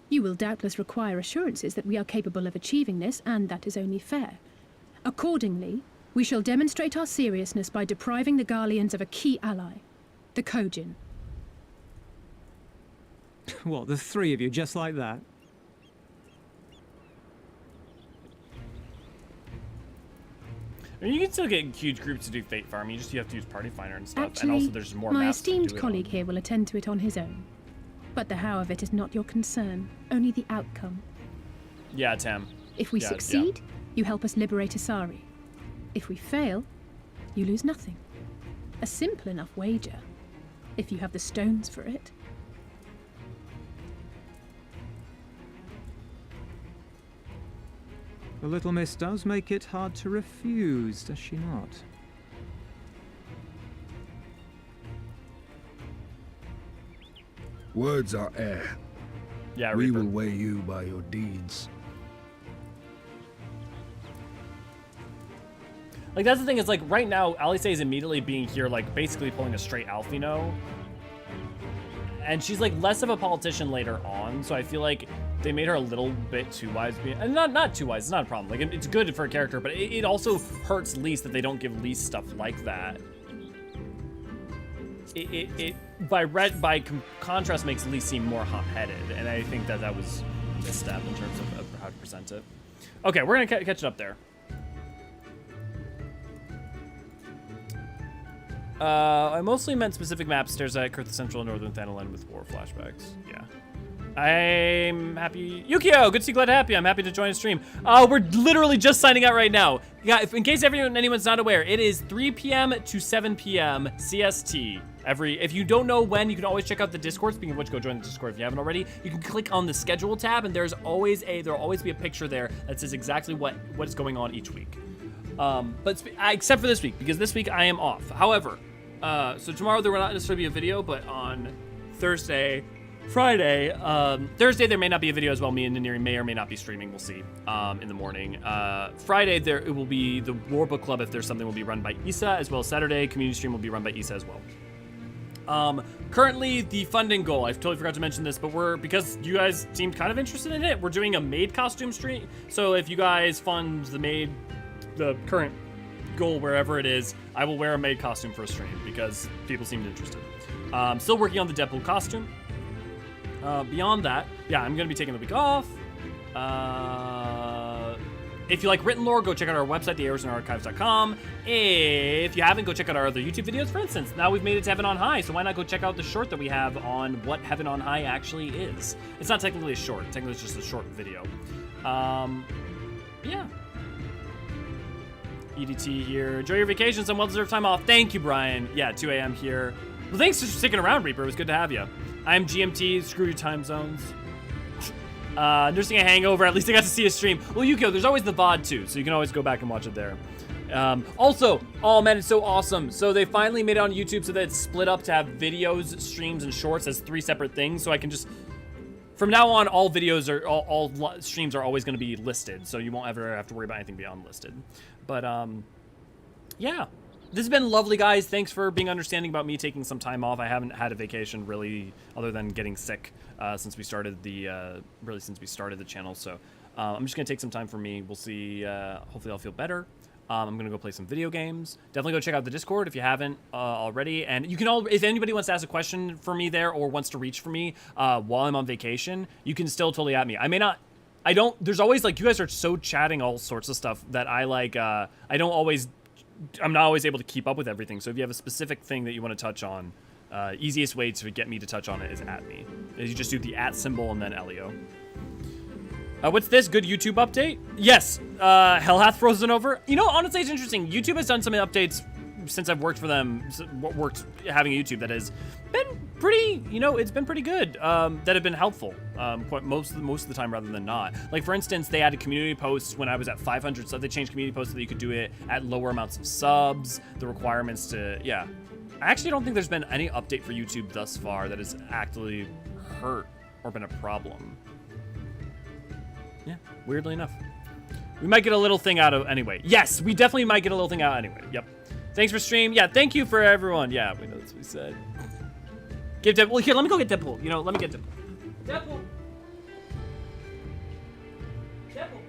S7: You will doubtless require assurances that we are capable of achieving this, and that is only fair. Accordingly, we shall demonstrate our seriousness by depriving the Garleans of a key ally, the Kojin.
S13: What, the three of you, just like that?
S1: I mean, you can still get huge groups to do Fate Farm. You have to use Party Finder and stuff.
S7: Actually,
S1: and also there's more
S7: my
S1: maps to
S7: esteemed
S1: do it
S7: colleague
S1: on.
S7: here will attend to it on his own. But the how of it is not your concern, only the outcome.
S1: Yeah, Tam.
S7: If we succeed, you help us liberate Isari. If we fail, you lose nothing. A simple enough wager, if you have the stones for it.
S3: The little miss does make it hard to refuse, does she not?
S11: Words are air.
S1: Yeah,
S11: we
S1: Reaper.
S11: will weigh you by your deeds.
S1: Like, that's the thing, is like right now, Alice is immediately being here, like basically pulling a straight Alfino. And she's like less of a politician later on, so I feel like they made her a little bit too wise. And not too wise, it's not a problem. Like, it's good for a character, but it also hurts Lise that they don't give Lise stuff like that. By contrast makes Lise seem more hot-headed, and I think that was a misstep in terms of how to present it. Okay, we're gonna catch it up there. I mostly meant specific maps, stairs at Kurth Central and Northern Thanalan with war flashbacks. Yeah. I'm happy. Yukio, good to see you, glad to happy. I'm happy to join a stream. We're literally just signing out right now. Yeah, in case anyone's not aware, it is 3 p.m. to 7 p.m. CST. If you don't know when, you can always check out the Discord. Speaking of which, go join the Discord if you haven't already. You can click on the schedule tab, and there'll always be a picture there that says exactly what is going on each week. But except for this week, because this week I am off. However, so tomorrow there will not necessarily be a video, but on Thursday, Friday, Thursday there may not be a video as well. Me and Neri may or may not be streaming. We'll see in the morning. Friday it will be the War Book Club, if there's something, will be run by Issa, as well as Saturday community stream will be run by Issa as well. Currently the funding goal, I totally forgot to mention this, but because you guys seemed kind of interested in it, we're doing a maid costume stream. So if you guys fund the current goal, wherever it is, I will wear a maid costume for a stream because people seemed interested. Still working on the Deadpool costume. Beyond that, yeah, I'm gonna be taking the week off. If you like written lore, go check out our website, the eorzeanarchives.com. If you haven't, go check out our other YouTube videos. For instance, now we've made it to Heaven on High, so why not go check out the short that we have on what Heaven on High actually is. It's not technically a short, technically it's just a short video. Yeah. EDT here. Enjoy your vacation, some well-deserved time off. Thank you, Brian. Yeah, 2 a.m. here. Well, thanks for sticking around, Reaper. It was good to have you. I'm GMT. Screw your time zones. Nursing a hangover. At least I got to see a stream. Well, Yukio, there's always the VOD too, so you can always go back and watch it there. Also, oh man, it's so awesome. So they finally made it on YouTube so that it's split up to have videos, streams, and shorts as 3 separate things. So I can just, from now on, all videos are all streams are always going to be listed, so you won't ever have to worry about anything beyond listed. But yeah, this has been lovely, guys. Thanks for being understanding about me taking some time off. I haven't had a vacation really, other than getting sick since we started the channel. So I'm just gonna take some time for me. We'll see. Hopefully, I'll feel better. I'm gonna go play some video games. Definitely go check out the Discord if you haven't already. And you can if anybody wants to ask a question for me there or wants to reach for me while I'm on vacation, you can still totally at me. There's always, like, you guys are so chatting all sorts of stuff that I'm not always able to keep up with everything. So if you have a specific thing that you want to touch on, easiest way to get me to touch on it is at me. You just do the @ symbol and then Elio. What's this? Good YouTube update? Yes, Hell hath frozen over. You know, honestly, it's interesting. YouTube has done some updates since I've worked for them, having a YouTube that has been pretty, it's been pretty good, that have been helpful, most of the time rather than not. Like, for instance, they added community posts when I was at 500 subs. They changed community posts so that you could do it at lower amounts of subs, the requirements to, yeah. I actually don't think there's been any update for YouTube thus far that has actively hurt or been a problem. Yeah, weirdly enough. We might get a little thing out of anyway. Yes, we definitely might get a little thing out anyway. Yep. Thanks for stream. Yeah, thank you for everyone. Yeah, we know that's what we said. Give Deadpool. Well, here, let me go get Deadpool. Let me get Deadpool. Deadpool. Deadpool.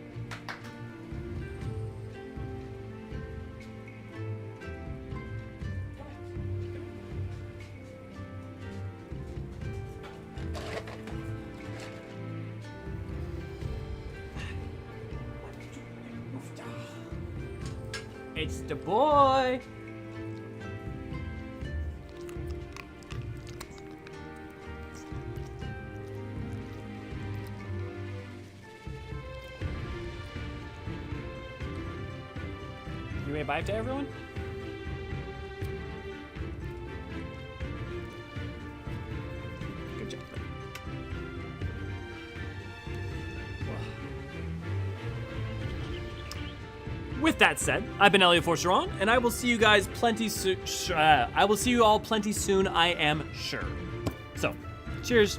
S1: It's the boy. You may bye to everyone? Good job. With that said, I've been Elliot Forcheron, and I will see you guys plenty soon. I will see you all plenty soon, I am sure. So, cheers.